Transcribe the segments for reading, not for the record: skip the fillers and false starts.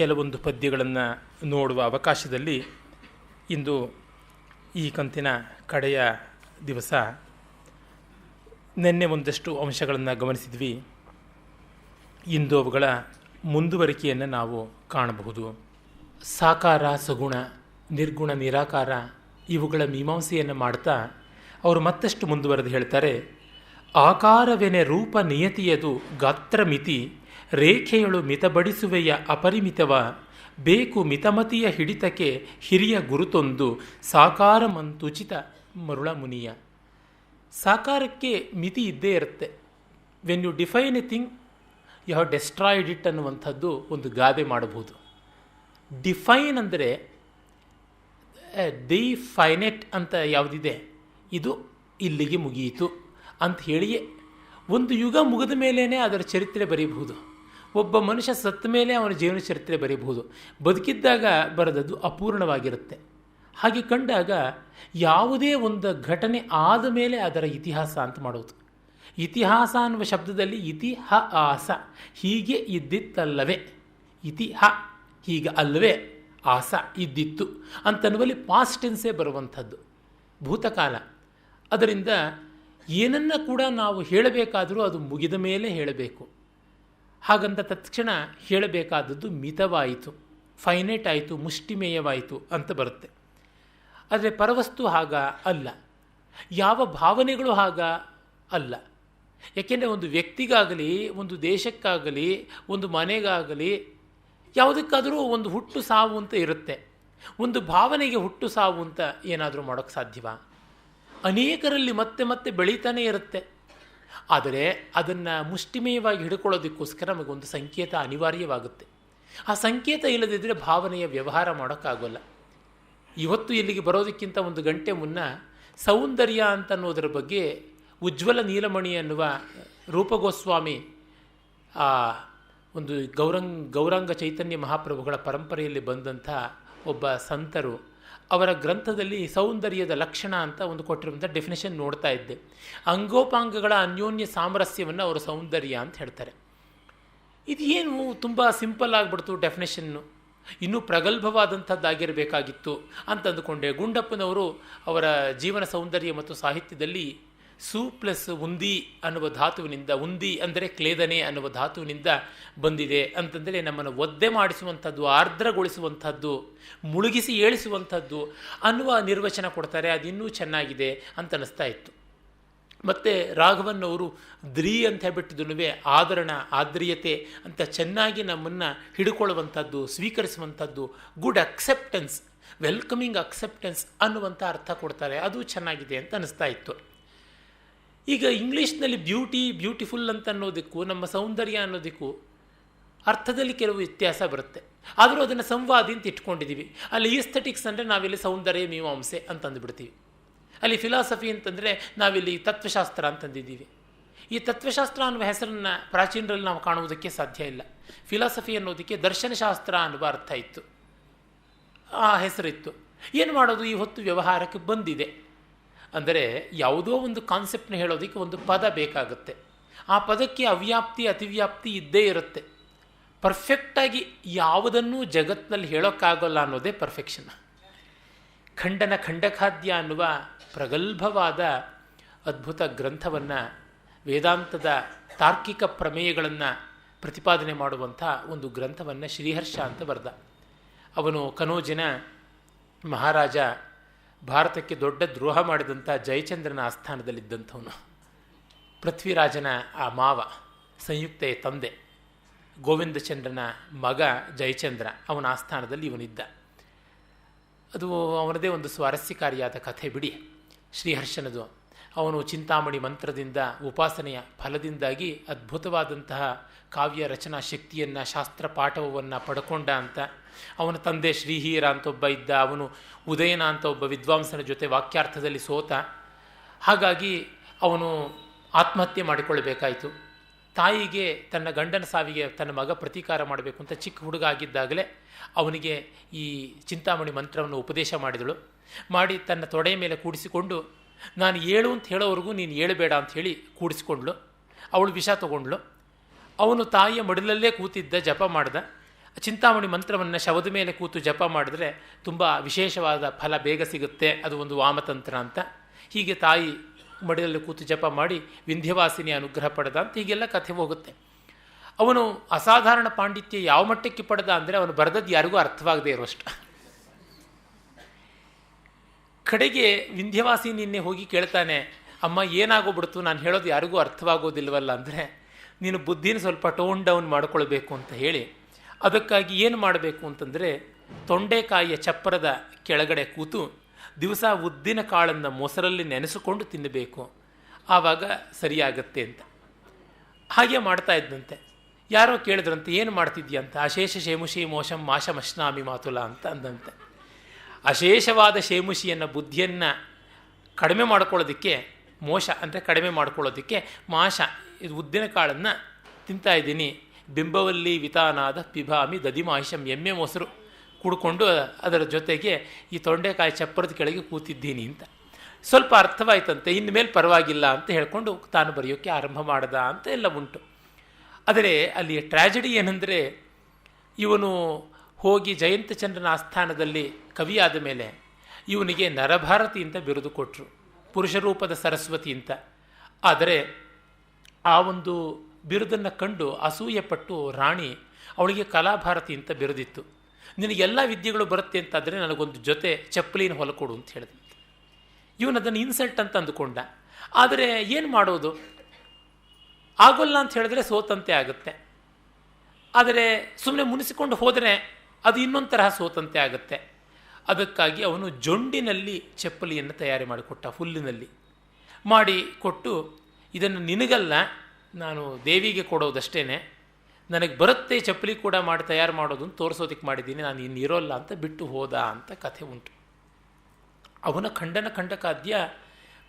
ಕೆಲವೊಂದು ಪದ್ಯಗಳನ್ನು ನೋಡುವ ಅವಕಾಶದಲ್ಲಿ ಇಂದು ಈ ಕಂತಿನ ಕಡೆಯ ದಿವಸ ನಿನ್ನೆ ಒಂದಷ್ಟು ಅಂಶಗಳನ್ನು ಗಮನಿಸಿದ್ವಿ. ಇಂದು ಅವುಗಳ ಮುಂದುವರಿಕೆಯನ್ನು ನಾವು ಕಾಣಬಹುದು. ಸಾಕಾರ, ಸಗುಣ, ನಿರ್ಗುಣ, ನಿರಾಕಾರ ಇವುಗಳ ಮೀಮಾಂಸೆಯನ್ನು ಮಾಡ್ತಾ ಅವರು ಮತ್ತಷ್ಟು ಮುಂದುವರೆದು ಹೇಳ್ತಾರೆ. ಆಕಾರವೆನೆ ರೂಪ ನಿಯತಿಯದು ಗಾತ್ರ ಮಿತಿ, ರೇಖೆಯಳು ಮಿತಬಡಿಸುವೆಯ ಅಪರಿಮಿತವ, ಬೇಕು ಮಿತಮತಿಯ ಹಿಡಿತಕ್ಕೆ ಹಿರಿಯ ಗುರುತೊಂದು ಸಾಕಾರ ಮಂತುಚಿತ ಮರುಳ ಮುನಿಯ. ಸಾಕಾರಕ್ಕೆ ಮಿತಿ ಇದ್ದೇ ಇರುತ್ತೆ. When you define a thing you have destroyed it ಅನ್ನುವಂಥದ್ದು ಒಂದು ಗಾದೆ ಮಾಡಬಹುದು. ಡಿಫೈನ್ ಅಂದರೆ ದಿ ಫೈನೆಟ್ ಅಂತ ಯಾವುದಿದೆ, ಇದು ಇಲ್ಲಿಗೆ ಮುಗಿಯಿತು ಅಂತ ಹೇಳಿಯೇ ಒಂದು ಯುಗ ಮುಗಿದ ಮೇಲೇ ಅದರ ಚರಿತ್ರೆ ಬರೀಬಹುದು. ಒಬ್ಬ ಮನುಷ್ಯ ಸತ್ತ ಮೇಲೆ ಅವನ ಜೀವನ ಚರಿತ್ರೆ ಬರೀಬಹುದು. ಬದುಕಿದ್ದಾಗ ಬರೆದದ್ದು ಅಪೂರ್ಣವಾಗಿರುತ್ತೆ. ಹಾಗೆ ಕಂಡಾಗ ಯಾವುದೇ ಒಂದು ಘಟನೆ ಆದ ಮೇಲೆ ಅದರ ಇತಿಹಾಸ ಅಂತ ಮಾಡೋದು. ಇತಿಹಾಸ ಅನ್ನುವ ಶಬ್ದದಲ್ಲಿ ಇತಿಹಾಸ, ಹೀಗೆ ಇದ್ದಿತ್ತಲ್ಲವೇ, ಇತಿಹ ಹೀಗೆ ಅಲ್ಲವೇ, ಆಸ ಇದ್ದಿತ್ತು ಅಂತನ್ನುವಲ್ಲಿ ಪಾಸ್ಟ್ ಟೆನ್ಸೇ ಬರುವಂಥದ್ದು, ಭೂತಕಾಲ. ಅದರಿಂದ ಏನನ್ನ ಕೂಡ ನಾವು ಹೇಳಬೇಕಾದರೂ ಅದು ಮುಗಿದ ಮೇಲೆ ಹೇಳಬೇಕು. ಹಾಗಂತ ತತ್ಕ್ಷಣ ಹೇಳಬೇಕಾದದ್ದು ಮಿತವಾಯಿತು, ಫೈನೈಟ್ ಆಯಿತು, ಮುಷ್ಟಿಮೇಯವಾಯಿತು ಅಂತ ಬರುತ್ತೆ. ಆದರೆ ಪರವಸ್ತು ಹಾಗ ಅಲ್ಲ, ಯಾವ ಭಾವನೆಗಳು ಹಾಗ ಅಲ್ಲ. ಯಾಕೆಂದರೆ ಒಂದು ವ್ಯಕ್ತಿಗಾಗಲಿ, ಒಂದು ದೇಶಕ್ಕಾಗಲಿ, ಒಂದು ಮನೆಗಾಗಲಿ, ಯಾವುದಕ್ಕಾದರೂ ಒಂದು ಹುಟ್ಟು ಸಾವು ಅಂತ ಇರುತ್ತೆ. ಒಂದು ಭಾವನೆಗೆ ಹುಟ್ಟು ಸಾವು ಅಂತ ಏನಾದರೂ ಮಾಡೋಕ್ಕೆ ಸಾಧ್ಯವಾ? ಅನೇಕರಲ್ಲಿ ಮತ್ತೆ ಮತ್ತೆ ಬೆಳೀತಾನೆ ಇರುತ್ತೆ. ಆದರೆ ಅದನ್ನು ಮುಷ್ಟಿಮೇಯವಾಗಿ ಹಿಡ್ಕೊಳ್ಳೋದಕ್ಕೋಸ್ಕರ ನಮಗೊಂದು ಸಂಕೇತ ಅನಿವಾರ್ಯವಾಗುತ್ತೆ. ಆ ಸಂಕೇತ ಇಲ್ಲದಿದ್ದರೆ ಭಾವನೆಯ ವ್ಯವಹಾರ ಮಾಡೋಕ್ಕಾಗೋಲ್ಲ. ಇವತ್ತು ಇಲ್ಲಿಗೆ ಬರೋದಕ್ಕಿಂತ ಒಂದು ಗಂಟೆ ಮುನ್ನ ಸೌಂದರ್ಯ ಅಂತ ಅನ್ನೋದರ ಬಗ್ಗೆ ಉಜ್ವಲ ನೀಲಮಣಿ ಅನ್ನುವ ರೂಪಗೋಸ್ವಾಮಿ ಒಂದು ಗೌರಾಂಗ ಚೈತನ್ಯ ಮಹಾಪ್ರಭುಗಳ ಪರಂಪರೆಯಲ್ಲಿ ಬಂದಂಥ ಒಬ್ಬ ಸಂತರು, ಅವರ ಗ್ರಂಥದಲ್ಲಿ ಸೌಂದರ್ಯದ ಲಕ್ಷಣ ಅಂತ ಒಂದು ಕೊಟ್ಟಿರುವಂಥ ಡೆಫಿನೇಷನ್ ನೋಡ್ತಾ ಇದ್ದೆ. ಅಂಗೋಪಾಂಗಗಳ ಅನ್ಯೋನ್ಯ ಸಾಮರಸ್ಯವನ್ನು ಅವರು ಸೌಂದರ್ಯ ಅಂತ ಹೇಳ್ತಾರೆ. ಇದು ಏನು ತುಂಬ ಸಿಂಪಲ್ ಆಗಿಬಿಡ್ತು ಡೆಫಿನೇಷನ್ನು, ಇನ್ನೂ ಪ್ರಗಲ್ಭವಾದಂಥದ್ದಾಗಿರಬೇಕಾಗಿತ್ತು ಅಂತ ಅಂದುಕೊಂಡೆ. ಗುಂಡಪ್ಪನವರು ಅವರ ಜೀವನ ಸೌಂದರ್ಯ ಮತ್ತು ಸಾಹಿತ್ಯದಲ್ಲಿ ಸು ಪ್ಲಸ್ ಉಂದಿ ಅನ್ನುವ ಧಾತುವಿನಿಂದ, ಉಂದಿ ಅಂದರೆ ಕ್ಲೇದನೆ ಅನ್ನುವ ಧಾತುವಿನಿಂದ ಬಂದಿದೆ ಅಂತಂದರೆ ನಮ್ಮನ್ನು ಒದ್ದೆ ಮಾಡಿಸುವಂಥದ್ದು, ಆರ್ದ್ರಗೊಳಿಸುವಂಥದ್ದು, ಮುಳುಗಿಸಿ ಏಳಿಸುವಂಥದ್ದು ಅನ್ನುವ ನಿರ್ವಚನ ಕೊಡ್ತಾರೆ. ಅದಿನ್ನೂ ಚೆನ್ನಾಗಿದೆ ಅಂತ ಅನ್ನಿಸ್ತಾ ಇತ್ತು. ಮತ್ತು ರಾಘವನ್ ಅವರು ದ್ರಿ ಅಂತ ಹೇಳ್ಬಿಟ್ಟಿದ್ದು ಆದರಣ, ಆದ್ರಿಯತೆ ಅಂತ ಚೆನ್ನಾಗಿ ನಮ್ಮನ್ನು ಹಿಡ್ಕೊಳ್ಳುವಂಥದ್ದು, ಸ್ವೀಕರಿಸುವಂಥದ್ದು, ಗುಡ್ ಅಕ್ಸೆಪ್ಟೆನ್ಸ್, ವೆಲ್ಕಮಿಂಗ್ ಅಕ್ಸೆಪ್ಟೆನ್ಸ್ ಅನ್ನುವಂಥ ಅರ್ಥ ಕೊಡ್ತಾರೆ. ಅದು ಚೆನ್ನಾಗಿದೆ ಅಂತ ಅನ್ನಿಸ್ತಾ ಇತ್ತು. ಈಗ ಇಂಗ್ಲೀಷ್ನಲ್ಲಿ ಬ್ಯೂಟಿಫುಲ್ ಅಂತ ಅನ್ನೋದಕ್ಕೂ ನಮ್ಮ ಸೌಂದರ್ಯ ಅನ್ನೋದಕ್ಕೂ ಅರ್ಥದಲ್ಲಿ ಕೆಲವು ವ್ಯತ್ಯಾಸ ಬರುತ್ತೆ. ಆದರೂ ಅದನ್ನು ಸಂವಾದಿ ಅಂತ ಇಟ್ಕೊಂಡಿದ್ದೀವಿ. ಅಲ್ಲಿ ಈಸ್ಥೆಟಿಕ್ಸ್ ಅಂದರೆ ನಾವಿಲ್ಲಿ ಸೌಂದರ್ಯ ಮೀಮಾಂಸೆ ಅಂತಂದುಬಿಡ್ತೀವಿ. ಅಲ್ಲಿ ಫಿಲಾಸಫಿ ಅಂತಂದರೆ ನಾವಿಲ್ಲಿ ತತ್ವಶಾಸ್ತ್ರ ಅಂತಂದಿದ್ದೀವಿ. ಈ ತತ್ವಶಾಸ್ತ್ರ ಅನ್ನುವ ಹೆಸರನ್ನು ಪ್ರಾಚೀನರಲ್ಲಿ ನಾವು ಕಾಣುವುದಕ್ಕೆ ಸಾಧ್ಯ ಇಲ್ಲ. ಫಿಲಾಸಫಿ ಅನ್ನೋದಕ್ಕೆ ದರ್ಶನಶಾಸ್ತ್ರ ಅನ್ನುವ ಅರ್ಥ ಇತ್ತು, ಆ ಹೆಸರಿತ್ತು. ಏನು ಮಾಡೋದು, ಈ ಹೊತ್ತು ವ್ಯವಹಾರಕ್ಕೆ ಬಂದಿದೆ. ಅಂದರೆ ಯಾವುದೋ ಒಂದು ಕಾನ್ಸೆಪ್ಟ್ನ ಹೇಳೋದಕ್ಕೆ ಒಂದು ಪದ ಬೇಕಾಗುತ್ತೆ. ಆ ಪದಕ್ಕೆ ಅವ್ಯಾಪ್ತಿ ಅತಿವ್ಯಾಪ್ತಿ ಇದ್ದೇ ಇರುತ್ತೆ. ಪರ್ಫೆಕ್ಟಾಗಿ ಯಾವುದನ್ನೂ ಜಗತ್ತಿನಲ್ಲಿ ಹೇಳೋಕ್ಕಾಗೋಲ್ಲ ಅನ್ನೋದೇ ಪರ್ಫೆಕ್ಷನ್. ಖಂಡಖಾದ್ಯ ಅನ್ನುವ ಪ್ರಗಲ್ಭವಾದ ಅದ್ಭುತ ಗ್ರಂಥವನ್ನು, ವೇದಾಂತದ ತಾರ್ಕಿಕ ಪ್ರಮೇಯಗಳನ್ನು ಪ್ರತಿಪಾದನೆ ಮಾಡುವಂಥ ಒಂದು ಗ್ರಂಥವನ್ನು ಶ್ರೀಹರ್ಷ ಅಂತ ಬರೆದ. ಅವನು ಕನೋಜಿನ ಮಹಾರಾಜ, ಭಾರತಕ್ಕೆ ದೊಡ್ಡ ದ್ರೋಹ ಮಾಡಿದಂಥ ಜಯಚಂದ್ರನ ಆಸ್ಥಾನದಲ್ಲಿದ್ದಂಥವನು. ಪೃಥ್ವಿರಾಜನ ಆ ಮಾವ, ಸಂಯುಕ್ತೆಯ ತಂದೆ, ಗೋವಿಂದಚಂದ್ರನ ಮಗ ಜಯಚಂದ್ರ, ಅವನ ಆಸ್ಥಾನದಲ್ಲಿ ಇವನಿದ್ದ. ಅದು ಅವನದೇ ಒಂದು ಸ್ವಾರಸ್ಯಕಾರಿಯಾದ ಕಥೆ ಬಿಡಿ ಶ್ರೀಹರ್ಷನದು. ಅವನು ಚಿಂತಾಮಣಿ ಮಂತ್ರದಿಂದ, ಉಪಾಸನೆಯ ಫಲದಿಂದಾಗಿ ಅದ್ಭುತವಾದಂತಹ ಕಾವ್ಯ ರಚನಾ ಶಕ್ತಿಯನ್ನು, ಶಾಸ್ತ್ರ ಪಾಠವನ್ನು ಪಡ್ಕೊಂಡ ಅಂತ. ಅವನ ತಂದೆ ಶ್ರೀಹೀರ ಅಂತ ಒಬ್ಬ ಇದ್ದ, ಅವನು ಉದಯನ ಅಂತ ಒಬ್ಬ ವಿದ್ವಾಂಸನ ಜೊತೆ ವಾಕ್ಯಾರ್ಥದಲ್ಲಿ ಸೋತ. ಹಾಗಾಗಿ ಅವನು ಆತ್ಮಹತ್ಯೆ ಮಾಡಿಕೊಳ್ಳಬೇಕಾಯಿತು. ತಾಯಿಗೆ ತನ್ನ ಗಂಡನ ಸಾವಿಗೆ ತನ್ನ ಮಗ ಪ್ರತೀಕಾರ ಮಾಡಬೇಕು ಅಂತ ಚಿಕ್ಕ ಹುಡುಗ ಆಗಿದ್ದಾಗಲೇ ಅವನಿಗೆ ಈ ಚಿಂತಾಮಣಿ ಮಂತ್ರವನ್ನು ಉಪದೇಶ ಮಾಡಿದಳು. ಮಾಡಿ ತನ್ನ ತೊಡೆಯ ಮೇಲೆ ಕೂಡಿಸಿಕೊಂಡು, ನಾನು ಏಳು ಅಂತ ಹೇಳೋವರೆಗೂ ನೀನು ಏಳಬೇಡ ಅಂತ ಹೇಳಿ ಕೂಡಿಸಿಕೊಂಡ್ಳು. ಅವಳು ವಿಷ ತಗೊಂಡ್ಳು. ಅವನು ತಾಯಿಯ ಮಡಿಲಲ್ಲೇ ಕೂತಿದ್ದ, ಜಪ ಮಾಡ್ದ. ಚಿಂತಾಮಣಿ ಮಂತ್ರವನ್ನು ಶವದ ಮೇಲೆ ಕೂತು ಜಪ ಮಾಡಿದ್ರೆ ತುಂಬ ವಿಶೇಷವಾದ ಫಲ ಬೇಗ ಸಿಗುತ್ತೆ, ಅದು ಒಂದು ವಾಮತಂತ್ರ ಅಂತ. ಹೀಗೆ ತಾಯಿ ಮಡಿಯಲ್ಲಿ ಕೂತು ಜಪ ಮಾಡಿ ವಿಂಧ್ಯವಾಸಿನಿ ಅನುಗ್ರಹ ಪಡೆದ ಅಂತ ಹೀಗೆಲ್ಲ ಕಥೆ ಹೋಗುತ್ತೆ. ಅವನು ಅಸಾಧಾರಣ ಪಾಂಡಿತ್ಯ ಯಾವ ಮಟ್ಟಕ್ಕೆ ಪಡೆದ ಅಂದರೆ ಅವನು ಬರೆದದ್ದು ಯಾರಿಗೂ ಅರ್ಥವಾಗದೇ ಇರೋಷ್ಟು. ಕಡೆಗೆ ವಿಂಧ್ಯವಾಸಿನಿಯನ್ನೇ ಹೋಗಿ ಕೇಳ್ತಾನೆ, ಅಮ್ಮ ಏನಾಗೋಗ್ಬಿಡ್ತು, ನಾನು ಹೇಳೋದು ಯಾರಿಗೂ ಅರ್ಥವಾಗೋದಿಲ್ವಲ್ಲ ಅಂದರೆ, ನೀನು ಬುದ್ಧಿನ ಸ್ವಲ್ಪ ಟೋನ್ ಡೌನ್ ಮಾಡ್ಕೊಳ್ಬೇಕು ಅಂತ ಹೇಳಿ ಅದಕ್ಕಾಗಿ ಏನು ಮಾಡಬೇಕು ಅಂತಂದರೆ ತೊಂಡೆಕಾಯಿಯ ಚಪ್ಪರದ ಕೆಳಗಡೆ ಕೂತು ದಿವಸ ಉದ್ದಿನ ಕಾಳನ್ನು ಮೊಸರಲ್ಲಿ ನೆನೆಸಿಕೊಂಡು ತಿನ್ನಬೇಕು, ಆವಾಗ ಸರಿಯಾಗತ್ತೆ ಅಂತ. ಹಾಗೆ ಮಾಡ್ತಾ ಇದ್ದಂತೆ. ಯಾರೋ ಕೇಳಿದ್ರಂತೆ, ಏನು ಮಾಡ್ತಿದ್ಯಾ ಅಂತ. ಅಶೇಷ ಶೇಮುಷಿ ಮೋಶಂ ಮಾಶ ಮಶ್ನಾಮಿ ಮಾತುಲ ಅಂತ ಅಂದಂತೆ. ಅಶೇಷವಾದ ಶೇಮುಷಿಯನ್ನು ಬುದ್ಧಿಯನ್ನು ಕಡಿಮೆ ಮಾಡ್ಕೊಳ್ಳೋದಕ್ಕೆ, ಮೋಶ ಅಂದರೆ ಕಡಿಮೆ ಮಾಡ್ಕೊಳ್ಳೋದಕ್ಕೆ, ಮಾಶ ಇದು ಉದ್ದಿನ ಕಾಳನ್ನು ತಿಂತಾಯಿದ್ದೀನಿ, ಬಿಂಬವಲ್ಲಿ ವಿತಾನಾದ ಪಿಭಾಮಿ ದದಿಮಾಹಿಷಂ ಎಮ್ಮೆ ಮೊಸರು ಕುಡ್ಕೊಂಡು ಅದರ ಜೊತೆಗೆ ಈ ತೊಂಡೆಕಾಯಿ ಚಪ್ಪರದ ಕೆಳಗೆ ಕೂತಿದ್ದೀನಿ ಅಂತ. ಸ್ವಲ್ಪ ಅರ್ಥವಾಯ್ತಂತೆ. ಇನ್ಮೇಲೆ ಪರವಾಗಿಲ್ಲ ಅಂತ ಹೇಳ್ಕೊಂಡು ತಾನು ಬರೆಯೋಕ್ಕೆ ಆರಂಭ ಮಾಡ್ದ ಅಂತ ಎಲ್ಲ ಉಂಟು. ಆದರೆ ಅಲ್ಲಿ ಟ್ರ್ಯಾಜಿಡಿ ಏನಂದರೆ, ಇವನು ಹೋಗಿ ಜಯಂತಚಂದ್ರನ ಆಸ್ಥಾನದಲ್ಲಿ ಕವಿಯಾದ ಮೇಲೆ ಇವನಿಗೆ ನರಭಾರತಿ ಅಂತ ಬಿರುದು ಕೊಟ್ಟರು, ಪುರುಷರೂಪದ ಸರಸ್ವತಿ ಅಂತ. ಆದರೆ ಆ ಒಂದು ಬಿರುದನ್ನು ಕಂಡು ಅಸೂಯೆಪಟ್ಟು ರಾಣಿ ಅವಳಿಗೆ ಕಲಾಭಾರತಿ ಅಂತ ಬಿರುದಿತ್ತು. ನಿನಗೆಲ್ಲ ವಿದ್ಯೆಗಳು ಬರುತ್ತೆ ಅಂತಾದರೆ ನನಗೊಂದು ಜೊತೆ ಚಪ್ಪಲಿನ ಹೊಲಕೊಡು ಅಂತ ಹೇಳಿದಂತೆ. ಇವನು ಅದನ್ನು ಇನ್ಸಲ್ಟ್ ಅಂತ ಅಂದುಕೊಂಡ. ಆದರೆ ಏನು ಮಾಡೋದು, ಆಗೋಲ್ಲ ಅಂತ ಹೇಳಿದ್ರೆ ಸೋತಂತೆ ಆಗುತ್ತೆ. ಆದರೆ ಸುಮ್ಮನೆ ಮುನಿಸಿಕೊಂಡು ಹೋದರೆ ಅದು ಇನ್ನೊಂದು ತರಹ ಸೋತಂತೆ ಆಗುತ್ತೆ. ಅದಕ್ಕಾಗಿ ಅವನು ಜೊಂಡಿನಲ್ಲಿ ಚಪ್ಪಲಿಯನ್ನು ತಯಾರಿ ಮಾಡಿಕೊಟ್ಟ, ಹುಲ್ಲಿನಲ್ಲಿ ಮಾಡಿ ಕೊಟ್ಟು, ಇದನ್ನು ನಿನಗಲ್ಲ, ನಾನು ದೇವಿಗೆ ಕೊಡೋದಷ್ಟೇ, ನನಗೆ ಬರುತ್ತೆ ಚಪ್ಪಲಿ ಕೂಡ ಮಾಡಿ ತಯಾರು ಮಾಡೋದನ್ನು ತೋರಿಸೋದಕ್ಕೆ ಮಾಡಿದ್ದೀನಿ, ನಾನು ಇನ್ನಿರೋಲ್ಲ ಅಂತ ಬಿಟ್ಟು ಹೋದ ಅಂತ ಕಥೆ ಉಂಟು. ಅವನ ಖಂಡನ ಖಂಡಕಾದ್ಯ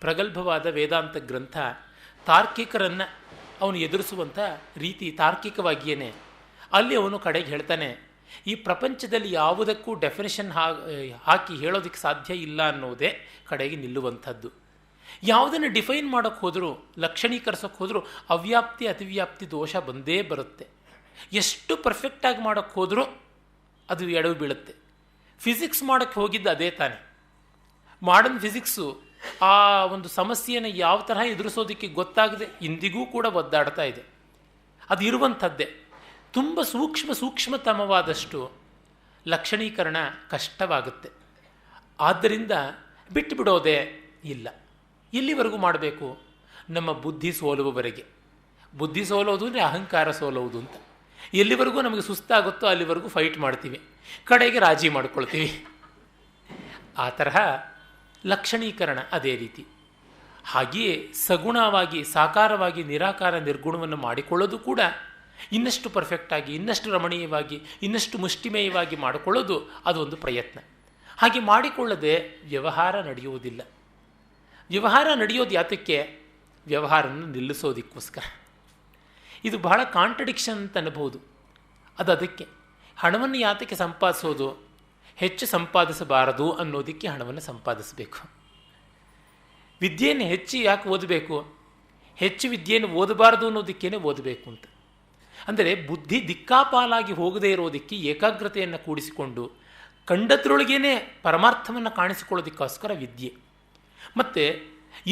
ಪ್ರಗಲ್ಭವಾದ ವೇದಾಂತ ಗ್ರಂಥ. ತಾರ್ಕಿಕರನ್ನು ಅವನು ಎದುರಿಸುವಂಥ ರೀತಿ ತಾರ್ಕಿಕವಾಗಿಯೇ. ಅಲ್ಲಿ ಅವನು ಕಡೆಗೆ ಹೇಳ್ತಾನೆ, ಈ ಪ್ರಪಂಚದಲ್ಲಿ ಯಾವುದಕ್ಕೂ ಡೆಫಿನೇಷನ್ ಹಾಕಿ ಹೇಳೋದಕ್ಕೆ ಸಾಧ್ಯ ಇಲ್ಲ ಅನ್ನೋದೇ ಕಡೆಗೆ ನಿಲ್ಲುವಂಥದ್ದು. ಯಾವುದನ್ನು ಡಿಫೈನ್ ಮಾಡೋಕ್ಕೆ ಹೋದರೂ, ಲಕ್ಷಣೀಕರಿಸೋಕ್ಕೆ ಹೋದರೂ ಅವ್ಯಾಪ್ತಿ ಅತಿವ್ಯಾಪ್ತಿ ದೋಷ ಬಂದೇ ಬರುತ್ತೆ. ಎಷ್ಟು ಪರ್ಫೆಕ್ಟಾಗಿ ಮಾಡೋಕ್ಕೆ ಹೋದರೂ ಅದು ಎಡವು ಬೀಳುತ್ತೆ. ಫಿಸಿಕ್ಸ್ ಮಾಡೋಕ್ಕೆ ಹೋಗಿದ್ದು ಅದೇ ತಾನೆ. ಮಾಡರ್ನ್ ಫಿಸಿಕ್ಸು ಆ ಒಂದು ಸಮಸ್ಯೆಯನ್ನು ಯಾವ ತರಹ ಎದುರಿಸೋದಕ್ಕೆ ಗೊತ್ತಾಗದೆ ಇಂದಿಗೂ ಕೂಡ ಒದ್ದಾಡ್ತಾ ಇದೆ. ಅದು ಇರುವಂಥದ್ದೇ. ತುಂಬ ಸೂಕ್ಷ್ಮತಮವಾದಷ್ಟು ಲಕ್ಷಣೀಕರಣ ಕಷ್ಟವಾಗುತ್ತೆ. ಆದ್ದರಿಂದ ಬಿಟ್ಟು ಬಿಡೋದೇ ಇಲ್ಲ. ಎಲ್ಲಿವರೆಗೂ ಮಾಡಬೇಕು? ನಮ್ಮ ಬುದ್ಧಿ ಸೋಲುವವರೆಗೆ. ಬುದ್ಧಿ ಸೋಲೋದು ಅಂದರೆ ಅಹಂಕಾರ ಸೋಲೋದು ಅಂತ. ಎಲ್ಲಿವರೆಗೂ ನಮಗೆ ಸುಸ್ತಾಗುತ್ತೋ ಅಲ್ಲಿವರೆಗೂ ಫೈಟ್ ಮಾಡ್ತೀವಿ, ಕಡೆಗೆ ರಾಜಿ ಮಾಡ್ಕೊಳ್ತೀವಿ. ಆ ತರಹ ಲಕ್ಷಣೀಕರಣ ಅದೇ ರೀತಿ. ಹಾಗೆಯೇ ಸಗುಣವಾಗಿ ಸಾಕಾರವಾಗಿ ನಿರಾಕಾರ ನಿರ್ಗುಣವನ್ನು ಮಾಡಿಕೊಳ್ಳೋದು ಕೂಡ ಇನ್ನಷ್ಟು ಪರ್ಫೆಕ್ಟಾಗಿ, ಇನ್ನಷ್ಟು ರಮಣೀಯವಾಗಿ, ಇನ್ನಷ್ಟು ಮುಷ್ಟಿಮೇಯವಾಗಿ ಮಾಡಿಕೊಳ್ಳೋದು ಅದೊಂದು ಪ್ರಯತ್ನ. ಹಾಗೆ ಮಾಡಿಕೊಳ್ಳದೆ ವ್ಯವಹಾರ ನಡೆಯುವುದಿಲ್ಲ. ವ್ಯವಹಾರ ನಡೆಯೋದು ಯಾತಕ್ಕೆ? ವ್ಯವಹಾರವನ್ನು ನಿಲ್ಲಿಸೋದಕ್ಕೋಸ್ಕರ. ಇದು ಬಹಳ ಕಾಂಟ್ರಡಿಕ್ಷನ್ ಅಂತ ಅನ್ಬೋದು. ಅದಕ್ಕೆ ಹಣವನ್ನು ಯಾತಕ್ಕೆ ಸಂಪಾದಿಸೋದು? ಹೆಚ್ಚು ಸಂಪಾದಿಸಬಾರದು ಅನ್ನೋದಕ್ಕೆ ಹಣವನ್ನು ಸಂಪಾದಿಸಬೇಕು. ವಿದ್ಯೆಯನ್ನು ಹೆಚ್ಚು ಯಾಕೆ ಓದಬೇಕು? ಹೆಚ್ಚು ವಿದ್ಯೆಯನ್ನು ಓದಬಾರದು ಅನ್ನೋದಕ್ಕೇನೆ ಓದಬೇಕು ಅಂತ. ಅಂದರೆ ಬುದ್ಧಿ ದಿಕ್ಕಾಪಾಲಾಗಿ ಹೋಗದೇ ಇರೋದಕ್ಕೆ ಏಕಾಗ್ರತೆಯನ್ನು ಕೂಡಿಸಿಕೊಂಡು ಕಂಡದ್ರೊಳಗೇನೆ ಪರಮಾರ್ಥವನ್ನು ಕಾಣಿಸಿಕೊಳ್ಳೋದಕ್ಕೋಸ್ಕರ ವಿದ್ಯೆ. ಮತ್ತು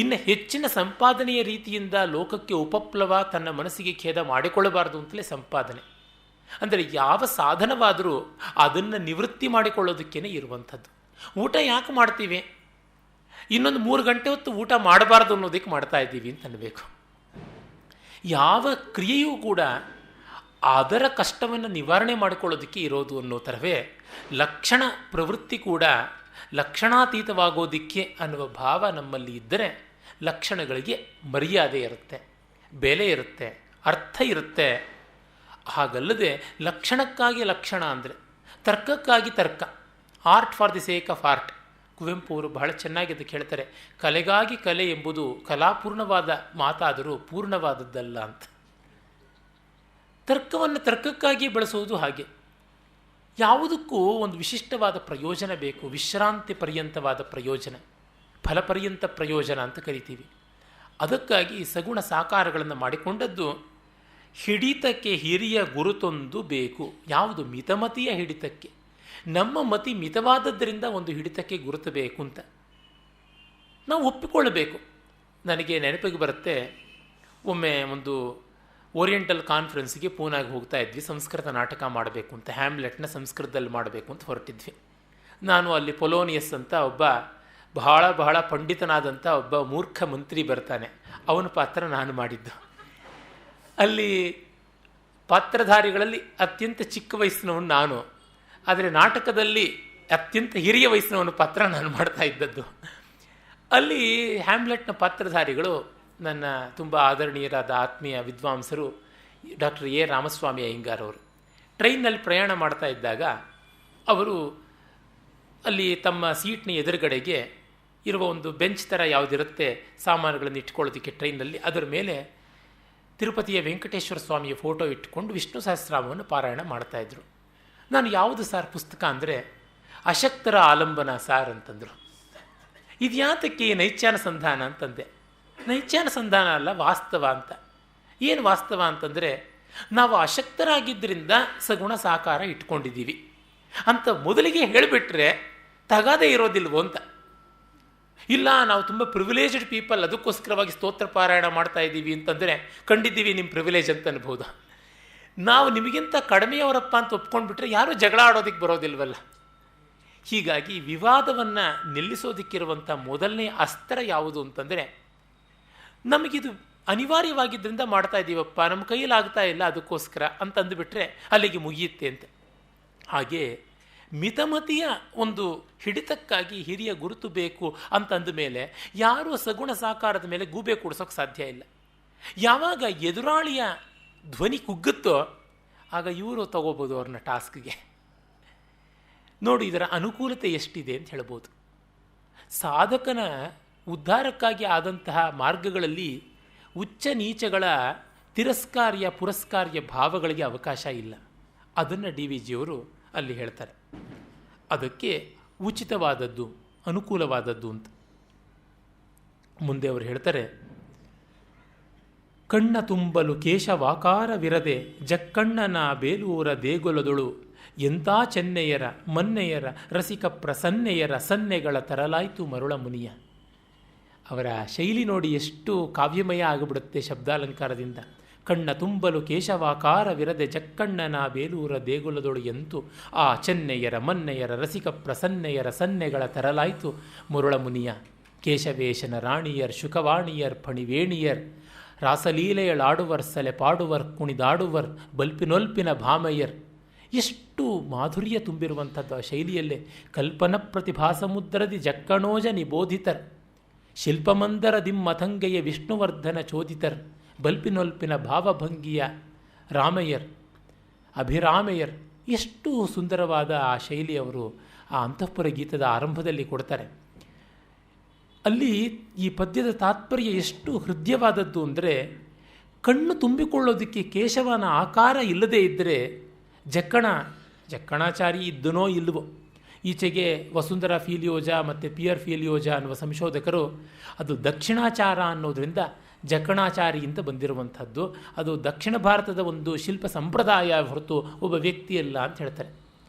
ಇನ್ನು ಹೆಚ್ಚಿನ ಸಂಪಾದನೆಯ ರೀತಿಯಿಂದ ಲೋಕಕ್ಕೆ ಉಪಪ್ಲವ, ತನ್ನ ಮನಸ್ಸಿಗೆ ಖೇದ ಮಾಡಿಕೊಳ್ಳಬಾರದು ಅಂತಲೇ ಸಂಪಾದನೆ. ಅಂದರೆ ಯಾವ ಸಾಧನವಾದರೂ ಅದನ್ನು ನಿವೃತ್ತಿ ಮಾಡಿಕೊಳ್ಳೋದಕ್ಕೇ ಇರುವಂಥದ್ದು. ಊಟ ಯಾಕೆ ಮಾಡ್ತೀವಿ? ಇನ್ನೊಂದು 3 ಗಂಟೆ ಹೊತ್ತು ಊಟ ಮಾಡಬಾರ್ದು ಅನ್ನೋದಕ್ಕೆ ಮಾಡ್ತಾ ಇದ್ದೀವಿ ಅಂತ ಅನ್ನಬೇಕು. ಯಾವ ಕ್ರಿಯೆಯೂ ಕೂಡ ಅದರ ಕಷ್ಟವನ್ನು ನಿವಾರಣೆ ಮಾಡಿಕೊಳ್ಳೋದಕ್ಕೆ ಇರೋದು ಅನ್ನೋ ಥರವೇ ಲಕ್ಷಣ ಪ್ರವೃತ್ತಿ ಕೂಡ ಲಕ್ಷಣಾತೀತವಾಗೋದಿಕ್ಕೆ ಅನ್ನುವ ಭಾವ ನಮ್ಮಲ್ಲಿ ಇದ್ದರೆ ಲಕ್ಷಣಗಳಿಗೆ ಮರ್ಯಾದೆ ಇರುತ್ತೆ, ಬೆಲೆ ಇರುತ್ತೆ, ಅರ್ಥ ಇರುತ್ತೆ. ಹಾಗಲ್ಲದೆ ಲಕ್ಷಣಕ್ಕಾಗಿ ಲಕ್ಷಣ ಅಂದರೆ ತರ್ಕಕ್ಕಾಗಿ ತರ್ಕ, art for the sake of art. Kuvempu ಅವರು ಬಹಳ ಚೆನ್ನಾಗಿ ಅದಕ್ಕೆ ಹೇಳ್ತಾರೆ, ಕಲೆಗಾಗಿ ಕಲೆ ಎಂಬುದು ಕಲಾಪೂರ್ಣವಾದ ಮಾತಾದರೂ ಪೂರ್ಣವಾದದ್ದಲ್ಲ ಅಂತ. ತರ್ಕವನ್ನು ತರ್ಕಕ್ಕಾಗಿ ಬಳಸುವುದು ಹಾಗೆ. ಯಾವುದಕ್ಕೂ ಒಂದು ವಿಶಿಷ್ಟವಾದ ಪ್ರಯೋಜನ ಬೇಕು, ವಿಶ್ರಾಂತಿ ಪರ್ಯಂತವಾದ ಪ್ರಯೋಜನ, ಫಲಪರ್ಯಂತ ಪ್ರಯೋಜನ ಅಂತ ಕರಿತೀವಿ. ಅದಕ್ಕಾಗಿ ಸಗುಣ ಸಾಕಾರಗಳನ್ನು ಮಾಡಿಕೊಂಡದ್ದು ಹಿಡಿತಕ್ಕೆ ಹಿರಿಯ ಗುರುತೊಂದು ಬೇಕು. ಯಾವುದು? ಮಿತಮತಿಯ ಹಿಡಿತಕ್ಕೆ. ನಮ್ಮ ಮತಿ ಮಿತವಾದದ್ದರಿಂದ ಒಂದು ಹಿಡಿತಕ್ಕೆ ಗುರುತು ಬೇಕು ಅಂತ ನಾವು ಒಪ್ಪಿಕೊಳ್ಳಬೇಕು. ನನಗೆ ನೆನಪಿಗೆ ಬರುತ್ತೆ, ಒಮ್ಮೆ ಒಂದು ಓರಿಯೆಂಟಲ್ ಕಾನ್ಫರೆನ್ಸ್ಗೆ ಪೂನಾಗೆ ಹೋಗ್ತಾ ಇದ್ವಿ. ಸಂಸ್ಕೃತ ನಾಟಕ ಮಾಡಬೇಕು ಅಂತ, ಹ್ಯಾಮ್ಲೆಟ್ನ ಸಂಸ್ಕೃತದಲ್ಲಿ ಮಾಡಬೇಕು ಅಂತ ಹೊರಟಿದ್ವಿ. ನಾನು ಅಲ್ಲಿ ಪೊಲೋನಿಯಸ್ ಅಂತ ಒಬ್ಬ ಬಹಳ ಬಹಳ ಪಂಡಿತನಾದಂಥ ಒಬ್ಬ ಮೂರ್ಖ ಮಂತ್ರಿ ಬರ್ತಾನೆ. ಅವನ ಪಾತ್ರ ನಾನು ಮಾಡಿದ್ದು. ಅಲ್ಲಿ ಪಾತ್ರಧಾರಿಗಳಲ್ಲಿ ಅತ್ಯಂತ ಚಿಕ್ಕ ವಯಸ್ಸಿನವನು ನಾನು, ಆದರೆ ನಾಟಕದಲ್ಲಿ ಅತ್ಯಂತ ಹಿರಿಯ ವಯಸ್ಸಿನವನ ಪಾತ್ರ ನಾನು ಮಾಡ್ತಾ ಇದ್ದದ್ದು. ಅಲ್ಲಿ ಹ್ಯಾಮ್ಲೆಟ್ನ ಪಾತ್ರಧಾರಿಗಳು ನನ್ನ ತುಂಬ ಆದರಣೀಯರಾದ ಆತ್ಮೀಯ ವಿದ್ವಾಂಸರು ಡಾಕ್ಟರ್ ಎ ರಾಮಸ್ವಾಮಿ ಅಯ್ಯಂಗಾರ್ ಅವರು. ಟ್ರೈನ್ನಲ್ಲಿ ಪ್ರಯಾಣ ಮಾಡ್ತಾ ಇದ್ದಾಗ ಅವರು ಅಲ್ಲಿ ತಮ್ಮ ಸೀಟ್ನ ಎದುರುಗಡೆಗೆ ಇರುವ ಒಂದು ಬೆಂಚ್ ಥರ ಯಾವುದಿರುತ್ತೆ ಸಾಮಾನುಗಳನ್ನು ಇಟ್ಕೊಳ್ಳೋದಕ್ಕೆ ಟ್ರೈನಲ್ಲಿ, ಅದರ ಮೇಲೆ ತಿರುಪತಿಯ ವೆಂಕಟೇಶ್ವರ ಸ್ವಾಮಿಯ ಫೋಟೋ ಇಟ್ಕೊಂಡು ವಿಷ್ಣು ಸಹಸ್ರನಾಮವನ್ನು ಪಾರಾಯಣ ಮಾಡ್ತಾಯಿದ್ರು. ನಾನು ಯಾವುದು ಸಾರ್ ಪುಸ್ತಕ ಅಂದರೆ ಅಶಕ್ತರ ಆಲಂಬನ ಸಾರ್ ಅಂತಂದರು. ಇದು ಯಾತಕ್ಕೆ ನೈತ್ಯಾನುಸಂಧಾನ ಅಂತಂದೆ. ನೈತ್ಯಾನುಸಂಧಾನ ಅಲ್ಲ, ವಾಸ್ತವ ಅಂತ. ಏನು ವಾಸ್ತವ ಅಂತಂದರೆ, ನಾವು ಅಶಕ್ತರಾಗಿದ್ದರಿಂದ ಸಗುಣ ಸಾಕಾರ ಇಟ್ಕೊಂಡಿದ್ದೀವಿ ಅಂತ ಮೊದಲಿಗೆ ಹೇಳಿಬಿಟ್ರೆ ತಗಾದೇ ಇರೋದಿಲ್ವೋ ಅಂತ. ಇಲ್ಲ, ನಾವು ತುಂಬ ಪ್ರಿವಿಲೇಜ್ಡ್ ಪೀಪಲ್, ಅದಕ್ಕೋಸ್ಕರವಾಗಿ ಸ್ತೋತ್ರ ಪಾರಾಯಣ ಮಾಡ್ತಾ ಇದ್ದೀವಿ ಅಂತಂದರೆ ಕಂಡಿದ್ದೀವಿ ನಿಮ್ಮ ಪ್ರಿವಿಲೇಜ್ ಅಂತ ಅನ್ಬೋದು. ನಾವು ನಿಮಗಿಂತ ಕಡಿಮೆಯವರಪ್ಪ ಅಂತ ಒಪ್ಕೊಂಡ್ಬಿಟ್ರೆ ಯಾರೂ ಜಗಳ ಆಡೋದಕ್ಕೆ ಬರೋದಿಲ್ವಲ್ಲ. ಹೀಗಾಗಿ ವಿವಾದವನ್ನು ನಿಲ್ಲಿಸೋದಕ್ಕಿರುವಂಥ ಮೊದಲನೇ ಅಸ್ತ್ರ ಯಾವುದು ಅಂತಂದರೆ, ನಮಗಿದು ಅನಿವಾರ್ಯವಾಗಿದ್ದರಿಂದ ಮಾಡ್ತಾ ಇದ್ದೀವಪ್ಪ, ನಮ್ಮ ಕೈಯಲ್ಲಾಗ್ತಾ ಇಲ್ಲ ಅದಕ್ಕೋಸ್ಕರ ಅಂತ ಅಂದುಬಿಟ್ರೆ ಅಲ್ಲಿಗೆ ಮುಗಿಯುತ್ತೆ ಅಂತ. ಹಾಗೆ ಮಿತಮತಿಯ ಒಂದು ಹಿಡಿತಕ್ಕಾಗಿ ಹಿರಿಯ ಗುರುತು ಬೇಕು ಅಂತಂದ ಮೇಲೆ ಯಾರೂ ಸಗುಣ ಸಾಕಾರದ ಮೇಲೆ ಗೂಬೆ ಕೂಡಿಸೋಕೆ ಸಾಧ್ಯ ಇಲ್ಲ. ಯಾವಾಗ ಎದುರಾಳಿಯ ಧ್ವನಿ ಕುಗ್ಗುತ್ತೋ ಆಗ ಇವರು ತಗೋಬೋದು ಅವ್ರನ್ನ ಟಾಸ್ಕ್ಗೆ. ನೋಡಿ, ಇದರ ಅನುಕೂಲತೆ ಎಷ್ಟಿದೆ ಅಂತ ಹೇಳ್ಬೋದು. ಸಾಧಕನ ಉದ್ಧಾರಕ್ಕಾಗಿ ಆದಂತಹ ಮಾರ್ಗಗಳಲ್ಲಿ ಉಚ್ಚ ನೀಚಗಳ ತಿರಸ್ಕಾರ್ಯ ಪುರಸ್ಕಾರ್ಯ ಭಾವಗಳಿಗೆ ಅವಕಾಶ ಇಲ್ಲ. ಅದನ್ನು ಡಿ ವಿ ಜಿಯವರು ಅಲ್ಲಿ ಹೇಳ್ತಾರೆ. ಅದಕ್ಕೆ ಉಚಿತವಾದದ್ದು, ಅನುಕೂಲವಾದದ್ದು ಅಂತ. ಮುಂದೆ ಅವರು ಹೇಳ್ತಾರೆ, ಕಣ್ಣ ತುಂಬಲು ಕೇಶವಾಕಾರವಿರದೆ ಜಕ್ಕಣ್ಣನ ಬೇಲೂರ ದೇಗುಲದೊಳು ಎಂಥ ಚೆನ್ನೆಯರ ಮನ್ನೆಯರ ರಸಿಕ ಪ್ರಸನ್ನೆಯರ ಸನ್ನೆಗಳ ತರಲಾಯ್ತು ಮರುಳ ಮುನಿಯ. ಅವರ ಶೈಲಿ ನೋಡಿ ಎಷ್ಟು ಕಾವ್ಯಮಯ ಆಗಿಬಿಡುತ್ತೆ ಶಬ್ದಾಲಂಕಾರದಿಂದ. ಕಣ್ಣ ತುಂಬಲು ಕೇಶವಾಕಾರವಿರದೆ ಜಕ್ಕಣ್ಣನ ಬೇಲೂರ ದೇಗುಲದೊಳು ಎಂತು ಆ ಚೆನ್ನೆಯರ ಮನ್ನೆಯರ ರಸಿಕ ಪ್ರಸನ್ನೆಯರ ಸನ್ನೆಗಳ ತರಲಾಯ್ತು ಮರುಳ ಮುನಿಯ. ಕೇಶವೇಶನ ರಾಣಿಯರ್ ಶುಕವಾಣಿಯರ್ ಫಣಿವೇಣಿಯರ್ ರಾಸಲೀಲೆಯಳಾಡುವರ್ ಸಲೆ ಪಾಡುವರ್ ಕುಣಿದಾಡುವರ್ ಬಲ್ಪಿನೊಲ್ಪಿನ ಭಾಮಯ್ಯರ್. ಎಷ್ಟು ಮಾಧುರ್ಯ ತುಂಬಿರುವಂಥದ್ದು ಆ ಶೈಲಿಯಲ್ಲೇ. ಕಲ್ಪನ ಪ್ರತಿಭಾ ಸಮುದ್ರದಿ ಜಕ್ಕಣೋಜ ನಿಬೋಧಿತರ್ ಶಿಲ್ಪಮಂದರ ದಿಮ್ಮಥಂಗೆಯ ವಿಷ್ಣುವರ್ಧನ ಚೋದಿತರ್ ಬಲ್ಪಿನೊಲ್ಪಿನ ಭಾವಭಂಗಿಯ ರಾಮಯ್ಯರ್ ಅಭಿರಾಮಯ್ಯರ್. ಎಷ್ಟು ಸುಂದರವಾದ ಆ ಶೈಲಿ ಅವರು ಆ ಅಂತಃಪುರ ಗೀತದ ಆರಂಭದಲ್ಲಿ ಕೊಡ್ತಾರೆ. ಅಲ್ಲಿ ಈ ಪದ್ಯದ ತಾತ್ಪರ್ಯ ಎಷ್ಟು ಹೃದಯವಾದದ್ದು ಅಂದರೆ, ಕಣ್ಣು ತುಂಬಿಕೊಳ್ಳೋದಕ್ಕೆ ಕೇಶವನ ಆಕಾರ ಇಲ್ಲದೇ ಇದ್ದರೆ ಜಕ್ಕಣಾಚಾರಿ ಇದ್ದನೋ ಇಲ್ಲವೋ. ಈಚೆಗೆ ವಸುಂಧರಾ ಫೀಲಿಯೋಜಾ ಮತ್ತು ಪಿಯರ್ ಫೀಲಿಯೋಜಾ ಅನ್ನುವ ಸಂಶೋಧಕರು ಅದು ದಕ್ಷಿಣಾಚಾರ ಅನ್ನೋದರಿಂದ ಜಕ್ಕಣಾಚಾರಿ ಅಂತ ಬಂದಿರುವಂಥದ್ದು. ಅದು ದಕ್ಷಿಣ ಭಾರತದ ಒಂದು ಶಿಲ್ಪ ಸಂಪ್ರದಾಯ ಹೊರತು ಒಬ್ಬ ವ್ಯಕ್ತಿಯಲ್ಲ ಅಂತ ಹೇಳ್ತಾರೆ.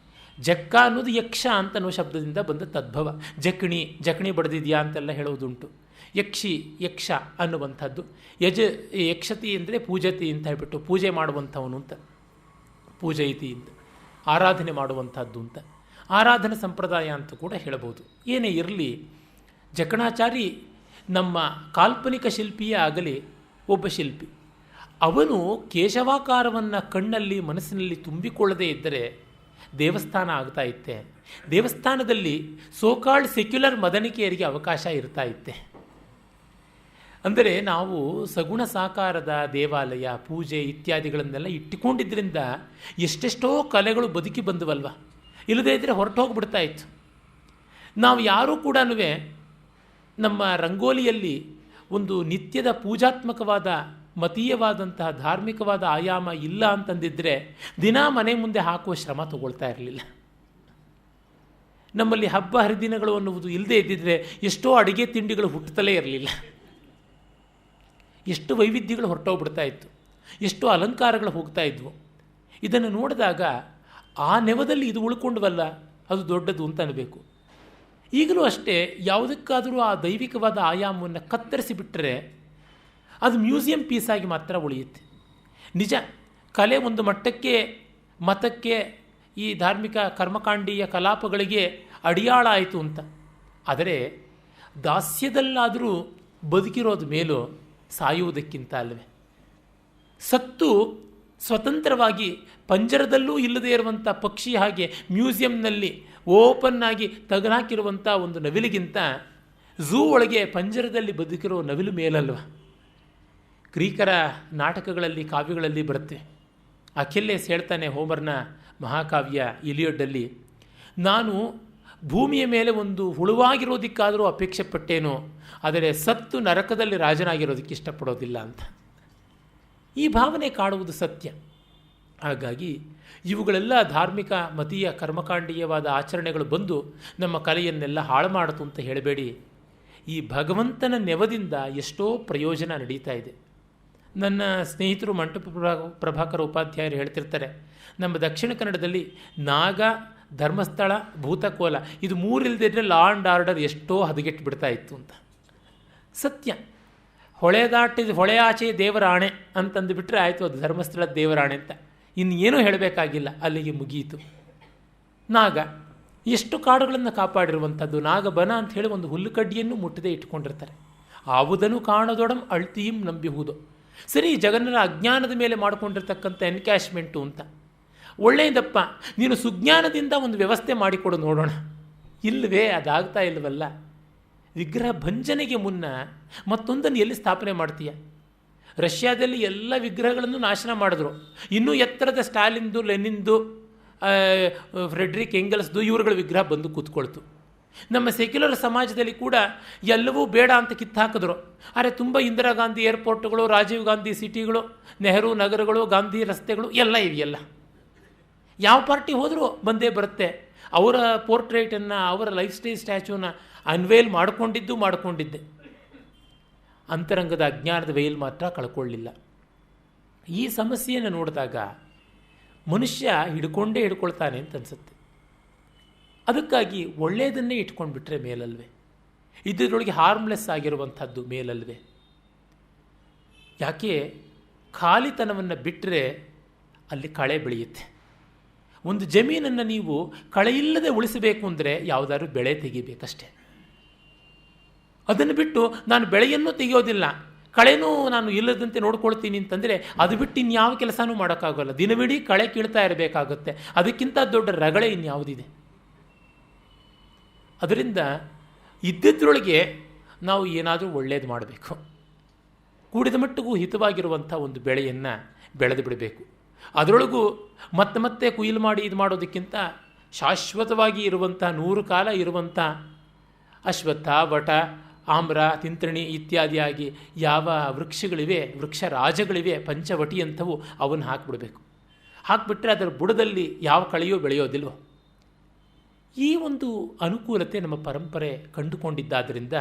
ಜಕ್ಕ ಅನ್ನೋದು ಯಕ್ಷ ಅಂತನೋ ಶಬ್ದದಿಂದ ಬಂದ ತದ್ಭವ. ಜಕಣಿ ಬಡ್ದಿದೆಯಾ ಅಂತೆಲ್ಲ ಹೇಳೋದುಂಟು. ಯಕ್ಷ ಅನ್ನುವಂಥದ್ದು. ಯಕ್ಷತಿ ಅಂದರೆ ಪೂಜತಿ ಅಂತ ಹೇಳ್ಬಿಟ್ಟು ಪೂಜೆ ಮಾಡುವಂಥವನು ಅಂತ, ಪೂಜಯಿತಿ ಅಂತ ಆರಾಧನೆ ಮಾಡುವಂಥದ್ದು ಅಂತ, ಆರಾಧನಾ ಸಂಪ್ರದಾಯ ಅಂತ ಕೂಡ ಹೇಳಬಹುದು. ಏನೇ ಇರಲಿ, ಜಕಣಾಚಾರಿ ನಮ್ಮ ಕಾಲ್ಪನಿಕ ಶಿಲ್ಪಿಯೇ ಆಗಲಿ ಒಬ್ಬ ಶಿಲ್ಪಿ. ಅವನು ಕೇಶವಾಕಾರವನ್ನು ಕಣ್ಣಲ್ಲಿ ಮನಸ್ಸಿನಲ್ಲಿ ತುಂಬಿಕೊಳ್ಳದೇ ಇದ್ದರೆ ದೇವಸ್ಥಾನ ಆಗ್ತಾ ಇತ್ತೆ. ದೇವಸ್ಥಾನದಲ್ಲಿ ಸೋಕಾಲ್ಡ್ ಸೆಕ್ಯುಲರ್ ಮದನಿಕೆಯರಿಗೆ ಅವಕಾಶ ಇರ್ತಾ ಇತ್ತೆ. ಅಂದರೆ ನಾವು ಸಗುಣ ಸಾಕಾರದ ದೇವಾಲಯ ಪೂಜೆ ಇತ್ಯಾದಿಗಳನ್ನೆಲ್ಲ ಇಟ್ಟುಕೊಂಡಿದ್ದರಿಂದ ಎಷ್ಟೆಷ್ಟೋ ಕಲೆಗಳು ಬದುಕಿ ಬಂದವಲ್ವ. ಇಲ್ಲದೇ ಇದ್ದರೆ ಹೊರಟು ಹೋಗ್ಬಿಡ್ತಾ ಇತ್ತು. ನಾವು ಯಾರೂ ಕೂಡ ನಮ್ಮ ರಂಗೋಲಿಯಲ್ಲಿ ಒಂದು ನಿತ್ಯದ ಪೂಜಾತ್ಮಕವಾದ ಮತೀಯವಾದಂತಹ ಧಾರ್ಮಿಕವಾದ ಆಯಾಮ ಇಲ್ಲ ಅಂತಂದಿದ್ದರೆ ದಿನ ಮನೆ ಮುಂದೆ ಹಾಕುವ ಶ್ರಮ ತಗೊಳ್ತಾ ಇರಲಿಲ್ಲ. ನಮ್ಮಲ್ಲಿ ಹಬ್ಬ ಹರಿದಿನಗಳು ಅನ್ನುವುದು ಇಲ್ಲದೇ ಇದ್ದಿದ್ರೆ ಎಷ್ಟೋ ಅಡುಗೆ ತಿಂಡಿಗಳು ಹುಟ್ಟುತ್ತಲೇ ಇರಲಿಲ್ಲ. ಎಷ್ಟು ವೈವಿಧ್ಯಗಳು ಹೊರಟೋಗ್ಬಿಡ್ತಾ ಇತ್ತು. ಎಷ್ಟೋ ಅಲಂಕಾರಗಳು ಹೋಗ್ತಾ ಇದ್ವು. ಇದನ್ನು ನೋಡಿದಾಗ ಆ ನೆವದಲ್ಲಿ ಇದು ಉಳ್ಕೊಂಡ್ವಲ್ಲ, ಅದು ದೊಡ್ಡದು ಅಂತ ಅನ್ನಬೇಕು. ಈಗಲೂ ಅಷ್ಟೇ, ಯಾವುದಕ್ಕಾದರೂ ಆ ದೈವಿಕವಾದ ಆಯಾಮವನ್ನು ಕತ್ತರಿಸಿಬಿಟ್ಟರೆ ಅದು ಮ್ಯೂಸಿಯಂ ಪೀಸಾಗಿ ಮಾತ್ರ ಉಳಿಯುತ್ತೆ. ನಿಜ, ಕಲೆ ಒಂದು ಮಟ್ಟಕ್ಕೆ ಮತಕ್ಕೆ ಈ ಧಾರ್ಮಿಕ ಕರ್ಮಕಾಂಡೀಯ ಕಲಾಪಗಳಿಗೆ ಅಡಿಯಾಳ ಆಯಿತು ಅಂತ. ಆದರೆ ದಾಸ್ಯದಲ್ಲಾದರೂ ಬದುಕಿರೋದು ಮೇಲೂ ಸಾಯುವುದಕ್ಕಿಂತ ಅಲ್ಲವೇ? ಸತ್ತು ಸ್ವತಂತ್ರವಾಗಿ ಪಂಜರದಲ್ಲೂ ಇಲ್ಲದೇ ಇರುವಂಥ ಪಕ್ಷಿ ಹಾಗೆ ಮ್ಯೂಸಿಯಂನಲ್ಲಿ ಓಪನ್ ಆಗಿ ತಗಲಾಕಿರುವಂಥ ಒಂದು ನವಿಲಿಗಿಂತ ಝೂ ಒಳಗೆ ಪಂಜರದಲ್ಲಿ ಬದುಕಿರೋ ನವಿಲು ಮೇಲಲ್ವ? ಗ್ರೀಕರ ನಾಟಕಗಳಲ್ಲಿ, ಕಾವ್ಯಗಳಲ್ಲಿ ಬರುತ್ತೆ. ಅಖಿಲ್ಲೇಸ್ ಹೇಳ್ತಾನೆ ಹೋಮರ್ನ ಮಹಾಕಾವ್ಯ ಇಲಿಯಡ್ಡಲ್ಲಿ, ನಾನು ಭೂಮಿಯ ಮೇಲೆ ಒಂದು ಹುಳುವಾಗಿರೋದಕ್ಕಾದರೂ ಅಪೇಕ್ಷೆ ಪಟ್ಟೇನೋ, ಆದರೆ ಸತ್ತು ನರಕದಲ್ಲಿ ರಾಜನಾಗಿರೋದಕ್ಕೆ ಇಷ್ಟಪಡೋದಿಲ್ಲ ಅಂತ. ಈ ಭಾವನೆ ಕಾಡುವುದು ಸತ್ಯ. ಹಾಗಾಗಿ ಇವುಗಳೆಲ್ಲ ಧಾರ್ಮಿಕ ಮತೀಯ ಕರ್ಮಕಾಂಡೀಯವಾದ ಆಚರಣೆಗಳು ಬಂದು ನಮ್ಮ ಕಲೆಯನ್ನೆಲ್ಲ ಹಾಳು ಮಾಡಿತು ಅಂತ ಹೇಳಬೇಡಿ. ಈ ಭಗವಂತನ ನೆವದಿಂದ ಎಷ್ಟೋ ಪ್ರಯೋಜನ ನಡೀತಾ ಇದೆ. ನನ್ನ ಸ್ನೇಹಿತರು ಮಂಟಪ ಪ್ರಭಾಕರ ಉಪಾಧ್ಯಾಯರು ಹೇಳ್ತಿರ್ತಾರೆ, ನಮ್ಮ ದಕ್ಷಿಣ ಕನ್ನಡದಲ್ಲಿ ನಾಗ, ಧರ್ಮಸ್ಥಳ, ಭೂತಕೋಲ ಇದು ಮೂರಿಲ್ಲದಿದ್ದರೆ ಲಾ ಆ್ಯಂಡ್ ಆರ್ಡರ್ ಎಷ್ಟೋ ಹದಗೆಟ್ಟು ಬಿಡ್ತಾ ಇತ್ತು ಅಂತ. ಸತ್ಯ. ಹೊಳೆ ಆಚೆ ದೇವರಾಣೆ ಅಂತಂದು ಬಿಟ್ಟರೆ ಆಯಿತು, ಅದು ಧರ್ಮಸ್ಥಳದ ದೇವರಾಣೆ ಅಂತ. ಇನ್ನೇನೂ ಹೇಳಬೇಕಾಗಿಲ್ಲ, ಅಲ್ಲಿಗೆ ಮುಗಿಯಿತು. ನಾಗ, ಎಷ್ಟು ಕಾಡುಗಳನ್ನು ಕಾಪಾಡಿರುವಂಥದ್ದು. ನಾಗಬನ ಅಂತ ಹೇಳಿ ಒಂದು ಹುಲ್ಲುಕಡ್ಡಿಯನ್ನು ಮುಟ್ಟದೆ ಇಟ್ಕೊಂಡಿರ್ತಾರೆ. ಆವುದನ್ನು ಕಾಣದೊಡಂ ಅಳ್ತೀಂ ನಂಬಿಹುದು. ಸರಿ, ಜಗನ್ನರ ಅಜ್ಞಾನದ ಮೇಲೆ ಮಾಡಿಕೊಂಡಿರ್ತಕ್ಕಂಥ ಎನ್ಕ್ಯಾಶ್ಮೆಂಟು ಅಂತ. ಒಳ್ಳೆಯದಪ್ಪ, ನೀನು ಸುಜ್ಞಾನದಿಂದ ಒಂದು ವ್ಯವಸ್ಥೆ ಮಾಡಿಕೊಡು ನೋಡೋಣ. ಇಲ್ಲವೇ? ಅದಾಗ್ತಾ ಇಲ್ಲವಲ್ಲ. ವಿಗ್ರಹ ಭಂಜನೆಗೆ ಮುನ್ನ ಮತ್ತೊಂದನ್ನು ಎಲ್ಲಿ ಸ್ಥಾಪನೆ ಮಾಡ್ತೀಯ? ರಷ್ಯಾದಲ್ಲಿ ಎಲ್ಲ ವಿಗ್ರಹಗಳನ್ನು ನಾಶನ ಮಾಡಿದ್ರು. ಇನ್ನೂ ಎತ್ತರದ ಸ್ಟಾಲಿನ್ದು, ಲೆನಿನ್ದು, ಫ್ರೆಡ್ರಿಕ್ ಎಂಗಲ್ಸ್ದು ಇವ್ರುಗಳ ವಿಗ್ರಹ ಬಂದು ಕೂತ್ಕೊಳ್ತು. ನಮ್ಮ ಸೆಕ್ಯುಲರ್ ಸಮಾಜದಲ್ಲಿ ಕೂಡ ಎಲ್ಲವೂ ಬೇಡ ಅಂತ ಕಿತ್ತಾಕಿದ್ರು. ಆದರೆ ತುಂಬ ಇಂದಿರಾ ಗಾಂಧಿ ಏರ್ಪೋರ್ಟ್ಗಳು, ರಾಜೀವ್ ಗಾಂಧಿ ಸಿಟಿಗಳು, ನೆಹರು ನಗರಗಳು, ಗಾಂಧಿ ರಸ್ತೆಗಳು ಎಲ್ಲ ಇವೆಯಲ್ಲ. ಯಾವ ಪಾರ್ಟಿ ಹೋದರೂ ಬಂದೇ ಬರುತ್ತೆ. ಅವರ ಪೋರ್ಟ್ರೇಟನ್ನು, ಅವರ ಲೈಫ್ ಸ್ಟೈಲ್ ಸ್ಟ್ಯಾಚ್ಯೂನ ಅನ್ವೇಲ್ ಮಾಡಿಕೊಂಡಿದ್ದೆ. ಅಂತರಂಗದ ಅಜ್ಞಾನದ ವೇಲ್ ಮಾತ್ರ ಕಳ್ಕೊಳ್ಳಿಲ್ಲ. ಈ ಸಮಸ್ಯೆಯನ್ನು ನೋಡಿದಾಗ ಮನುಷ್ಯ ಹಿಡ್ಕೊಳ್ತಾನೆ ಅಂತ ಅನಿಸುತ್ತೆ. ಅದಕ್ಕಾಗಿ ಒಳ್ಳೆಯದನ್ನೇ ಇಟ್ಕೊಂಡ್ಬಿಟ್ರೆ ಮೇಲಲ್ವೇ? ಇದರೊಳಗೆ ಹಾರ್ಮ್ಲೆಸ್ ಆಗಿರುವಂಥದ್ದು ಮೇಲಲ್ವೇ? ಯಾಕೆ ಖಾಲಿತನವನ್ನು ಬಿಟ್ಟರೆ ಅಲ್ಲಿ ಕಳೆ ಬೆಳೆಯುತ್ತೆ. ಒಂದು ಜಮೀನನ್ನು ನೀವು ಕಳೆಯಿಲ್ಲದೆ ಉಳಿಸಬೇಕು ಅಂದರೆ ಯಾವುದಾದ್ರೂ ಬೆಳೆ ತೆಗಿಬೇಕಷ್ಟೆ. ಅದನ್ನು ಬಿಟ್ಟು ನಾನು ಬೆಳೆಯನ್ನು ತೆಗೆಯೋದಿಲ್ಲ, ಕಳೆನೂ ನಾನು ಇಲ್ಲದಂತೆ ನೋಡ್ಕೊಳ್ತೀನಿ ಅಂತಂದರೆ ಅದು ಬಿಟ್ಟು ಇನ್ಯಾವ ಕೆಲಸನೂ ಮಾಡೋಕ್ಕಾಗೋಲ್ಲ. ದಿನವಿಡೀ ಕಳೆ ಕೀಳ್ತಾ ಇರಬೇಕಾಗುತ್ತೆ. ಅದಕ್ಕಿಂತ ದೊಡ್ಡ ರಗಳೆ ಇನ್ಯಾವುದಿದೆ? ಅದರಿಂದ ಇದ್ದಿದ್ದರೊಳಗೆ ನಾವು ಏನಾದರೂ ಒಳ್ಳೇದು ಮಾಡಬೇಕು. ಕೂಡಿದ ಮಟ್ಟಿಗೂ ಹಿತವಾಗಿರುವಂಥ ಒಂದು ಬೆಳೆಯನ್ನು ಬೆಳೆದು ಬಿಡಬೇಕು. ಅದರೊಳಗೂ ಮತ್ತೆ ಕುಯಿಲು ಮಾಡಿ ಇದು ಮಾಡೋದಕ್ಕಿಂತ ಶಾಶ್ವತವಾಗಿ ಇರುವಂಥ 100 ಕಾಲ ಇರುವಂಥ ಅಶ್ವತ್ಥ, ವಟ, ಆಮ್ರ, ತಿಂತ್ರಿಣಿ ಇತ್ಯಾದಿಯಾಗಿ ಯಾವ ವೃಕ್ಷಗಳಿವೆ, ವೃಕ್ಷ ರಾಜಗಳಿವೆ, ಪಂಚವಟಿ ಅಂಥವು, ಅವನ್ನು ಹಾಕಿಬಿಡಬೇಕು. ಹಾಕಿಬಿಟ್ರೆ ಅದರ ಬುಡದಲ್ಲಿ ಯಾವ ಕಳೆಯೋ ಬೆಳೆಯೋದಿಲ್ವೋ. ಈ ಒಂದು ಅನುಕೂಲತೆ ನಮ್ಮ ಪರಂಪರೆ ಕಂಡುಕೊಂಡಿದ್ದಾದ್ದರಿಂದ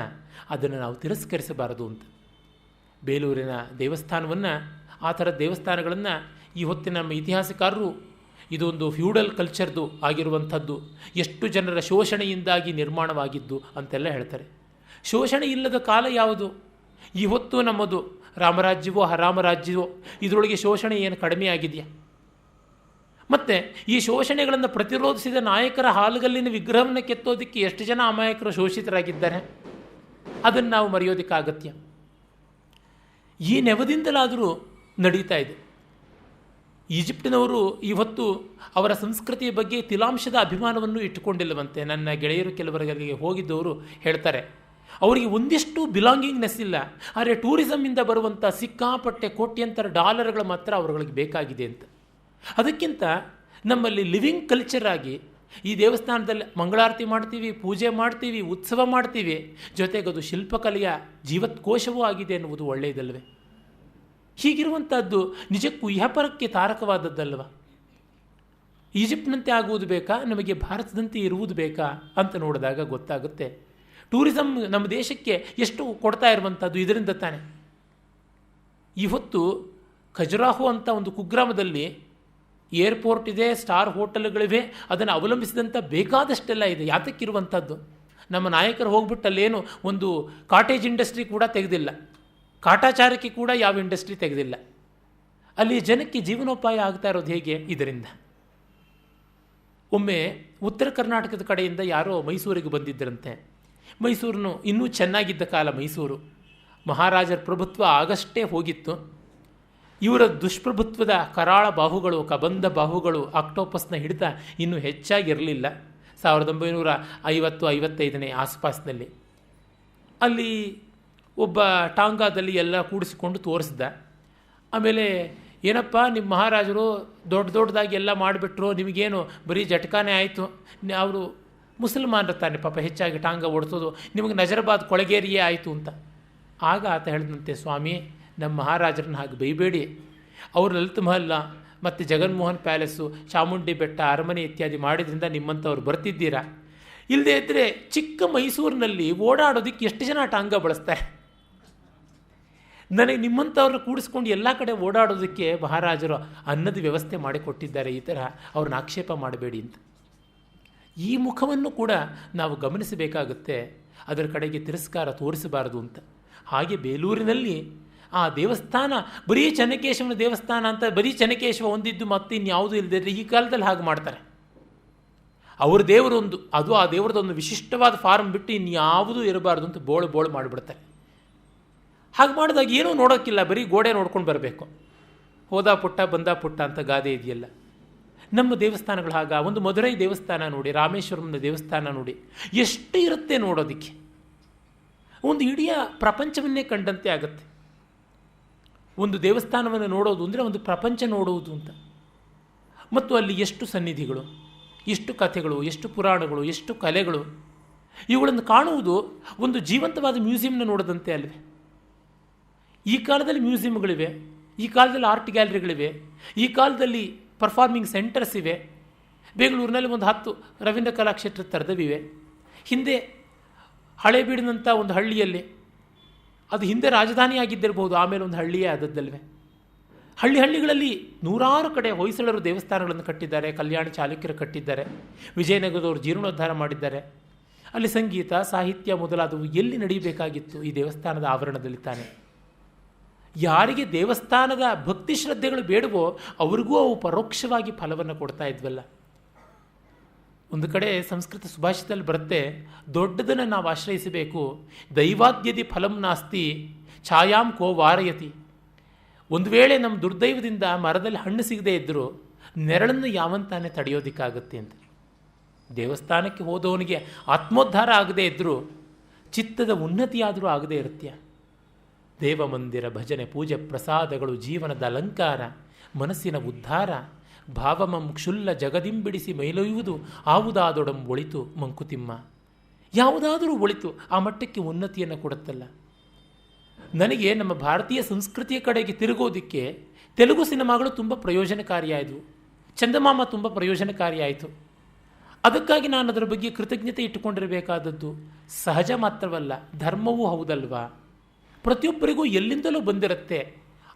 ಅದನ್ನು ನಾವು ತಿರಸ್ಕರಿಸಬಾರದು ಅಂತ. ಬೇಲೂರಿನ ದೇವಸ್ಥಾನವನ್ನು, ಆ ಥರದ ದೇವಸ್ಥಾನಗಳನ್ನು ಈ ಹೊತ್ತಿನ ನಮ್ಮ ಇತಿಹಾಸಕಾರರು ಇದೊಂದು ಫ್ಯೂಡಲ್ ಕಲ್ಚರ್ದು ಆಗಿರುವಂಥದ್ದು, ಎಷ್ಟು ಜನರ ಶೋಷಣೆಯಿಂದಾಗಿ ನಿರ್ಮಾಣವಾಗಿದ್ದು ಅಂತೆಲ್ಲ ಹೇಳ್ತಾರೆ. ಶೋಷಣೆ ಇಲ್ಲದ ಕಾಲ ಯಾವುದು? ಈ ಹೊತ್ತು ನಮ್ಮದು ರಾಮರಾಜ್ಯವೋ ಹರಾಮರಾಜ್ಯವೋ, ಇದರೊಳಗೆ ಶೋಷಣೆ ಏನು ಕಡಿಮೆ ಆಗಿದೆಯಾ? ಮತ್ತು ಈ ಶೋಷಣೆಗಳನ್ನು ಪ್ರತಿರೋಧಿಸಿದ ನಾಯಕರ ಹಾಲುಗಲ್ಲಿನ ವಿಗ್ರಹವನ್ನು ಕೆತ್ತೋದಕ್ಕೆ ಎಷ್ಟು ಜನ ಅಮಾಯಕರು ಶೋಷಿತರಾಗಿದ್ದಾರೆ? ಅದನ್ನು ನಾವು ಮರೆಯೋದಕ್ಕಾಗತ್ಯ? ಈ ನೆವದಿಂದಲಾದರೂ ನಡೀತಾ ಇದೆ. ಈಜಿಪ್ಟಿನವರು ಇವತ್ತು ಅವರ ಸಂಸ್ಕೃತಿಯ ಬಗ್ಗೆ ತಿಲಾಂಶದ ಅಭಿಮಾನವನ್ನು ಇಟ್ಟುಕೊಂಡಿಲ್ಲವಂತೆ. ನನ್ನ ಗೆಳೆಯರು ಕೆಲವರಿಗೆ ಹೋಗಿದ್ದವರು ಹೇಳ್ತಾರೆ, ಅವರಿಗೆ ಒಂದಿಷ್ಟು ಬಿಲಾಂಗಿಂಗ್ನೆಸ್ ಇಲ್ಲ, ಆದರೆ ಟೂರಿಸಮ್ಮಿಂದ ಬರುವಂಥ ಸಿಕ್ಕಾಪಟ್ಟೆ ಕೋಟ್ಯಂತರ ಡಾಲರ್ಗಳು ಮಾತ್ರ ಅವರುಗಳಿಗೆ ಬೇಕಾಗಿದೆ ಅಂತ. ಅದಕ್ಕಿಂತ ನಮ್ಮಲ್ಲಿ ಲಿವಿಂಗ್ ಕಲ್ಚರ್ ಆಗಿ ಈ ದೇವಸ್ಥಾನದಲ್ಲಿ ಮಂಗಳಾರತಿ ಮಾಡ್ತೀವಿ, ಪೂಜೆ ಮಾಡ್ತೀವಿ, ಉತ್ಸವ ಮಾಡ್ತೀವಿ, ಜೊತೆಗೆ ಅದು ಶಿಲ್ಪಕಲೆಯ ಜೀವತ್ಕೋಶವೂ ಆಗಿದೆ ಎನ್ನುವುದು ಒಳ್ಳೆಯದಲ್ವೇ? ಹೀಗಿರುವಂಥದ್ದು ನಿಜಕ್ಕೂ ಇಹಪರಕ್ಕೆ ತಾರಕವಾದದ್ದಲ್ವ? ಈಜಿಪ್ಟ್ನಂತೆ ಆಗುವುದು ಬೇಕಾ, ನಮಗೆ ಭಾರತದಂತೆ ಇರುವುದು ಬೇಕಾ ಅಂತ ನೋಡಿದಾಗ ಗೊತ್ತಾಗುತ್ತೆ. ಟೂರಿಸಮ್ ನಮ್ಮ ದೇಶಕ್ಕೆ ಎಷ್ಟು ಕೊಡ್ತಾ ಇರುವಂಥದ್ದು ಇದರಿಂದ ತಾನೆ. ಇವತ್ತು ಖಜುರಾಹೋ ಅಂತ ಒಂದು ಕುಗ್ರಾಮದಲ್ಲಿ ಏರ್ಪೋರ್ಟ್ ಇದೆ, ಸ್ಟಾರ್ ಹೋಟೆಲ್ಗಳಿವೆ, ಅದನ್ನು ಅವಲಂಬಿಸಿದಂಥ ಬೇಕಾದಷ್ಟೆಲ್ಲ ಇದೆ. ಯಾತಕ್ಕಿರುವಂಥದ್ದು? ನಮ್ಮ ನಾಯಕರು ಹೋಗ್ಬಿಟ್ಟು ಅಲ್ಲೇನು ಒಂದು ಕಾಟೇಜ್ ಇಂಡಸ್ಟ್ರಿ ಕೂಡ ತೆಗೆದಿಲ್ಲ, ಕಾಟಾಚಾರಕ್ಕೆ ಕೂಡ ಯಾವ ಇಂಡಸ್ಟ್ರಿ ತೆಗೆದಿಲ್ಲ. ಅಲ್ಲಿ ಜನಕ್ಕೆ ಜೀವನೋಪಾಯ ಆಗ್ತಾ ಇರೋದು ಹೇಗೆ? ಇದರಿಂದ. ಒಮ್ಮೆ ಉತ್ತರ ಕರ್ನಾಟಕದ ಕಡೆಯಿಂದ ಯಾರೋ ಮೈಸೂರಿಗೆ ಬಂದಿದ್ದರಂತೆ. ಮೈಸೂರನ್ನು ಇನ್ನೂ ಚೆನ್ನಾಗಿದ್ದ ಕಾಲ ಮೈಸೂರು, ಮಹಾರಾಜರ ಪ್ರಭುತ್ವ ಆಗಷ್ಟೇ ಹೋಗಿತ್ತು. ಇವರ ದುಷ್ಪ್ರಭುತ್ವದ ಕರಾಳ ಬಾಹುಗಳು, ಕಬಂಧ ಬಾಹುಗಳು ಆಕ್ಟೋಪಸ್ನ ಹಿಡಿತ ಇನ್ನೂ ಹೆಚ್ಚಾಗಿರಲಿಲ್ಲ. 1950-55 ಆಸುಪಾಸಿನಲ್ಲಿ ಅಲ್ಲಿ ಒಬ್ಬ ಟಾಂಗಾದಲ್ಲಿ ಎಲ್ಲ ಕೂಡಿಸಿಕೊಂಡು ತೋರಿಸ್ದ. ಆಮೇಲೆ ಏನಪ್ಪ ನಿಮ್ಮ ಮಹಾರಾಜರು ದೊಡ್ಡ ದೊಡ್ಡದಾಗಿ ಎಲ್ಲ ಮಾಡಿಬಿಟ್ರು, ನಿಮಗೇನು ಬರೀ ಜಟ್ಕಾನೇ ಆಯಿತು, ಅವರು ಮುಸಲ್ಮಾನರು ತಾನೆ ಪಾಪ ಹೆಚ್ಚಾಗಿ ಟಾಂಗ ಓಡಿಸೋದು, ನಿಮಗೆ ನಜರಬಾದ್ ಕೊಳಗೇರಿಯೇ ಆಯಿತು ಅಂತ. ಆಗ ಆತ ಹೇಳಿದಂತೆ, ಸ್ವಾಮಿ ನಮ್ಮ ಮಹಾರಾಜರನ್ನ ಹಾಗೆ ಬೈಬೇಡಿ, ಅವರು ಲಲಿತ ಮಹಲ್ಲ ಮತ್ತು ಜಗನ್ಮೋಹನ್ ಪ್ಯಾಲೇಸು, ಚಾಮುಂಡಿ ಬೆಟ್ಟ, ಅರಮನೆ ಇತ್ಯಾದಿ ಮಾಡಿದ್ರಿಂದ ನಿಮ್ಮಂಥವ್ರು ಬರ್ತಿದ್ದೀರಾ. ಇಲ್ಲದೇ ಇದ್ದರೆ ಚಿಕ್ಕ ಮೈಸೂರಿನಲ್ಲಿ ಓಡಾಡೋದಕ್ಕೆ ಎಷ್ಟು ಜನ ಟಾಂಗ ಬಳಸ್ತಾರೆ? ನನಗೆ ನಿಮ್ಮಂಥವ್ರನ್ನ ಕೂಡಿಸ್ಕೊಂಡು ಎಲ್ಲ ಕಡೆ ಓಡಾಡೋದಕ್ಕೆ ಮಹಾರಾಜರು ಅನ್ನದ ವ್ಯವಸ್ಥೆ ಮಾಡಿಕೊಟ್ಟಿದ್ದಾರೆ, ಈ ಥರ ಅವ್ರನ್ನ ಆಕ್ಷೇಪ ಮಾಡಬೇಡಿ ಅಂತ. ಈ ಮುಖವನ್ನು ಕೂಡ ನಾವು ಗಮನಿಸಬೇಕಾಗುತ್ತೆ, ಅದರ ಕಡೆಗೆ ತಿರಸ್ಕಾರ ತೋರಿಸಬಾರದು ಅಂತ. ಹಾಗೆ ಬೇಲೂರಿನಲ್ಲಿ ಆ ದೇವಸ್ಥಾನ ಬರೀ ಚೆನ್ನಕೇಶವನ ದೇವಸ್ಥಾನ ಅಂತ, ಬರೀ ಚೆನ್ನಕೇಶವ ಹೊಂದಿದ್ದು ಮತ್ತು ಇನ್ಯಾವುದೂ ಇಲ್ಲದಿದ್ದರೆ ಈ ಕಾಲದಲ್ಲಿ ಹಾಗೆ ಮಾಡ್ತಾರೆ. ಅವ್ರ ದೇವರೊಂದು, ಅದು ಆ ದೇವರದೊಂದು ವಿಶಿಷ್ಟವಾದ ಫಾರ್ಮ್ ಬಿಟ್ಟು ಇನ್ಯಾವುದೂ ಇರಬಾರ್ದು ಅಂತ ಬೋಳು ಮಾಡಿಬಿಡ್ತಾರೆ. ಹಾಗೆ ಮಾಡಿದಾಗ ಏನೂ ನೋಡೋಕ್ಕಿಲ್ಲ, ಬರೀ ಗೋಡೆ ನೋಡ್ಕೊಂಡು ಬರಬೇಕು. ಹೋದ ಪುಟ್ಟ ಬಂದ ಪುಟ್ಟ ಅಂತ ಗಾದೆ ಇದೆಯಲ್ಲ. ನಮ್ಮ ದೇವಸ್ಥಾನಗಳು ಹಾಗ. ಒಂದು ಮಧುರೈ ದೇವಸ್ಥಾನ ನೋಡಿ, ರಾಮೇಶ್ವರಂನ ದೇವಸ್ಥಾನ ನೋಡಿ, ಎಷ್ಟು ಇರುತ್ತೆ ನೋಡೋದಕ್ಕೆ. ಒಂದು ಇಡೀ ಪ್ರಪಂಚವನ್ನೇ ಕಂಡಂತೆ ಆಗುತ್ತೆ. ಒಂದು ದೇವಸ್ಥಾನವನ್ನು ನೋಡೋದು ಅಂದರೆ ಒಂದು ಪ್ರಪಂಚ ನೋಡುವುದು ಅಂತ. ಮತ್ತು ಅಲ್ಲಿ ಎಷ್ಟು ಸನ್ನಿಧಿಗಳು, ಎಷ್ಟು ಕಥೆಗಳು, ಎಷ್ಟು ಪುರಾಣಗಳು, ಎಷ್ಟು ಕಲೆಗಳು, ಇವುಗಳನ್ನು ಕಾಣುವುದು ಒಂದು ಜೀವಂತವಾದ ಮ್ಯೂಸಿಯಂನ ನೋಡೋದಂತೆ ಅಲ್ವೇ. ಈ ಕಾಲದಲ್ಲಿ ಮ್ಯೂಸಿಯಂಗಳಿವೆ, ಈ ಕಾಲದಲ್ಲಿ ಆರ್ಟ್ ಗ್ಯಾಲರಿಗಳಿವೆ, ಈ ಕಾಲದಲ್ಲಿ ಪರ್ಫಾರ್ಮಿಂಗ್ ಸೆಂಟರ್ಸ್ ಇವೆ. ಬೆಂಗಳೂರಿನಲ್ಲಿ ಒಂದು 10 ರವೀಂದ್ರ ಕಲಾಕ್ಷೇತ್ರ ಥರದವಿವೆ. ಹಿಂದೆ ಹಳೇಬೀಡಿನಂಥ ಒಂದು ಹಳ್ಳಿಯಲ್ಲಿ, ಅದು ಹಿಂದೆ ರಾಜಧಾನಿಯಾಗಿದ್ದಿರಬಹುದು, ಆಮೇಲೆ ಒಂದು ಹಳ್ಳಿಯೇ ಆದದ್ದಲ್ವೇ. ಹಳ್ಳಿಗಳಲ್ಲಿ ನೂರಾರು ಕಡೆ ಹೊಯ್ಸಳರು ದೇವಸ್ಥಾನಗಳನ್ನು ಕಟ್ಟಿದ್ದಾರೆ, ಕಲ್ಯಾಣ ಚಾಲುಕ್ಯರು ಕಟ್ಟಿದ್ದಾರೆ, ವಿಜಯನಗರದವರು ಜೀರ್ಣೋದ್ಧಾರ ಮಾಡಿದ್ದಾರೆ. ಅಲ್ಲಿ ಸಂಗೀತ, ಸಾಹಿತ್ಯ ಮೊದಲಾದವು ಎಲ್ಲಿ ನಡೀಬೇಕಾಗಿತ್ತು? ಈ ದೇವಸ್ಥಾನದ ಆವರಣದಲ್ಲಿ ತಾನೆ. ಯಾರಿಗೆ ದೇವಸ್ಥಾನದ ಭಕ್ತಿ ಶ್ರದ್ಧೆಗಳು ಬೇಡವೋ ಅವ್ರಿಗೂ ಅವು ಪರೋಕ್ಷವಾಗಿ ಫಲವನ್ನು ಕೊಡ್ತಾ ಇದ್ವಲ್ಲ. ಒಂದು ಕಡೆ ಸಂಸ್ಕೃತ ಸುಭಾಷಿತದಲ್ಲಿ ಬರುತ್ತೆ, ದೊಡ್ಡದನ್ನು ನಾವು ಆಶ್ರಯಿಸಬೇಕು. ದೈವಾದ್ಯದಿ ಫಲಂ ನಾಸ್ತಿ ಛಾಯಾಂ ಕೋ ವಾರಯತಿ. ಒಂದು ವೇಳೆ ನಮ್ಮ ದುರ್ದೈವದಿಂದ ಮರದಲ್ಲಿ ಹಣ್ಣು ಸಿಗದೇ ಇದ್ದರೂ ನೆರಳನ್ನು ಯಾವಂತಾನೆ ತಡೆಯೋದಿಕ್ಕಾಗುತ್ತೆ ಅಂತ. ದೇವಸ್ಥಾನಕ್ಕೆ ಹೋದವನಿಗೆ ಆತ್ಮೋದ್ಧಾರ ಆಗದೇ ಇದ್ದರೂ ಚಿತ್ತದ ಉನ್ನತಿಯಾದರೂ ಆಗದೇ ಇರುತ್ತೆ. ದೇವಮಂದಿರ, ಭಜನೆ, ಪೂಜೆ, ಪ್ರಸಾದಗಳು ಜೀವನದ ಅಲಂಕಾರ, ಮನಸ್ಸಿನ ಉದ್ಧಾರ. ಭಾವಮಂ ಕ್ಷುಲ್ಲ ಜಗದಿಂಬಿಡಿಸಿ ಮೈಲೊಯ್ಯುವುದು ಆವುದಾದೊಡಂ ಒಳಿತು ಮಂಕುತಿಮ್ಮ. ಯಾವುದಾದರೂ ಒಳಿತು ಆ ಮಟ್ಟಕ್ಕೆ ಉನ್ನತಿಯನ್ನು ಕೊಡುತ್ತಲ್ಲ. ನನಗೆ ನಮ್ಮ ಭಾರತೀಯ ಸಂಸ್ಕೃತಿಯ ಕಡೆಗೆ ತಿರುಗೋದಕ್ಕೆ ತೆಲುಗು ಸಿನಿಮಾಗಳು ತುಂಬ ಪ್ರಯೋಜನಕಾರಿಯಾಯಿತು, ಚಂದಮಾಮ ತುಂಬ ಪ್ರಯೋಜನಕಾರಿಯಾಯಿತು. ಅದಕ್ಕಾಗಿ ನಾನು ಅದರ ಬಗ್ಗೆ ಕೃತಜ್ಞತೆ ಇಟ್ಟುಕೊಂಡಿರಬೇಕಾದದ್ದು ಸಹಜ ಮಾತ್ರವಲ್ಲ, ಧರ್ಮವೂ ಹೌದಲ್ವಾ. ಪ್ರತಿಯೊಬ್ಬರಿಗೂ ಎಲ್ಲಿಂದಲೂ ಬಂದಿರುತ್ತೆ,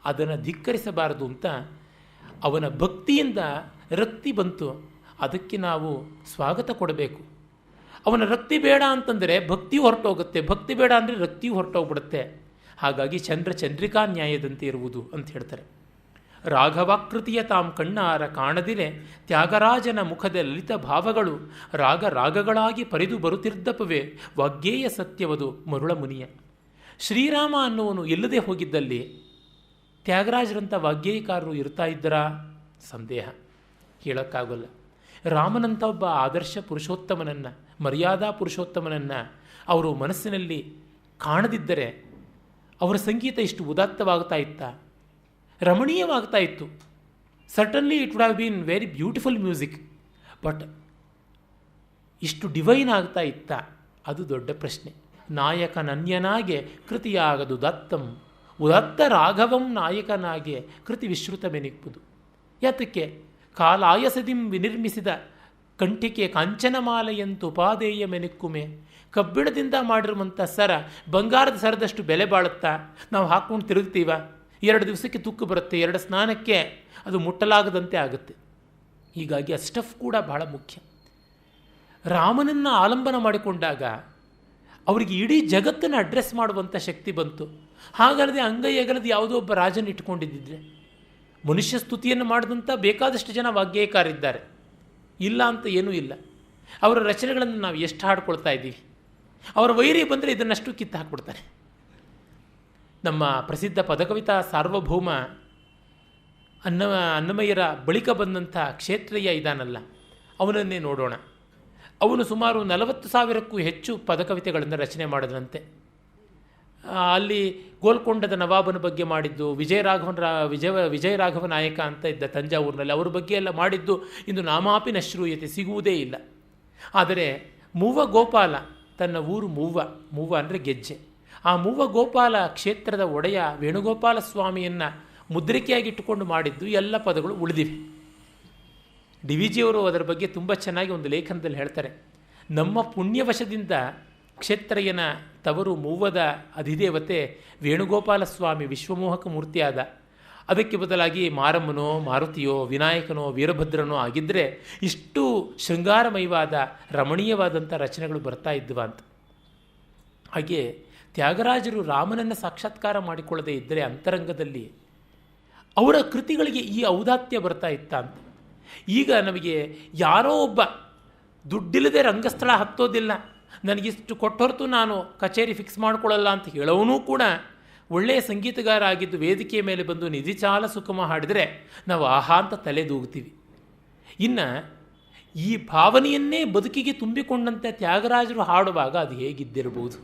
ಅದನ್ನು ಧಿಕ್ಕರಿಸಬಾರದು ಅಂತ. ಅವನ ಭಕ್ತಿಯಿಂದ ರಕ್ತಿ ಬಂತು, ಅದಕ್ಕೆ ನಾವು ಸ್ವಾಗತ ಕೊಡಬೇಕು. ಅವನ ರಕ್ತಿ ಬೇಡ ಅಂತಂದರೆ ಭಕ್ತಿಯೂ ಹೊರಟೋಗುತ್ತೆ, ಭಕ್ತಿ ಬೇಡ ಅಂದರೆ ರಕ್ತಿಯೂ ಹೊರಟೋಗ್ಬಿಡುತ್ತೆ. ಹಾಗಾಗಿ ಚಂದ್ರಿಕಾ ನ್ಯಾಯದಂತೆ ಇರುವುದು ಅಂತ ಹೇಳ್ತಾರೆ. ರಾಘವಾಕೃತಿಯ ತಾಂ ಕಣ್ಣಾರ ಕಾಣದಿರೆ ತ್ಯಾಗರಾಜನ ಮುಖದ ಲಲಿತ ಭಾವಗಳು ರಾಗಗಳಾಗಿ ಪರಿದು ಬರುತ್ತಿರ್ದಪವೇ ವಾಗ್ಗೇಯ ಸತ್ಯವದು ಮರುಳ ಮುನಿಯ. ಶ್ರೀರಾಮ ಅನ್ನುವನು ಎಲ್ಲದೆ ಹೋಗಿದ್ದಲ್ಲಿ ತ್ಯಾಗರಾಜರಂಥ ವಾಗ್ಗೇಯಕಾರರು ಇರ್ತಾ ಇದ್ದರಾ? ಸಂದೇಹ, ಹೇಳೋಕ್ಕಾಗಲ್ಲ. ರಾಮನಂಥ ಒಬ್ಬ ಆದರ್ಶ ಪುರುಷೋತ್ತಮನನ್ನು, ಮರ್ಯಾದಾ ಪುರುಷೋತ್ತಮನನ್ನು ಅವರು ಮನಸ್ಸಿನಲ್ಲಿ ಕಾಣದಿದ್ದರೆ ಅವರ ಸಂಗೀತ ಇಷ್ಟು ಉದಾತ್ತವಾಗ್ತಾ ಇತ್ತ, ರಮಣೀಯವಾಗ್ತಾ ಇತ್ತು. Certainly it would have been very beautiful music, but ಇಷ್ಟು ಡಿವೈನ್ ಆಗ್ತಾ ಇತ್ತ? ಅದು ದೊಡ್ಡ ಪ್ರಶ್ನೆ. ನಾಯಕನನ್ಯನಾಗೆ ಕೃತಿಯಾಗದು ದತ್ತಂ, ಉದತ್ತ ರಾಘವಂ ನಾಯಕನಾಗೆ ಕೃತಿ ವಿಶ್ರುತಮೆನಿಪ್ಪುದು. ಯಾತಕ್ಕೆ? ಕಾಲಾಯಸದಿಂ ವಿನಿರ್ಮಿಸಿದ ಕಂಠಿಕೆ ಕಾಂಚನಮಾಲೆಯಂತೂ ಉಪಾದೇಯ ಮೆನಿಕ್ಕುಮೆ. ಕಬ್ಬಿಣದಿಂದ ಮಾಡಿರುವಂಥ ಸರ ಬಂಗಾರದ ಸರದಷ್ಟು ಬೆಲೆ ಬಾಳುತ್ತಾ ನಾವು ಹಾಕ್ಕೊಂಡು ತಿರುಗ್ತೀವ? 2 ದಿವಸಕ್ಕೆ ತುಕ್ಕು ಬರುತ್ತೆ, 2 ಸ್ನಾನಕ್ಕೆ ಅದು ಮುಟ್ಟಲಾಗದಂತೆ ಆಗುತ್ತೆ. ಹೀಗಾಗಿ ಆ ಸ್ಟಫ್ ಕೂಡ ಬಹಳ ಮುಖ್ಯ. ರಾಮನನ್ನು ಆಲಂಬನ ಮಾಡಿಕೊಂಡಾಗ ಅವರಿಗೆ ಇಡೀ ಜಗತ್ತನ್ನು ಅಡ್ರೆಸ್ ಮಾಡುವಂಥ ಶಕ್ತಿ ಬಂತು. ಹಾಗಲ್ಲದೆ ಅಂಗೈ ಅಗಲದ ಯಾವುದೋ ಒಬ್ಬ ರಾಜನ ಇಟ್ಕೊಂಡಿದ್ದಿದ್ರೆ, ಮನುಷ್ಯ ಸ್ತುತಿಯನ್ನು ಮಾಡಿದಂಥ ಬೇಕಾದಷ್ಟು ಜನ ವಾಗ್ಗೇಯಕಾರಿದ್ದಾರೆ, ಇಲ್ಲ ಅಂತ ಏನೂ ಇಲ್ಲ. ಅವರ ರಚನೆಗಳನ್ನು ನಾವು ಎಷ್ಟು ಹಾಡ್ಕೊಳ್ತಾ ಇದ್ದೀವಿ. ಅವರ ವೈರಿ ಬಂದರೆ ಇದನ್ನಷ್ಟು ಕಿತ್ತು ಹಾಕ್ಬಿಡ್ತಾರೆ. ನಮ್ಮ ಪ್ರಸಿದ್ಧ ಪದಕವಿತಾ ಸಾರ್ವಭೌಮ ಅನ್ನಮಯ್ಯರ ಬಳಿಕ ಬಂದಂಥ ಕ್ಷೇತ್ರಯ್ಯ ಇದಾನಲ್ಲ, ಅವನನ್ನೇ ನೋಡೋಣ. ಅವನು ಸುಮಾರು 40,000ಕ್ಕೂ ಹೆಚ್ಚು ಪದಕವಿತೆಗಳನ್ನು ರಚನೆ ಮಾಡಿದಂತೆ. ಅಲ್ಲಿ ಗೋಲ್ಕೊಂಡದ ನವಾಬನ ಬಗ್ಗೆ ಮಾಡಿದ್ದು, ವಿಜಯರಾಘವ ನಾಯಕ ಅಂತ ಇದ್ದ ತಂಜಾವೂರಿನಲ್ಲಿ, ಅವ್ರ ಬಗ್ಗೆ ಎಲ್ಲ ಮಾಡಿದ್ದು ಇಂದು ನಾಮಾಪಿ ನಶ್ರೂಯತೆ, ಸಿಗುವುದೇ ಇಲ್ಲ. ಆದರೆ ಮೂವ ಗೋಪಾಲ, ತನ್ನ ಊರು ಮೂವ ಅಂದರೆ ಗೆಜ್ಜೆ, ಆ ಮೂವ ಗೋಪಾಲ ಕ್ಷೇತ್ರದ ಒಡೆಯ ವೇಣುಗೋಪಾಲ ಸ್ವಾಮಿಯನ್ನು ಮುದ್ರಿಕೆಯಾಗಿಟ್ಟುಕೊಂಡು ಮಾಡಿದ್ದು ಎಲ್ಲ ಪದಗಳು ಉಳಿದಿವೆ. ಡಿ ವಿ ಜಿಯವರು ಅದರ ಬಗ್ಗೆ ತುಂಬ ಚೆನ್ನಾಗಿ ಒಂದು ಲೇಖನದಲ್ಲಿ ಹೇಳ್ತಾರೆ. ನಮ್ಮ ಪುಣ್ಯವಶದಿಂದ ಕ್ಷೇತ್ರಯ್ಯನ ತವರು ಮೂವದ ಅಧಿದೇವತೆ ವೇಣುಗೋಪಾಲ ಸ್ವಾಮಿ ವಿಶ್ವಮೋಹಕ ಮೂರ್ತಿಯಾದ, ಅದಕ್ಕೆ ಬದಲಾಗಿ ಮಾರಮ್ಮನೋ ಮಾರುತಿಯೋ ವಿನಾಯಕನೋ ವೀರಭದ್ರನೋ ಆಗಿದ್ದರೆ ಇಷ್ಟು ಶೃಂಗಾರಮಯವಾದ ರಮಣೀಯವಾದಂಥ ರಚನೆಗಳು ಬರ್ತಾ ಇದ್ವ ಅಂತ. ಹಾಗೆ ತ್ಯಾಗರಾಜರು ರಾಮನನ್ನು ಸಾಕ್ಷಾತ್ಕಾರ ಮಾಡಿಕೊಳ್ಳದೇ ಇದ್ದರೆ ಅಂತರಂಗದಲ್ಲಿ ಅವರ ಕೃತಿಗಳಿಗೆ ಈ ಔದಾತ್ಯ ಬರ್ತಾ ಇತ್ತ ಅಂತ. ಈಗ ನಮಗೆ ಯಾರೋ ಒಬ್ಬ ದುಡ್ಡಿಲ್ಲದೆ ರಂಗಸ್ಥಳ ಹತ್ತೋದಿಲ್ಲ, ನನಗಿಷ್ಟು ಕೊಟ್ಟೊರ್ತು ನಾನು ಕಚೇರಿ ಫಿಕ್ಸ್ ಮಾಡಿಕೊಳ್ಳಲ್ಲ ಅಂತ ಹೇಳೋನೂ ಕೂಡ ಒಳ್ಳೆಯ ಸಂಗೀತಗಾರ ಆಗಿದ್ದು ವೇದಿಕೆಯ ಮೇಲೆ ಬಂದು ನಿಧಿಚಾಲ ಸುಖಮ ಹಾಡಿದರೆ ನಾವು ಆಹಾ ಅಂತ ತಲೆದೂಗ್ತೀವಿ. ಇನ್ನು ಈ ಭಾವನೆಯನ್ನೇ ಬದುಕಿಗೆ ತುಂಬಿಕೊಂಡಂತೆ ತ್ಯಾಗರಾಜರು ಹಾಡುವಾಗ ಅದು ಹೇಗಿದ್ದಿರಬಹುದು,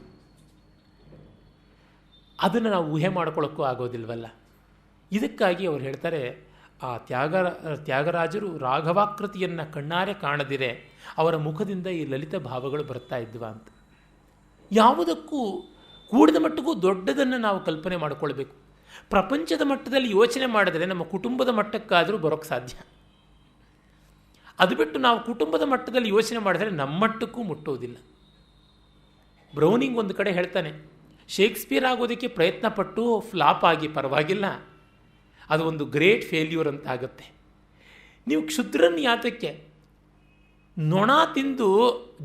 ಅದನ್ನು ನಾವು ಊಹೆ ಮಾಡ್ಕೊಳ್ಳೋಕ್ಕೂ ಆಗೋದಿಲ್ವಲ್ಲ. ಇದಕ್ಕಾಗಿ ಅವರು ಹೇಳ್ತಾರೆ, ಆ ತ್ಯಾಗರಾಜರು ರಾಘವಾಕೃತಿಯನ್ನು ಕಣ್ಣಾರೆ ಕಾಣದಿರೆ ಅವರ ಮುಖದಿಂದ ಈ ಲಲಿತ ಭಾವಗಳು ಬರ್ತಾ ಇದ್ವ ಅಂತ. ಯಾವುದಕ್ಕೂ ಕೂಡಿದ ಮಟ್ಟಿಗೂ ದೊಡ್ಡದನ್ನು ನಾವು ಕಲ್ಪನೆ ಮಾಡಿಕೊಳ್ಬೇಕು. ಪ್ರಪಂಚದ ಮಟ್ಟದಲ್ಲಿ ಯೋಚನೆ ಮಾಡಿದರೆ ನಮ್ಮ ಕುಟುಂಬದ ಮಟ್ಟಕ್ಕಾದರೂ ಬರೋಕ್ಕೆ ಸಾಧ್ಯ. ಅದು ಬಿಟ್ಟು ನಾವು ಕುಟುಂಬದ ಮಟ್ಟದಲ್ಲಿ ಯೋಚನೆ ಮಾಡಿದರೆ ನಮ್ಮ ಮಟ್ಟಕ್ಕೂ ಮುಟ್ಟೋದಿಲ್ಲ. ಬ್ರೌನಿಂಗ್ ಒಂದು ಕಡೆ ಹೇಳ್ತಾನೆ, ಶೇಕ್ಸ್ಪಿಯರ್ ಆಗೋದಕ್ಕೆ ಪ್ರಯತ್ನಪಟ್ಟು ಫ್ಲಾಪ್ ಆಗಿ ಪರವಾಗಿಲ್ಲ, ಅದು ಒಂದು ಗ್ರೇಟ್ ಫೇಲ್ಯೂರ್ ಅಂತ ಆಗುತ್ತೆ. ನೀವು ಕ್ಷುದ್ರನ್ ಯಾತಕ್ಕೆ, ನೊಣ ತಿಂದು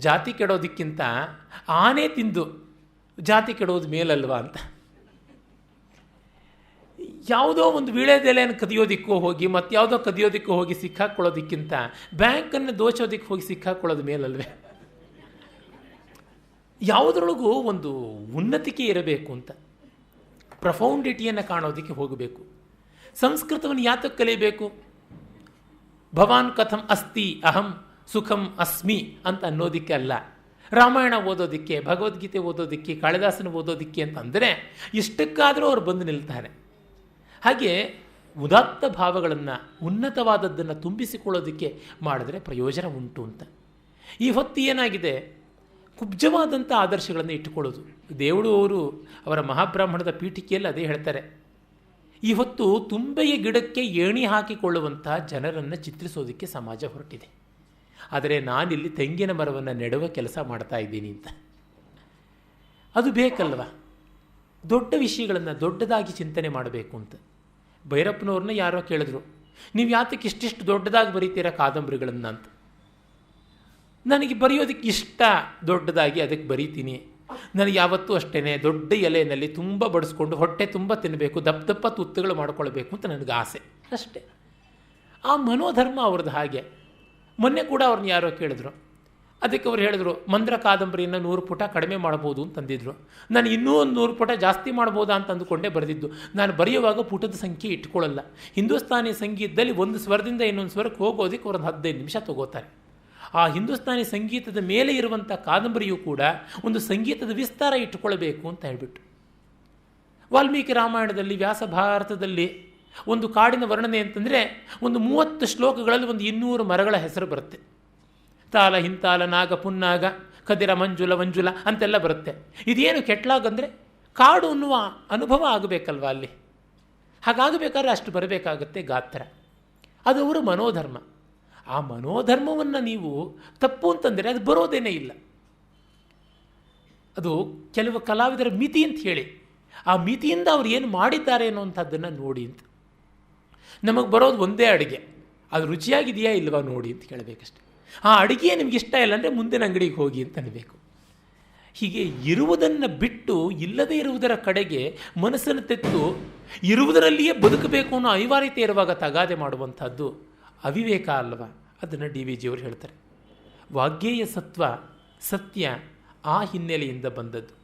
ಜಾತಿ ಕೆಡೋದಕ್ಕಿಂತ ಆನೆ ತಿಂದು ಜಾತಿ ಕೆಡೋದು ಮೇಲಲ್ವಾ ಅಂತ. ಯಾವುದೋ ಒಂದು ವೀಳ್ಯದೆಲೆಯನ್ನು ಕದಿಯೋದಕ್ಕೂ ಹೋಗಿ ಮತ್ತಾವುದೋ ಕದಿಯೋದಕ್ಕೂ ಹೋಗಿ ಸಿಕ್ಕಾಕೊಳ್ಳೋದಕ್ಕಿಂತ ಬ್ಯಾಂಕನ್ನು ದೋಚೋದಕ್ಕೆ ಹೋಗಿ ಸಿಕ್ಕಾಕೊಳ್ಳೋದು ಮೇಲಲ್ವೇ. ಯಾವುದರೊಳಗೂ ಒಂದು ಉನ್ನತಿಕೆ ಇರಬೇಕು ಅಂತ, ಪ್ರಫೌಂಡಿಟಿಯನ್ನು ಕಾಣೋದಕ್ಕೆ ಹೋಗಬೇಕು. ಸಂಸ್ಕೃತವನ್ನು ಯಾತಕ್ಕೆ ಕಲಿಯಬೇಕು? ಭವಾನ್ ಕಥಂ ಅಸ್ತಿ ಅಹಂ ಸುಖಂ ಅಸ್ಮಿ ಅಂತ ಅನ್ನೋದಕ್ಕೆ ಅಲ್ಲ, ರಾಮಾಯಣ ಓದೋದಕ್ಕೆ, ಭಗವದ್ಗೀತೆ ಓದೋದಕ್ಕೆ, ಕಾಳಿದಾಸನ ಓದೋದಕ್ಕೆ ಅಂತ ಅಂದರೆ ಇಷ್ಟಕ್ಕಾದರೂ ಅವರು ಬಂದು ನಿಲ್ತಾರೆ. ಹಾಗೆ ಉದಾತ್ತ ಭಾವಗಳನ್ನು, ಉನ್ನತವಾದದ್ದನ್ನು ತುಂಬಿಸಿಕೊಳ್ಳೋದಕ್ಕೆ ಮಾಡಿದ್ರೆ ಪ್ರಯೋಜನ ಉಂಟು ಅಂತ. ಈ ಹೊತ್ತು ಏನಾಗಿದೆ, ಕುಬ್ಜವಾದಂಥ ಆದರ್ಶಗಳನ್ನು ಇಟ್ಟುಕೊಳ್ಳೋದು. ದೇವಳು ಅವರು ಅವರ ಮಹಾಬ್ರಾಹ್ಮಣದ ಪೀಠಿಕೆಯಲ್ಲಿ ಅದೇ ಹೇಳ್ತಾರೆ. ಈ ಹೊತ್ತು ತುಂಬೆಯ ಗಿಡಕ್ಕೆ ಏಣಿ ಹಾಕಿಕೊಳ್ಳುವಂಥ ಜನರನ್ನು ಚಿತ್ರಿಸೋದಕ್ಕೆ ಸಮಾಜ ಹೊರಟಿದೆ. ಆದರೆ ನಾನಿಲ್ಲಿ ತೆಂಗಿನ ಮರವನ್ನು ನೆಡುವ ಕೆಲಸ ಮಾಡ್ತಾ ಇದ್ದೀನಿ ಅಂತ. ಅದು ಬೇಕಲ್ವ, ದೊಡ್ಡ ವಿಷಯಗಳನ್ನು ದೊಡ್ಡದಾಗಿ ಚಿಂತನೆ ಮಾಡಬೇಕು ಅಂತ. ಭೈರಪ್ಪನವ್ರನ್ನ ಯಾರೋ ಕೇಳಿದ್ರು, ನೀವು ಯಾತಕ್ಕೆ ಇಷ್ಟಿಷ್ಟು ದೊಡ್ಡದಾಗಿ ಬರೀತೀರಾ ಕಾದಂಬರಿಗಳನ್ನು ಅಂತ. ನನಗೆ ಬರೆಯೋದಕ್ಕೆ ಇಷ್ಟ, ದೊಡ್ಡದಾಗಿ ಅದಕ್ಕೆ ಬರೀತೀನಿ. ನನಗೆ ಯಾವತ್ತೂ ಅಷ್ಟೇ ದೊಡ್ಡ ಎಲೆಯಲ್ಲಿ ತುಂಬ ಬಡಿಸ್ಕೊಂಡು ಹೊಟ್ಟೆ ತುಂಬ ತಿನ್ನಬೇಕು, ದಪ್ಪ ದಪ್ಪ ತುತ್ತುಗಳು ಮಾಡ್ಕೊಳ್ಬೇಕು ಅಂತ ನನಗೆ ಆಸೆ ಅಷ್ಟೇ. ಆ ಮನೋಧರ್ಮ ಅವ್ರದ್ದು ಹಾಗೆ. ಮೊನ್ನೆ ಕೂಡ ಅವ್ರನ್ನ ಯಾರೋ ಕೇಳಿದ್ರು, ಅದಕ್ಕೆ ಅವ್ರು ಹೇಳಿದ್ರು ಮಂದ್ರ ಕಾದಂಬರಿಯನ್ನು 100 ಪುಟ ಕಡಿಮೆ ಮಾಡ್ಬೋದು ಅಂತಂದಿದ್ರು. ನಾನು ಇನ್ನೂ ಒಂದು 100 ಪುಟ ಜಾಸ್ತಿ ಮಾಡ್ಬೋದಾ ಅಂತ ಅಂದುಕೊಂಡೇ ಬರೆದಿದ್ದು. ನಾನು ಬರೆಯುವಾಗ ಪುಟದ ಸಂಖ್ಯೆ ಇಟ್ಕೊಳ್ಳಲ್ಲ. ಹಿಂದೂಸ್ತಾನಿ ಸಂಗೀತದಲ್ಲಿ ಒಂದು ಸ್ವರದಿಂದ ಇನ್ನೊಂದು ಸ್ವರಕ್ಕೆ ಹೋಗೋದಕ್ಕೆ ಅವ್ರೊಂದು 15 ನಿಮಿಷ ತಗೋತಾರೆ. ಆ ಹಿಂದೂಸ್ತಾನಿ ಸಂಗೀತದ ಮೇಲೆ ಇರುವಂಥ ಕಾದಂಬರಿಯೂ ಕೂಡ ಒಂದು ಸಂಗೀತದ ವಿಸ್ತಾರ ಇಟ್ಟುಕೊಳ್ಬೇಕು ಅಂತ ಹೇಳ್ಬಿಟ್ಟು. ವಾಲ್ಮೀಕಿ ರಾಮಾಯಣದಲ್ಲಿ, ವ್ಯಾಸ ಭಾರತದಲ್ಲಿ ಒಂದು ಕಾಡಿನ ವರ್ಣನೆ ಅಂತಂದರೆ ಒಂದು 30 ಶ್ಲೋಕಗಳಲ್ಲಿ ಒಂದು 200 ಮರಗಳ ಹೆಸರು ಬರುತ್ತೆ. ತಾಲ, ಹಿಂತಾಲ, ನಾಗ, ಪುನ್ನಾಗ, ಕದಿರ, ಮಂಜುಲ, ವಂಜುಲ ಅಂತೆಲ್ಲ ಬರುತ್ತೆ. ಇದೇನು ಕೆಟ್ಲಾಗಂದರೆ ಕಾಡು ಅನ್ನುವ ಅನುಭವ ಆಗಬೇಕಲ್ವ ಅಲ್ಲಿ. ಹಾಗಾಗಬೇಕಾದ್ರೆ ಅಷ್ಟು ಬರಬೇಕಾಗತ್ತೆ ಗಾತ್ರ. ಅದು ಅವರ ಮನೋಧರ್ಮ. ಆ ಮನೋಧರ್ಮವನ್ನು ನೀವು ತಪ್ಪು ಅಂತಂದರೆ ಅದು ಬರೋದೇನೇ ಇಲ್ಲ. ಅದು ಕೆಲವು ಕಲಾವಿದರ ಮಿತಿ ಅಂತ ಹೇಳಿ ಆ ಮಿತಿಯಿಂದ ಅವ್ರು ಏನು ಮಾಡಿದ್ದಾರೆ ಅನ್ನೋವಂಥದ್ದನ್ನು ನೋಡಿ ಅಂತ. ನಮಗೆ ಬರೋದು ಒಂದೇ ಅಡುಗೆ, ಅದು ರುಚಿಯಾಗಿದೆಯಾ ಇಲ್ವಾ ನೋಡಿ ಅಂತ ಕೇಳಬೇಕಷ್ಟೆ. ಆ ಅಡುಗೆ ನಿಮ್ಗೆ ಇಷ್ಟ ಇಲ್ಲ ಅಂದರೆ ಮುಂದಿನ ಅಂಗಡಿಗೆ ಹೋಗಿ ಅಂತ ಅನ್ನಬೇಕು. ಹೀಗೆ ಇರುವುದನ್ನು ಬಿಟ್ಟು ಇಲ್ಲದೇ ಇರುವುದರ ಕಡೆಗೆ ಮನಸ್ಸನ್ನು ತೆತ್ತು ಇರುವುದರಲ್ಲಿಯೇ ಬದುಕಬೇಕು ಅನ್ನೋ ಅನಿವಾರ್ಯತೆ ಇರುವಾಗ ತಗಾದೆ ಮಾಡುವಂಥದ್ದು ಅವಿವೇಕ ಅಲ್ವಾ? ಅದನ್ನು ಡಿ ವಿ ಜಿಯವರು ಹೇಳ್ತಾರೆ. ವಾಗ್ಗೇಯ ಸತ್ವ ಸತ್ಯ ಆ ಹಿನ್ನೆಲೆಯಿಂದ ಬಂದದ್ದು.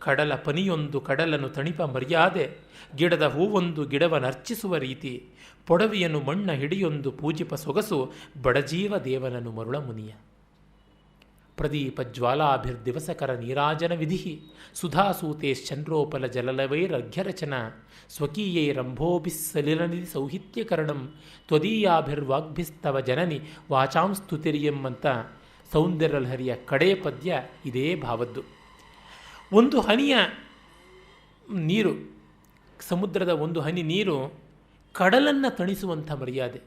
ಕಡಲ ಪನಿಯೊಂದು ಕಡಲನ್ನು ತಣಿಪ ಮರ್ಯಾದೆ, ಗಿಡದ ಹೂವೊಂದು ಗಿಡವನ್ನರ್ಚಿಸುವ ರೀತಿ, ಪೊಡವಿಯನ್ನು ಮಣ್ಣ ಹಿಡಿಯೊಂದು ಪೂಜಿಪ ಸೊಗಸು, ಬಡಜೀವ ದೇವನನ್ನು ಮರುಳ ಮುನಿಯ. ಪ್ರದೀಪ ಜ್ವಾಲಾಭಿರ್ದಿವಸಕರ ನೀರಾಜನ ವಿಧಿ, ಸುಧಾಸೂತೇಶ್ಚಂದ್ರೋಪಲ ಜಲಲವೈರರ್ಘ್ಯರಚನ, ಸ್ವಕೀಯೈರಂಭೋಭಿಸ್ಸಲಿಲನಿಧಿ ಸೌಹಿತ್ಯಕರಣಂ, ತ್ವದೀಯಾಭಿರ್ವಾಗ್ಭಿಸ್ತವ ಜನನಿ ವಾಚಾಂಸ್ತುತಿರಿಯಂ ಅಂತ ಸೌಂದರ್ಯಲಹರಿಯ ಕಡೆಯ ಪದ್ಯ ಇದೇ ಭಾವದ್ದು. ಒಂದು ಹನಿಯ ನೀರು, ಸಮುದ್ರದ ಒಂದು ಹನಿ ನೀರು ಕಡಲನ್ನು ತಣಿಸುವಂಥ ಮರ್ಯಾದೆ.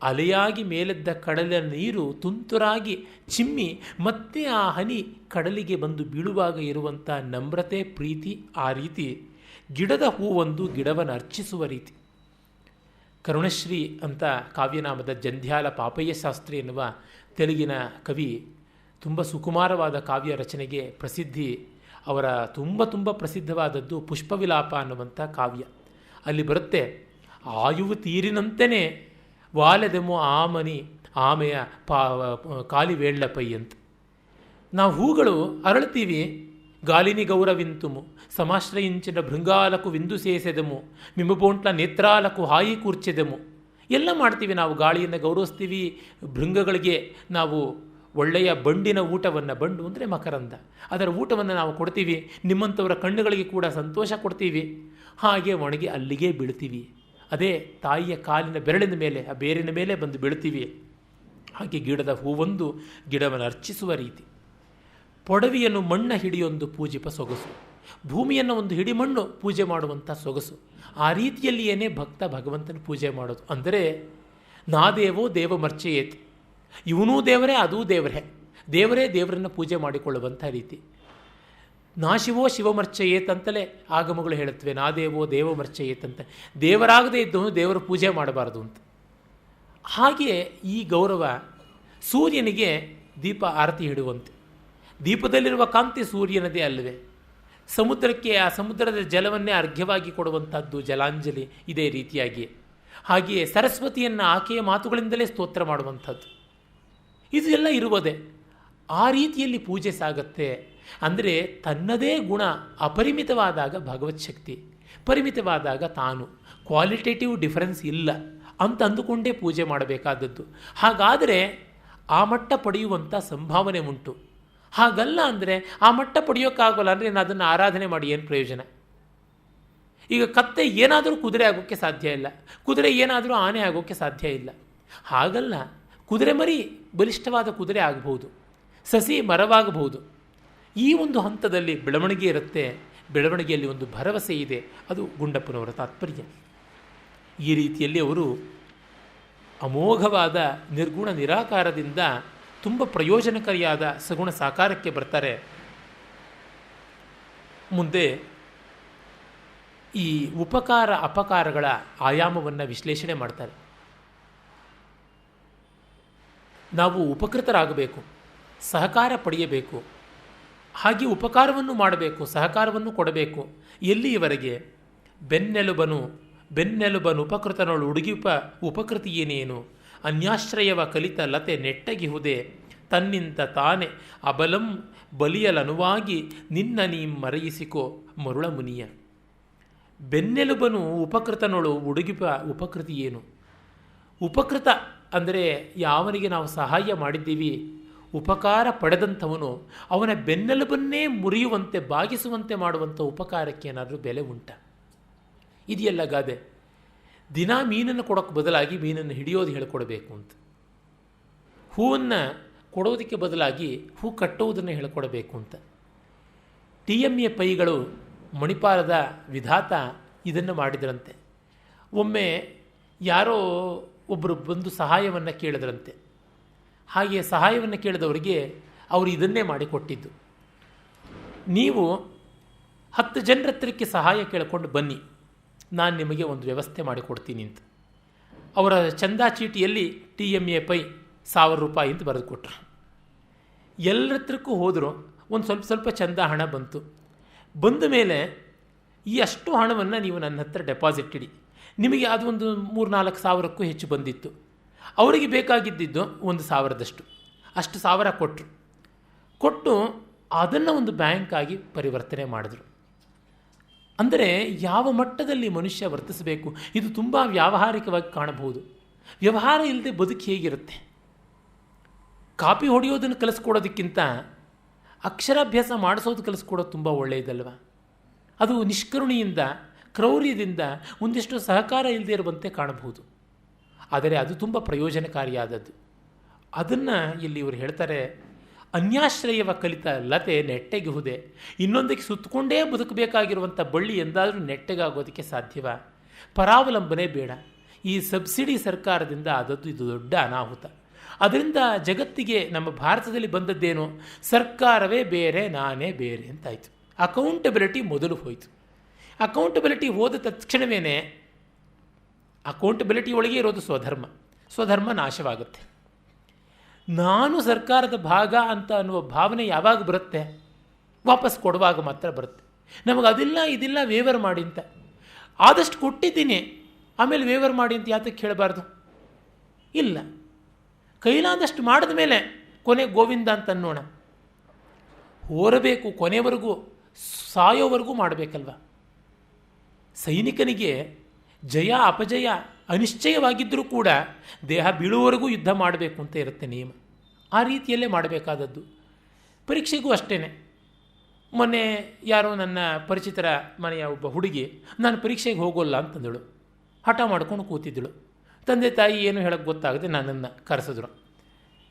ಅಲೆಯಾಗಿ ಮೇಲೆದ್ದ ಕಡಲಿನ ನೀರು ತುಂತುರಾಗಿ ಚಿಮ್ಮಿ ಮತ್ತೆ ಆ ಹನಿ ಕಡಲಿಗೆ ಬಂದು ಬೀಳುವಾಗ ಇರುವಂಥ ನಮ್ರತೆ, ಪ್ರೀತಿ, ಆ ರೀತಿ ಗಿಡದ ಹೂವೊಂದು ಗಿಡವನ್ನು ಅರ್ಚಿಸುವ ರೀತಿ. ಕರುಣಶ್ರೀ ಅಂತ ಕಾವ್ಯನಾಮದ ಜಂಧ್ಯಾಲ ಪಾಪಯ್ಯ ಶಾಸ್ತ್ರಿ ಎನ್ನುವ ತೆಲುಗಿನ ಕವಿ ತುಂಬ ಸುಕುಮಾರವಾದ ಕಾವ್ಯ ರಚನೆಗೆ ಪ್ರಸಿದ್ಧಿ. ಅವರ ತುಂಬ ಪ್ರಸಿದ್ಧವಾದದ್ದು ಪುಷ್ಪವಿಲಾಪ ಅನ್ನುವಂಥ ಕಾವ್ಯ. ಅಲ್ಲಿ ಬರುತ್ತೆ, ಆಯುವು ತೀರಿನಂತೆಯೇ ವಾಲೆದೆಮೋ ಆಮನಿ ಆಮೆಯ ಕಾಲಿವೇಳ್ಳ ಪೈ ಅಂತ. ನಾವು ಹೂಗಳು ಅರಳ್ತೀವಿ, ಗಾಲಿನಿ ಗೌರವಿಂತುಮು ಸಮಾಶ್ರಯಿಂಚಿನ ಭೃಂಗಾಲಕು ವಿಂದು ಸೇಸೆದೆಮು ಮಿಮುಬೋಂಟ್ಲ ನೇತ್ರಾಲಕು ಹಾಯಿ ಕೂರ್ಚೆದೆಮು. ಎಲ್ಲ ಮಾಡ್ತೀವಿ ನಾವು, ಗಾಳಿಯನ್ನು ಗೌರವಿಸ್ತೀವಿ, ಭೃಂಗಗಳಿಗೆ ನಾವು ಒಳ್ಳೆಯ ಬಂಡಿನ ಊಟವನ್ನು, ಬಂಡು ಅಂದರೆ ಮಕರಂದ, ಅದರ ಊಟವನ್ನು ನಾವು ಕೊಡ್ತೀವಿ, ನಿಮ್ಮಂಥವರ ಕಣ್ಣುಗಳಿಗೆ ಕೂಡ ಸಂತೋಷ ಕೊಡ್ತೀವಿ. ಹಾಗೆ ಒಣಗಿ ಅಲ್ಲಿಗೆ ಬೀಳ್ತೀವಿ. ಅದೇ ತಾಯಿಯ ಕಾಲಿನ ಬೆರಳಿನ ಮೇಲೆ, ಆ ಬೇರಿನ ಮೇಲೆ ಬಂದು ಬೀಳ್ತೀವಿ. ಹಾಗೆ ಗಿಡದ ಹೂವೊಂದು ಗಿಡವನ್ನು ಅರ್ಚಿಸುವ ರೀತಿ. ಪೊಡವಿಯನ್ನು ಮಣ್ಣ ಹಿಡಿಯೊಂದು ಪೂಜಿಪ ಸೊಗಸು, ಭೂಮಿಯನ್ನು ಒಂದು ಹಿಡಿ ಮಣ್ಣು ಪೂಜೆ ಮಾಡುವಂಥ ಸೊಗಸು. ಆ ರೀತಿಯಲ್ಲಿಯೇ ಭಕ್ತ ಭಗವಂತನ ಪೂಜೆ ಮಾಡೋದು. ಅಂದರೆ ನಾದೇವೋ ದೇವಮರ್ಚಯೇತ್, ಇವನೂ ದೇವರೇ ಅದೂ ದೇವರೇ, ದೇವರೇ ದೇವರನ್ನು ಪೂಜೆ ಮಾಡಿಕೊಳ್ಳುವಂಥ ರೀತಿ. ನಾಶಿವೋ ಶಿವಮರ್ಚಯೇತ್ ಅಂತಲೇ ಆಗಮಗಳು ಹೇಳುತ್ತವೆ. ನಾದೇವೋ ದೇವಮರ್ಚಯೇತ್ ಅಂತ, ದೇವರಾಗದೇ ಇದ್ದವನು ದೇವರ ಪೂಜೆ ಮಾಡಬಾರದು ಅಂತ. ಹಾಗೆ ಈ ಗೌರವ ಸೂರ್ಯನಿಗೆ ದೀಪ ಆರತಿ ಇಡುವಂತೆ. ದೀಪದಲ್ಲಿರುವ ಕಾಂತಿ ಸೂರ್ಯನದೇ ಅಲ್ಲವೇ? ಸಮುದ್ರಕ್ಕೆ ಆ ಸಮುದ್ರದ ಜಲವನ್ನೇ ಅರ್ಘ್ಯವಾಗಿ ಕೊಡುವಂಥದ್ದು ಜಲಾಂಜಲಿ ಇದೇ ರೀತಿಯಾಗಿ. ಹಾಗೆಯೇ ಸರಸ್ವತಿಯನ್ನು ಆಕೆಯ ಮಾತುಗಳಿಂದಲೇ ಸ್ತೋತ್ರ ಮಾಡುವಂಥದ್ದು. ಇದು ಎಲ್ಲ ಇರುವುದೇ. ಆ ರೀತಿಯಲ್ಲಿ ಪೂಜೆ ಸಾಗತ್ತೆ. ಅಂದರೆ ತನ್ನದೇ ಗುಣ ಅಪರಿಮಿತವಾದಾಗ ಭಗವತ್ ಶಕ್ತಿ, ಪರಿಮಿತವಾದಾಗ ತಾನು, ಕ್ವಾಲಿಟೇಟಿವ್ ಡಿಫರೆನ್ಸ್ ಇಲ್ಲ ಅಂತ ಅಂದುಕೊಂಡೇ ಪೂಜೆ ಮಾಡಬೇಕಾದದ್ದು. ಹಾಗಾದರೆ ಆ ಮಟ್ಟ ಪಡೆಯುವಂಥ ಸಂಭಾವನೆ ಉಂಟು. ಹಾಗಲ್ಲ ಅಂದರೆ ಆ ಮಟ್ಟ ಪಡೆಯೋಕ್ಕಾಗಲ್ಲ ಅಂದರೆ ನಾನು ಅದನ್ನು ಆರಾಧನೆ ಮಾಡಿ ಏನು ಪ್ರಯೋಜನ? ಈಗ ಕತ್ತೆ ಏನಾದರೂ ಕುದುರೆ ಆಗೋಕ್ಕೆ ಸಾಧ್ಯ ಇಲ್ಲ, ಕುದುರೆ ಏನಾದರೂ ಆನೆ ಆಗೋಕ್ಕೆ ಸಾಧ್ಯ ಇಲ್ಲ. ಹಾಗಲ್ಲ, ಕುದುರೆ ಮರಿ ಬಲಿಷ್ಠವಾದ ಕುದುರೆ ಆಗಬಹುದು, ಸಸಿ ಮರವಾಗಬಹುದು. ಈ ಒಂದು ಹಂತದಲ್ಲಿ ಬೆಳವಣಿಗೆ ಇರುತ್ತೆ. ಬೆಳವಣಿಗೆಯಲ್ಲಿ ಒಂದು ಭರವಸೆ ಇದೆ. ಅದು ಗುಂಡಪ್ಪನವರ ತಾತ್ಪರ್ಯ. ಈ ರೀತಿಯಲ್ಲಿ ಅವರು ಅಮೋಘವಾದ ನಿರ್ಗುಣ ನಿರಾಕಾರದಿಂದ ತುಂಬ ಪ್ರಯೋಜನಕಾರಿಯಾದ ಸಗುಣ ಸಾಕಾರಕ್ಕೆ ಬರ್ತಾರೆ. ಮುಂದೆ ಈ ಉಪಕಾರ ಅಪಕಾರಗಳ ಆಯಾಮವನ್ನು ವಿಶ್ಲೇಷಣೆ ಮಾಡ್ತಾರೆ. ನಾವು ಉಪಕೃತರಾಗಬೇಕು, ಸಹಕಾರ ಪಡೆಯಬೇಕು, ಹಾಗೆ ಉಪಕಾರವನ್ನು ಮಾಡಬೇಕು, ಸಹಕಾರವನ್ನು ಕೊಡಬೇಕು. ಎಲ್ಲಿಯವರೆಗೆ? ಬೆನ್ನೆಲುಬನು ಉಪಕೃತನೊಳು ಉಡುಗಿಪ ಉಪಕೃತಿಯೇನೇನು, ಅನ್ಯಾಶ್ರಯವ ಕಲಿತ ಲತೆ ನೆಟ್ಟಗಿಹುದೇ, ತನ್ನಿಂತ ತಾನೆ ಅಬಲಂ ಬಲಿಯಲನುವಾಗಿ ನಿನ್ನ ನೀ ಮರೆಯಿಸಿಕೋ ಮರುಳ ಮುನಿಯ. ಬೆನ್ನೆಲುಬನು ಉಪಕೃತನೊಳು ಉಡುಗಿಪ ಉಪಕೃತಿಯೇನು. ಉಪಕೃತ ಅಂದರೆ ಯಾವನಿಗೆ ನಾವು ಸಹಾಯ ಮಾಡಿದ್ದೀವಿ, ಉಪಕಾರ ಪಡೆದಂಥವನು ಅವನ ಬೆನ್ನೆಲುಬನ್ನೇ ಮುರಿಯುವಂತೆ ಬಾಗಿಸುವಂತೆ ಮಾಡುವಂಥ ಉಪಕಾರಕ್ಕೆ ಏನಾದರೂ ಬೆಲೆ ಉಂಟ? ಇದೆಯಲ್ಲ ಗಾದೆ. ದಿನ ಮೀನನ್ನು ಕೊಡೋಕ್ಕೆ ಬದಲಾಗಿ ಮೀನನ್ನು ಹಿಡಿಯೋದು ಹೇಳಿಕೊಡಬೇಕು ಅಂತ, ಹೂವನ್ನು ಕೊಡೋದಕ್ಕೆ ಬದಲಾಗಿ ಹೂ ಕಟ್ಟುವುದನ್ನು ಹೇಳಿಕೊಡಬೇಕು ಅಂತ. TMA ಪೈಗಳು ಮಣಿಪಾಲದ ವಿಧಾತ ಇದನ್ನು ಮಾಡಿದ್ರಂತೆ. ಒಮ್ಮೆ ಯಾರೋ ಒಬ್ಬರು ಬಂದು ಸಹಾಯವನ್ನು ಕೇಳಿದ್ರಂತೆ. ಹಾಗೆ ಸಹಾಯವನ್ನು ಕೇಳಿದವರಿಗೆ ಅವರು ಇದನ್ನೇ ಮಾಡಿಕೊಟ್ಟಿದ್ದು. ನೀವು 10 ಜನರ ಹತ್ರಕ್ಕೆ ಸಹಾಯ ಕೇಳಿಕೊಂಡು ಬನ್ನಿ, ನಾನು ನಿಮಗೆ ಒಂದು ವ್ಯವಸ್ಥೆ ಮಾಡಿಕೊಡ್ತೀನಿ ಅಂತ. ಅವರ ಚಂದಾ ಚೀಟಿಯಲ್ಲಿ TMA ಪೈ 1000 ರೂಪಾಯಿ ಅಂತ ಬರೆದು ಕೊಟ್ಟರು. ಎಲ್ಲರ ಹತ್ರಕ್ಕೂ ಹೋದರು. ಒಂದು ಸ್ವಲ್ಪ ಚಂದ ಹಣ ಬಂತು. ಬಂದ ಮೇಲೆ ಈ ಅಷ್ಟು ಹಣವನ್ನು ನೀವು ನನ್ನ ಹತ್ರ ಡೆಪಾಸಿಟ್ ಇಡಿ, ನಿಮಗೆ ಅದು ಒಂದು 3-4 ಸಾವಿರಕ್ಕೂ ಹೆಚ್ಚು ಬಂದಿತ್ತು. ಅವರಿಗೆ ಬೇಕಾಗಿದ್ದಿದ್ದು 1,000ದಷ್ಟು, ಅಷ್ಟು 1000 ಕೊಟ್ಟು ಅದನ್ನು ಒಂದು ಬ್ಯಾಂಕ್ ಆಗಿ ಪರಿವರ್ತನೆ ಮಾಡಿದ್ರು. ಅಂದರೆ ಯಾವ ಮಟ್ಟದಲ್ಲಿ ಮನುಷ್ಯ ವರ್ತಿಸಬೇಕು, ಇದು ತುಂಬ ವ್ಯಾವಹಾರಿಕವಾಗಿ ಕಾಣಬಹುದು. ವ್ಯವಹಾರ ಇಲ್ಲದೆ ಬದುಕು ಹೇಗಿರುತ್ತೆ? ಕಾಪಿ ಹೊಡೆಯೋದನ್ನು ಕಲಿಸ್ಕೊಡೋದಕ್ಕಿಂತ ಅಕ್ಷರಾಭ್ಯಾಸ ಮಾಡಿಸೋದು ಕಲಿಸ್ಕೊಡೋದು ತುಂಬ ಒಳ್ಳೆಯದಲ್ವ? ಅದು ನಿಷ್ಕರುಣಿಯಿಂದ, ಕ್ರೌರ್ಯದಿಂದ, ಒಂದಿಷ್ಟು ಸಹಕಾರ ಇಲ್ಲದೆ ಇರುವಂತೆ ಕಾಣಬಹುದು. ಆದರೆ ಅದು ತುಂಬ ಪ್ರಯೋಜನಕಾರಿಯಾದದ್ದು. ಅದನ್ನು ಇಲ್ಲಿ ಇವರು ಹೇಳ್ತಾರೆ, ಅನ್ಯಾಶ್ರಯವ ಕಲಿತ ಲತೆ ನೆಟ್ಟೆಗುವುದೇ, ಇನ್ನೊಂದಕ್ಕೆ ಸುತ್ತಕೊಂಡೇ ಬದುಕಬೇಕಾಗಿರುವಂಥ ಬಳ್ಳಿ ಎಂದಾದರೂ ನೆಟ್ಟಗಾಗೋದಕ್ಕೆ ಸಾಧ್ಯವ? ಪರಾವಲಂಬನೆ ಬೇಡ. ಈ ಸಬ್ಸಿಡಿ ಸರ್ಕಾರದಿಂದ ಆದದ್ದು ಇದು ದೊಡ್ಡ ಅನಾಹುತ. ಅದರಿಂದ ಜಗತ್ತಿಗೆ ನಮ್ಮ ಭಾರತದಲ್ಲಿ ಬಂದದ್ದೇನು, ಸರ್ಕಾರವೇ ಬೇರೆ ನಾನೇ ಬೇರೆ ಅಂತಾಯಿತು. ಅಕೌಂಟಬಿಲಿಟಿ ಮೊದಲು ಹೋಯಿತು. ಅಕೌಂಟಬಿಲಿಟಿ ಹೋದ ತಕ್ಷಣವೇ ಅಕೌಂಟಬಿಲಿಟಿ ಒಳಗೆ ಇರೋದು ಸ್ವಧರ್ಮ ನಾಶವಾಗುತ್ತೆ. ನಾನು ಸರ್ಕಾರದ ಭಾಗ ಅಂತ ಅನ್ನುವ ಭಾವನೆ ಯಾವಾಗ ಬರುತ್ತೆ? ವಾಪಸ್ ಕೊಡುವಾಗ ಮಾತ್ರ ಬರುತ್ತೆ. ನಮಗೆ ಅದಿಲ್ಲ ಇದಿಲ್ಲ ವೇವರ್ ಮಾಡಿ ಅಂತ, ಆದಷ್ಟು ಕೊಟ್ಟಿದ್ದೀನಿ ಆಮೇಲೆ ವೇವರ್ ಮಾಡಿ ಅಂತ ಯಾತಕ್ಕೆ ಹೇಳಬಾರ್ದು? ಇಲ್ಲ, ಕೈಲಾದಷ್ಟು ಮಾಡಿದ ಮೇಲೆ ಕೊನೆ ಗೋವಿಂದ ಅಂತ ಅನ್ನೋಣ. ಹೋರಬೇಕು, ಕೊನೆವರೆಗೂ ಸಾಯೋವರೆಗೂ ಮಾಡಬೇಕಲ್ವ? ಸೈನಿಕನಿಗೆ ಜಯ ಅಪಜಯ ಅನಿಶ್ಚಯವಾಗಿದ್ದರೂ ಕೂಡ ದೇಹ ಬೀಳುವವರೆಗೂ ಯುದ್ಧ ಮಾಡಬೇಕು ಅಂತ ಇರುತ್ತೆ ನಿಯಮ. ಆ ರೀತಿಯಲ್ಲೇ ಮಾಡಬೇಕಾದದ್ದು. ಪರೀಕ್ಷೆಗೂ ಅಷ್ಟೇ. ಮೊನ್ನೆ ಯಾರೋ ನನ್ನ ಪರಿಚಿತರ ಮನೆಯ ಒಬ್ಬ ಹುಡುಗಿ ನಾನು ಪರೀಕ್ಷೆಗೆ ಹೋಗೋಲ್ಲ ಅಂತಂದಳು. ಹಠ ಮಾಡ್ಕೊಂಡು ಕೂತಿದ್ದಳು. ತಂದೆ ತಾಯಿ ಏನು ಹೇಳೋಕ್ಕೆ ಗೊತ್ತಾಗದೆ ನನ್ನನ್ನು ಕರೆಸಿದ್ರು.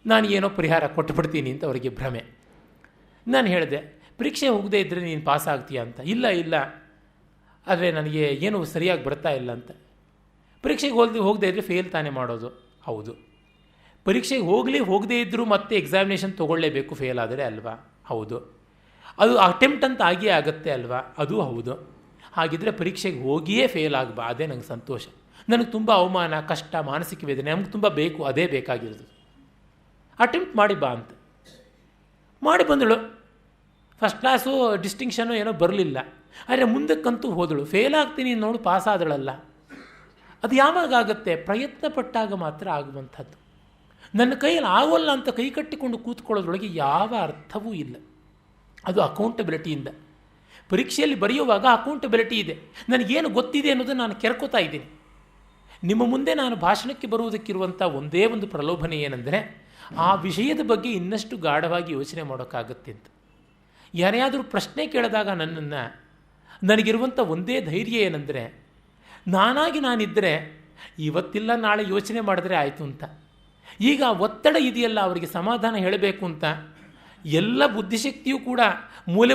ನಾನು ಏನೋ ಪರಿಹಾರ ಕೊಟ್ಟುಬಿಡ್ತೀನಿ ಅಂತ ಅವರಿಗೆ ಭ್ರಮೆ. ನಾನು ಹೇಳಿದೆ, ಪರೀಕ್ಷೆ ಹೋಗದೇ ಇದ್ದರೆ ನೀನು ಪಾಸ್ ಆಗ್ತೀಯಾ ಅಂತ. ಇಲ್ಲ ಆದರೆ ನನಗೆ ಏನು ಸರಿಯಾಗಿ ಬರ್ತಾ ಇಲ್ಲ ಅಂತ. ಪರೀಕ್ಷೆಗೆ ಹೋಗದೇ ಇದ್ದರೆ ಫೇಲ್ ತಾನೇ ಮಾಡೋದು. ಹೌದು. ಪರೀಕ್ಷೆಗೆ ಹೋಗದೇ ಇದ್ದರೂ ಮತ್ತೆ ಎಕ್ಸಾಮಿನೇಷನ್ ತೊಗೊಳ್ಳೇಬೇಕು ಫೇಲ್ ಆದರೆ ಅಲ್ವಾ? ಹೌದು. ಅದು ಅಟೆಂಪ್ಟ್ ಅಂತ ಆಗಿಯೇ ಆಗುತ್ತೆ ಅಲ್ವಾ? ಅದು ಹೌದು. ಹಾಗಿದ್ದರೆ ಪರೀಕ್ಷೆಗೆ ಹೋಗಿಯೇ ಫೇಲ್ ಆಗಬಾ, ಅದೇ ನನಗೆ ಸಂತೋಷ. ನನಗೆ ತುಂಬ ಅವಮಾನ, ಕಷ್ಟ, ಮಾನಸಿಕ ವೇದನೆ ನಮ್ಗೆ ತುಂಬ ಬೇಕು, ಅದೇ ಬೇಕಾಗಿರೋದು. ಅಟೆಂಪ್ಟ್ ಮಾಡಿ ಬಾ ಅಂತ ಮಾಡಿ ಬಂದಳು. ಫಸ್ಟ್ ಕ್ಲಾಸು ಡಿಸ್ಟಿಂಕ್ಷನು ಏನೋ ಬರಲಿಲ್ಲ. ಆದರೆ ಮುಂದಕ್ಕಂತೂ ಹೋದಳು. ಫೇಲ್ ಆಗ್ತೀನಿ ನೋಡು, ಪಾಸ್ ಆದಳಲ್ಲ. ಅದು ಯಾವಾಗ ಆಗುತ್ತೆ? ಪ್ರಯತ್ನ ಪಟ್ಟಾಗ ಮಾತ್ರ ಆಗುವಂಥದ್ದು. ನನ್ನ ಕೈಯಲ್ಲಿ ಆಗೋಲ್ಲ ಅಂತ ಕೈ ಕಟ್ಟಿಕೊಂಡು ಕೂತ್ಕೊಳ್ಳೋದ್ರೊಳಗೆ ಯಾವ ಅರ್ಥವೂ ಇಲ್ಲ. ಅದು ಅಕೌಂಟಬಿಲಿಟಿಯಿಂದ. ಪರೀಕ್ಷೆಯಲ್ಲಿ ಬರೆಯುವಾಗ ಅಕೌಂಟಬಿಲಿಟಿ ಇದೆ. ನನಗೇನು ಗೊತ್ತಿದೆ ಅನ್ನೋದನ್ನು ನಾನು ಕೆರ್ಕೋತಾ ಇದ್ದೀನಿ. ನಿಮ್ಮ ಮುಂದೆ ನಾನು ಭಾಷಣಕ್ಕೆ ಬರುವುದಕ್ಕಿರುವಂಥ ಒಂದೇ ಒಂದು ಪ್ರಲೋಭನೆ ಏನೆಂದರೆ, ಆ ವಿಷಯದ ಬಗ್ಗೆ ಇನ್ನಷ್ಟು ಗಾಢವಾಗಿ ಯೋಚನೆ ಮಾಡೋಕ್ಕಾಗತ್ತೆ ಅಂತ. ಯಾರ್ಯಾದರೂ ಪ್ರಶ್ನೆ ಕೇಳಿದಾಗ ನನಗಿರುವಂಥ ಒಂದೇ ಧೈರ್ಯ ಏನೆಂದರೆ, ನಾನಿದ್ದರೆ ಇವತ್ತಿಲ್ಲ ನಾಳೆ ಯೋಚನೆ ಮಾಡಿದ್ರೆ ಆಯಿತು ಅಂತ. ಈಗ ಒತ್ತಡ ಇದೆಯಲ್ಲ, ಅವರಿಗೆ ಸಮಾಧಾನ ಹೇಳಬೇಕು ಅಂತ ಎಲ್ಲ ಬುದ್ಧಿಶಕ್ತಿಯೂ ಕೂಡ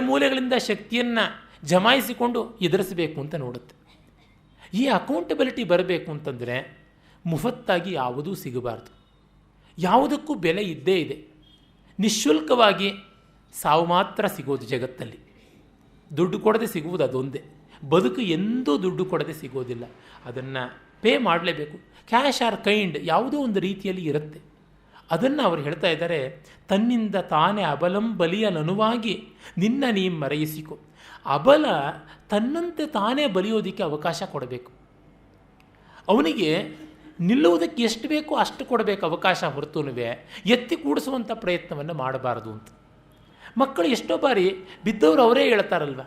ಮೂಲೆಗಳಿಂದ ಶಕ್ತಿಯನ್ನು ಜಮಾಯಿಸಿಕೊಂಡು ಎದುರಿಸಬೇಕು ಅಂತ ನೋಡುತ್ತೆ. ಈ ಅಕೌಂಟಬಿಲಿಟಿ ಬರಬೇಕು ಅಂತಂದರೆ ಮುಫತ್ತಾಗಿ ಯಾವುದೂ ಸಿಗಬಾರ್ದು. ಯಾವುದಕ್ಕೂ ಬೆಲೆ ಇದ್ದೇ ಇದೆ. ನಿಶ್ಶುಲ್ಕವಾಗಿ ಸಾವು ಮಾತ್ರ ಸಿಗೋದು ಜಗತ್ತಲ್ಲಿ. ದುಡ್ಡು ಕೊಡದೆ ಸಿಗುವುದು ಅದೊಂದೇ. ಬದುಕು ಎಂದೂ ದುಡ್ಡು ಕೊಡದೆ ಸಿಗೋದಿಲ್ಲ. ಅದನ್ನು ಪೇ ಮಾಡಲೇಬೇಕು. ಕ್ಯಾಶ್ ಆರ್ ಕೈಂಡ್ ಯಾವುದೋ ಒಂದು ರೀತಿಯಲ್ಲಿ ಇರುತ್ತೆ. ಅದನ್ನು ಅವರು ಹೇಳ್ತಾ ಇದ್ದಾರೆ, ತನ್ನಿಂದ ತಾನೇ ಅಬಲಂ ಬಲಿಯಲನುವಾಗಿ ನಿನ್ನ ನೀ ಮರೆಯಿಸಿಕೊ. ಅಬಲ ತನ್ನಂತೆ ತಾನೇ ಬಲಿಯೋದಕ್ಕೆ ಅವಕಾಶ ಕೊಡಬೇಕು. ಅವನಿಗೆ ನಿಲ್ಲುವುದಕ್ಕೆ ಎಷ್ಟು ಬೇಕೋ ಅಷ್ಟು ಕೊಡಬೇಕು ಅವಕಾಶ, ಹೊರತುನುವೆ ಎತ್ತಿ ಕೂಡಿಸುವಂಥ ಪ್ರಯತ್ನವನ್ನು ಮಾಡಬಾರದು ಅಂತ. ಮಕ್ಕಳು ಎಷ್ಟೋ ಬಾರಿ ಬಿದ್ದವರು ಅವರೇ ಹೇಳ್ತಾರಲ್ವ,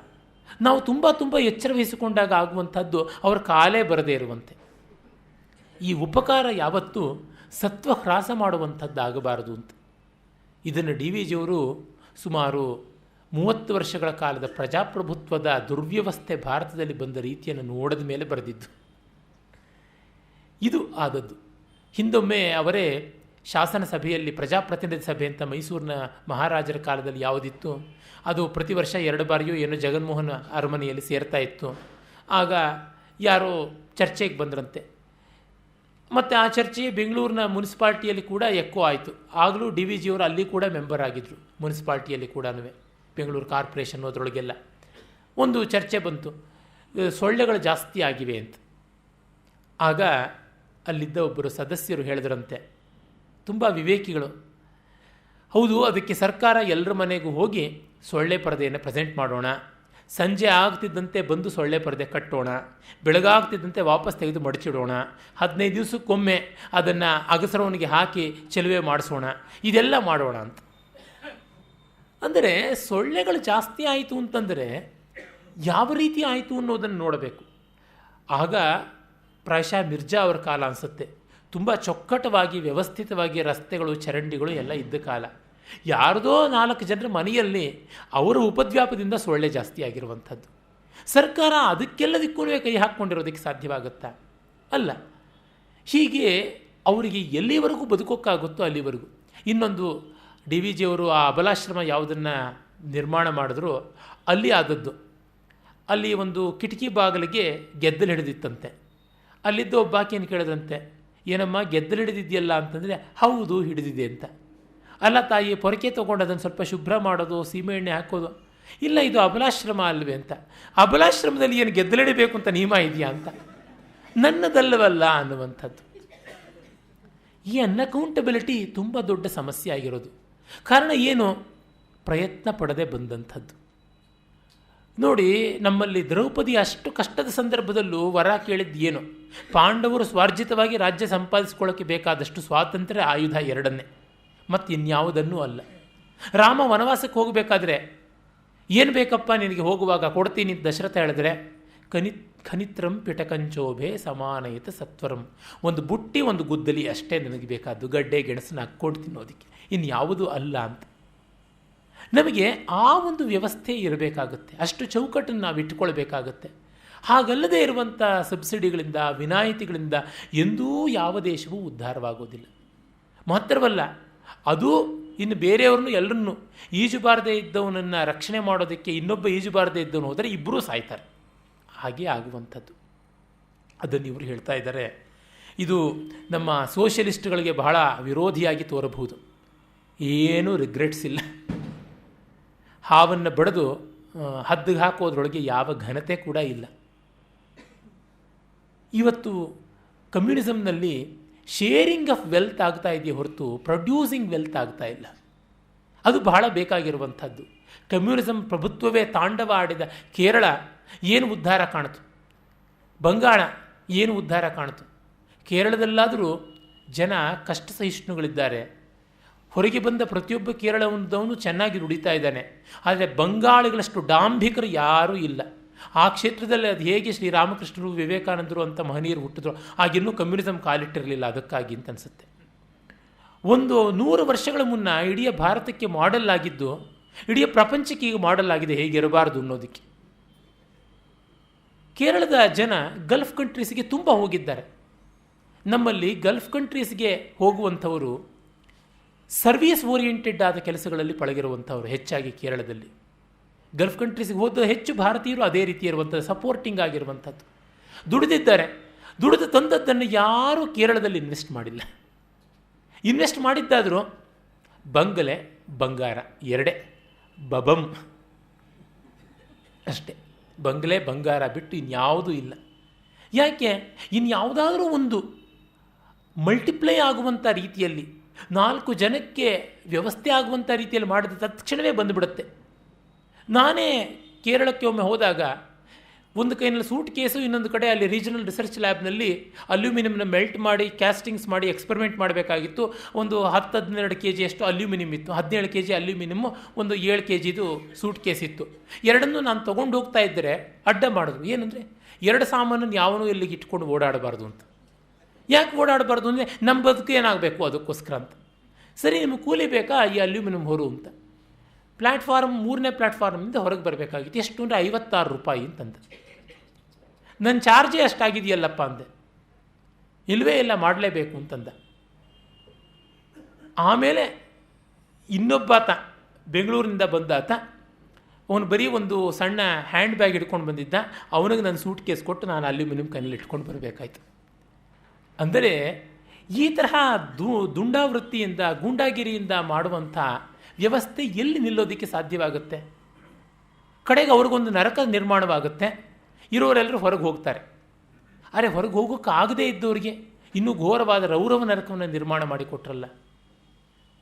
ನಾವು ತುಂಬ ಎಚ್ಚರ ವಹಿಸಿಕೊಂಡಾಗ ಆಗುವಂಥದ್ದು ಅವರ ಕಾಲೇ ಬರದೇ ಇರುವಂತೆ. ಈ ಉಪಕಾರ ಯಾವತ್ತೂ ಸತ್ವ ಹ್ರಾಸ ಮಾಡುವಂಥದ್ದಾಗಬಾರದು ಅಂತ. ಇದನ್ನು DVG ಅವರು ಸುಮಾರು 30 ವರ್ಷಗಳ ಕಾಲದ ಪ್ರಜಾಪ್ರಭುತ್ವದ ದುರ್ವ್ಯವಸ್ಥೆ ಭಾರತದಲ್ಲಿ ಬಂದ ರೀತಿಯನ್ನು ನೋಡಿದ ಮೇಲೆ ಬರೆದಿದ್ದು. ಇದು ಆದದ್ದು. ಹಿಂದೊಮ್ಮೆ ಅವರೇ ಶಾಸನ ಸಭೆಯಲ್ಲಿ, ಪ್ರಜಾಪ್ರತಿನಿಧಿ ಸಭೆ ಅಂತ ಮೈಸೂರಿನ ಮಹಾರಾಜರ ಕಾಲದಲ್ಲಿ ಯಾವುದಿತ್ತು, ಅದು ಪ್ರತಿ ವರ್ಷ 2 ಬಾರಿಯೂ ಏನೋ ಜಗನ್ಮೋಹನ್ ಅರಮನೆಯಲ್ಲಿ ಸೇರ್ತಾ ಇತ್ತು. ಆಗ ಯಾರೋ ಚರ್ಚೆಗೆ ಬಂದ್ರಂತೆ. ಮತ್ತು ಆ ಚರ್ಚೆ ಬೆಂಗಳೂರಿನ ಮುನ್ಸಿಪಾಲ್ಟಿಯಲ್ಲಿ ಕೂಡ ಎಕ್ಕೋ ಆಯಿತು. ಆಗಲೂ DVG ಅವರು ಅಲ್ಲಿ ಕೂಡ ಮೆಂಬರ್ ಆಗಿದ್ದರು, ಮುನ್ಸಿಪಾಲ್ಟಿಯಲ್ಲಿ ಕೂಡ, ಬೆಂಗಳೂರು ಕಾರ್ಪೊರೇಷನ್ ಅದರೊಳಗೆಲ್ಲ. ಒಂದು ಚರ್ಚೆ ಬಂತು, ಸೊಳ್ಳೆಗಳು ಜಾಸ್ತಿ ಆಗಿವೆ ಅಂತ. ಆಗ ಅಲ್ಲಿದ್ದ ಒಬ್ಬರು ಸದಸ್ಯರು ಹೇಳಿದ್ರಂತೆ, ತುಂಬ ವಿವೇಕಿಗಳು, ಹೌದು, ಅದಕ್ಕೆ ಸರ್ಕಾರ ಎಲ್ಲರ ಮನೆಗೂ ಹೋಗಿ ಸೊಳ್ಳೆ ಪರದೆಯನ್ನು ಪ್ರೆಸೆಂಟ್ ಮಾಡೋಣ, ಸಂಜೆ ಆಗ್ತಿದ್ದಂತೆ ಬಂದು ಸೊಳ್ಳೆ ಪರದೆ ಕಟ್ಟೋಣ, ಬೆಳಗಾಗ್ತಿದ್ದಂತೆ ವಾಪಸ್ ತೆಗೆದು ಮಡಚಿಡೋಣ, 15 ದಿವಸಕ್ಕೊಮ್ಮೆ ಅದನ್ನು ಅಗಸರವನಿಗೆ ಹಾಕಿ ಚೆಲುವೆ ಮಾಡಿಸೋಣ, ಇದೆಲ್ಲ ಮಾಡೋಣ ಅಂತ. ಅಂದರೆ ಸೊಳ್ಳೆಗಳು ಜಾಸ್ತಿ ಆಯಿತು ಅಂತಂದರೆ ಯಾವ ರೀತಿ ಆಯಿತು ಅನ್ನೋದನ್ನು ನೋಡಬೇಕು. ಆಗ ಪ್ರಾಯಶಃ ಮಿರ್ಜಾ ಅವರ ಕಾಲ ಅನಿಸುತ್ತೆ. ತುಂಬ ಚೊಕ್ಕಟವಾಗಿ ವ್ಯವಸ್ಥಿತವಾಗಿ ರಸ್ತೆಗಳು ಚರಂಡಿಗಳು ಎಲ್ಲ ಇದ್ದ ಕಾಲ. ಯಾರದೋ 4 ಜನರ ಮನೆಯಲ್ಲಿ ಅವರ ಉಪದ್ವ್ಯಾಪದಿಂದ ಸೊಳ್ಳೆ ಜಾಸ್ತಿ ಆಗಿರುವಂಥದ್ದು. ಸರ್ಕಾರ ಅದಕ್ಕೆಲ್ಲದಕ್ಕೂ ಕೈ ಹಾಕ್ಕೊಂಡಿರೋದಕ್ಕೆ ಸಾಧ್ಯವಾಗುತ್ತಾ? ಅಲ್ಲ. ಹೀಗೆ ಅವರಿಗೆ ಎಲ್ಲಿವರೆಗೂ ಬದುಕೋಕ್ಕಾಗುತ್ತೋ ಅಲ್ಲಿವರೆಗೂ. ಇನ್ನೊಂದು ಡಿ ವಿ ಜಿಯವರು ಆ ಅಬಲಾಶ್ರಮ ಯಾವುದನ್ನು ನಿರ್ಮಾಣ ಮಾಡಿದ್ರು ಅಲ್ಲಿ ಆದದ್ದು. ಅಲ್ಲಿ ಒಂದು ಕಿಟಕಿ ಬಾಗಿಲಿಗೆ ಗೆದ್ದಲು ಹಿಡಿದಿತ್ತಂತೆ. ಅಲ್ಲಿದ್ದ ಒಬ್ಬಾಕೆಯನ್ನು ಕೇಳಿದಂತೆ, ಏನಮ್ಮ ಗೆದ್ದಲು ಹಿಡಿದಿದೆಯಲ್ಲ ಅಂತಂದರೆ, ಹೌದು ಹಿಡಿದಿದೆ ಅಂತ. ಅಲ್ಲ ತಾಯಿ, ಪೊರಕೆ ತೊಗೊಂಡು ಅದನ್ನು ಸ್ವಲ್ಪ ಶುಭ್ರ ಮಾಡೋದು, ಸೀಮೆ ಎಣ್ಣೆ ಹಾಕೋದು. ಇಲ್ಲ, ಇದು ಅಬಲಾಶ್ರಮ ಅಲ್ವೇ ಅಂತ. ಅಬಲಾಶ್ರಮದಲ್ಲಿ ಏನು ಗೆದ್ದಲು ಹಿಡಿಬೇಕು ಅಂತ ನಿಯಮ ಇದೆಯಾ ಅಂತ. ನನ್ನದಲ್ಲವಲ್ಲ ಅನ್ನುವಂಥದ್ದು. ಈ ಅನ್ಅಕೌಂಟಬಿಲಿಟಿ ತುಂಬ ದೊಡ್ಡ ಸಮಸ್ಯೆ ಆಗಿರೋದು. ಕಾರಣ ಏನು? ಪ್ರಯತ್ನ ಪಡದೆ ಬಂದಂಥದ್ದು. ನೋಡಿ, ನಮ್ಮಲ್ಲಿ ದ್ರೌಪದಿ ಅಷ್ಟು ಕಷ್ಟದ ಸಂದರ್ಭದಲ್ಲೂ ವರ ಕೇಳಿದ್ದು ಏನು? ಪಾಂಡವರು ಸ್ವಾರ್ಜಿತವಾಗಿ ರಾಜ್ಯ ಸಂಪಾದಿಸ್ಕೊಳ್ಳೋಕ್ಕೆ ಬೇಕಾದಷ್ಟು ಸ್ವಾತಂತ್ರ್ಯ ಆಯುಧ 2 ಮತ್ತು ಇನ್ಯಾವುದನ್ನೂ ಅಲ್ಲ. ರಾಮ ವನವಾಸಕ್ಕೆ ಹೋಗಬೇಕಾದ್ರೆ ಏನು ಬೇಕಪ್ಪ ನಿನಗೆ ಹೋಗುವಾಗ ಕೊಡ್ತೀನಿ ಅಂತ ದಶರಥ ಹೇಳಿದ್ರೆ, ಖನಿತ್ರಂ ಪಿಟಕಂಚೋಭೆ ಸಮಾನಯಿತ ಸತ್ವರಂ, ಒಂದು ಬುಟ್ಟಿ ಒಂದು ಗುದ್ದಲಿ ಅಷ್ಟೇ ನನಗೆ ಬೇಕಾದ್ದು, ಗಡ್ಡೆ ಗೆಣಸನ್ನು ಹಾಕ್ಕೊಂಡು ತಿನ್ನೋದಕ್ಕೆ, ಇನ್ಯಾವುದೂ ಅಲ್ಲ ಅಂತ. ನಮಗೆ ಆ ಒಂದು ವ್ಯವಸ್ಥೆ ಇರಬೇಕಾಗುತ್ತೆ. ಅಷ್ಟು ಚೌಕಟ್ಟನ್ನು ನಾವು ಇಟ್ಟುಕೊಳ್ಬೇಕಾಗತ್ತೆ. ಹಾಗಲ್ಲದೆ ಇರುವಂಥ ಸಬ್ಸಿಡಿಗಳಿಂದ, ವಿನಾಯಿತಿಗಳಿಂದ ಎಂದೂ ಯಾವ ದೇಶವೂ ಉದ್ಧಾರವಾಗೋದಿಲ್ಲ. ಮಾತ್ರವಲ್ಲ, ಅದು ಇನ್ನು ಬೇರೆಯವ್ರನ್ನೂ ಎಲ್ಲರನ್ನೂ, ಈಜುಬಾರದೇ ಇದ್ದವನನ್ನು ರಕ್ಷಣೆ ಮಾಡೋದಕ್ಕೆ ಇನ್ನೊಬ್ಬ ಈಜುಬಾರದೇ ಇದ್ದವನು ಹೋದರೆ ಇಬ್ಬರೂ ಸಾಯ್ತಾರೆ. ಹಾಗೆ ಆಗುವಂಥದ್ದು. ಅದನ್ನು ಇವರು ಹೇಳ್ತಾ ಇದ್ದಾರೆ. ಇದು ನಮ್ಮ ಸೋಷಲಿಸ್ಟ್ಗಳಿಗೆ ಬಹಳ ವಿರೋಧಿಯಾಗಿ ತೋರಬಹುದು. ಏನೂ ರಿಗ್ರೆಟ್ಸ್ ಇಲ್ಲ. ಹಾವನ್ನು ಬಡಿದು ಹದ್ದಿಗೆ ಹಾಕೋದ್ರೊಳಗೆ ಯಾವ ಘನತೆ ಕೂಡ ಇಲ್ಲ. ಇವತ್ತು ಕಮ್ಯುನಿಸಮ್ನಲ್ಲಿ ಶೇರಿಂಗ್ ಆಫ್ ವೆಲ್ತ್ ಆಗ್ತಾ ಇದೆಯೇ ಹೊರತು ಪ್ರೊಡ್ಯೂಸಿಂಗ್ ವೆಲ್ತ್ ಆಗ್ತಾ ಇಲ್ಲ. ಅದು ಬಹಳ ಬೇಕಾಗಿರುವಂಥದ್ದು. ಕಮ್ಯುನಿಸಮ್ ಪ್ರಭುತ್ವವೇ ತಾಂಡವ ಆಡಿದ ಕೇರಳ ಏನು ಉದ್ಧಾರ ಕಾಣಿತು? ಬಂಗಾಳ ಏನು ಉದ್ಧಾರ ಕಾಣಿತು? ಕೇರಳದಲ್ಲಾದರೂ ಜನ ಕಷ್ಟ ಸಹಿಷ್ಣುಗಳಿದ್ದಾರೆ. ಹೊರಗೆ ಬಂದ ಪ್ರತಿಯೊಬ್ಬ ಕೇರಳದವನು ಚೆನ್ನಾಗಿ ದುಡಿತಾ ಇದ್ದಾನೆ. ಆದರೆ ಬಂಗಾಳಿಗಳಷ್ಟು ಡಾಂಭಿಕರು ಯಾರೂ ಇಲ್ಲ. ಆ ಕ್ಷೇತ್ರದಲ್ಲಿ ಅದು ಹೇಗೆ ಶ್ರೀರಾಮಕೃಷ್ಣರು, ವಿವೇಕಾನಂದರು ಅಂತ ಮಹನೀಯರು ಹುಟ್ಟಿದ್ರು, ಆಗಿನ್ನೂ ಕಮ್ಯುನಿಸಮ್ ಕಾಲಿಟ್ಟಿರಲಿಲ್ಲ. ಅದಕ್ಕಾಗಿ ಅಂತ ಅನಿಸುತ್ತೆ. ಒಂದು 100 ವರ್ಷಗಳ ಮುನ್ನ ಇಡೀ ಭಾರತಕ್ಕೆ ಮಾಡೆಲ್ ಆಗಿದ್ದು ಇಡೀ ಪ್ರಪಂಚಕ್ಕೆ ಈಗ ಮಾಡೆಲ್ ಆಗಿದೆ ಹೇಗಿರಬಾರ್ದು ಅನ್ನೋದಕ್ಕೆ. ಕೇರಳದ ಜನ ಗಲ್ಫ್ ಕಂಟ್ರೀಸ್ಗೆ ತುಂಬ ಹೋಗಿದ್ದಾರೆ. ನಮ್ಮಲ್ಲಿ ಗಲ್ಫ್ ಕಂಟ್ರೀಸ್ಗೆ ಹೋಗುವಂಥವರು ಸರ್ವೀಸ್ ಓರಿಯೆಂಟೆಡ್ ಆದ ಕೆಲಸಗಳಲ್ಲಿ ಪಳಗಿರುವಂಥವ್ರು ಹೆಚ್ಚಾಗಿ ಕೇರಳದಲ್ಲಿ. ಗಲ್ಫ್ ಕಂಟ್ರೀಸ್ಗೆ ಹೋದ ಹೆಚ್ಚು ಭಾರತೀಯರು ಅದೇ ರೀತಿ ಇರುವಂಥದ್ದು, ಸಪೋರ್ಟಿಂಗ್ ಆಗಿರುವಂಥದ್ದು. ದುಡಿದಿದ್ದಾರೆ. ದುಡಿದು ತಂದದ್ದನ್ನು ಯಾರೂ ಕೇರಳದಲ್ಲಿ ಇನ್ವೆಸ್ಟ್ ಮಾಡಿಲ್ಲ. ಇನ್ವೆಸ್ಟ್ ಮಾಡಿದ್ದಾದರೂ ಬಂಗಲೆ, ಬಂಗಾರ ಎರಡೇ, ಬಬಂ ಅಷ್ಟೇ. ಬಂಗಲೆ, ಬಂಗಾರ ಬಿಟ್ಟು ಇನ್ಯಾವುದೂ ಇಲ್ಲ. ಯಾಕೆ? ಇನ್ಯಾವುದಾದ್ರೂ ಒಂದು ಮಲ್ಟಿಪ್ಲೈ ಆಗುವಂಥ ರೀತಿಯಲ್ಲಿ, 4 ಜನಕ್ಕೆ ವ್ಯವಸ್ಥೆ ಆಗುವಂಥ ರೀತಿಯಲ್ಲಿ ಮಾಡಿದ ತಕ್ಷಣವೇ ಬಂದುಬಿಡುತ್ತೆ. ನಾನೇ ಕೇರಳಕ್ಕೆ ಒಮ್ಮೆ ಹೋದಾಗ ಒಂದು ಕೈನಲ್ಲಿ ಸೂಟ್ ಕೇಸು, ಇನ್ನೊಂದು ಕಡೆ ಅಲ್ಲಿ ರೀಜನಲ್ ರಿಸರ್ಚ್ ಲ್ಯಾಬ್ನಲ್ಲಿ ಅಲ್ಯೂಮಿನಿಯಂನ ಮೆಲ್ಟ್ ಮಾಡಿ ಕ್ಯಾಸ್ಟಿಂಗ್ಸ್ ಮಾಡಿ ಎಕ್ಸ್ಪೆರಿಮೆಂಟ್ ಮಾಡಬೇಕಾಗಿತ್ತು. ಒಂದು 10-12 kg ಅಷ್ಟು ಅಲ್ಯೂಮಿನಿಯಂ ಇತ್ತು. 17 kg ಅಲ್ಯೂಮಿನಿಯಮ್ಮು, ಒಂದು 7 kgದು ಸೂಟ್ ಕೇಸ್ ಇತ್ತು. ಎರಡನ್ನೂ ನಾನು ತೊಗೊಂಡು ಹೋಗ್ತಾ ಇದ್ದರೆ ಅಡ್ಡ ಮಾಡಿದ್ರು. ಏನಂದರೆ, 2 ಸಾಮಾನನ್ನು ಯಾವನೂ ಇಲ್ಲಿಗೆ ಇಟ್ಕೊಂಡು ಓಡಾಡಬಾರ್ದು ಅಂತ. ಯಾಕೆ ಓಡಾಡಬಾರ್ದು ಅಂದರೆ ನಮ್ಮ ಬದುಕು ಏನಾಗಬೇಕು ಅದಕ್ಕೋಸ್ಕರ ಅಂತ. ಸರಿ, ನಿಮಗೆ ಕೂಲಿ ಬೇಕಾ? ಈ ಅಲ್ಯೂಮಿನಿಯಂ ಹೊರು ಅಂತ. ಪ್ಲ್ಯಾಟ್ಫಾರ್ಮ್ 3ನೇ ಪ್ಲ್ಯಾಟ್ಫಾರ್ಮಿಂದ ಹೊರಗೆ ಬರಬೇಕಾಗಿತ್ತು. ಎಷ್ಟು ಅಂದರೆ 56 ರೂಪಾಯಿ ಅಂತಂದ. ನನ್ನ ಚಾರ್ಜೇ ಅಷ್ಟಾಗಿದೆಯಲ್ಲಪ್ಪ ಅಂದೆ. ಇಲ್ಲವೇ ಇಲ್ಲ, ಮಾಡಲೇಬೇಕು ಅಂತಂದ. ಆಮೇಲೆ ಇನ್ನೊಬ್ಬಾತ ಬೆಂಗಳೂರಿನಿಂದ ಬಂದಾತ, ಅವನು ಬರೀ ಒಂದು ಸಣ್ಣ ಹ್ಯಾಂಡ್ ಬ್ಯಾಗ್ ಹಿಡ್ಕೊಂಡು ಬಂದಿದ್ದ. ಅವನಿಗೆ ನನ್ನ ಸೂಟ್ ಕೇಸ್ ಕೊಟ್ಟು ನಾನು ಅಲ್ಯೂಮಿನಿಯಂ ಕೈನಲ್ಲಿ ಇಟ್ಕೊಂಡು ಬರಬೇಕಾಯ್ತು. ಅಂದರೆ ಈ ತರಹ ದುಂಡಾವೃತ್ತಿಯಿಂದ, ಗೂಂಡಾಗಿರಿಯಿಂದ ಮಾಡುವಂಥ ವ್ಯವಸ್ಥೆ ಎಲ್ಲಿ ನಿಲ್ಲೋದಕ್ಕೆ ಸಾಧ್ಯವಾಗುತ್ತೆ? ಕಡೆಗೆ ಅವ್ರಿಗೊಂದು ನರಕ ನಿರ್ಮಾಣವಾಗುತ್ತೆ. ಇರೋರೆಲ್ಲರೂ ಹೊರಗೆ ಹೋಗ್ತಾರೆ. ಆದರೆ ಹೊರಗೆ ಹೋಗೋಕ್ಕಾಗದೇ ಇದ್ದವರಿಗೆ ಇನ್ನೂ ಘೋರವಾದ ರೌರವ ನರಕವನ್ನು ನಿರ್ಮಾಣ ಮಾಡಿಕೊಟ್ರಲ್ಲ.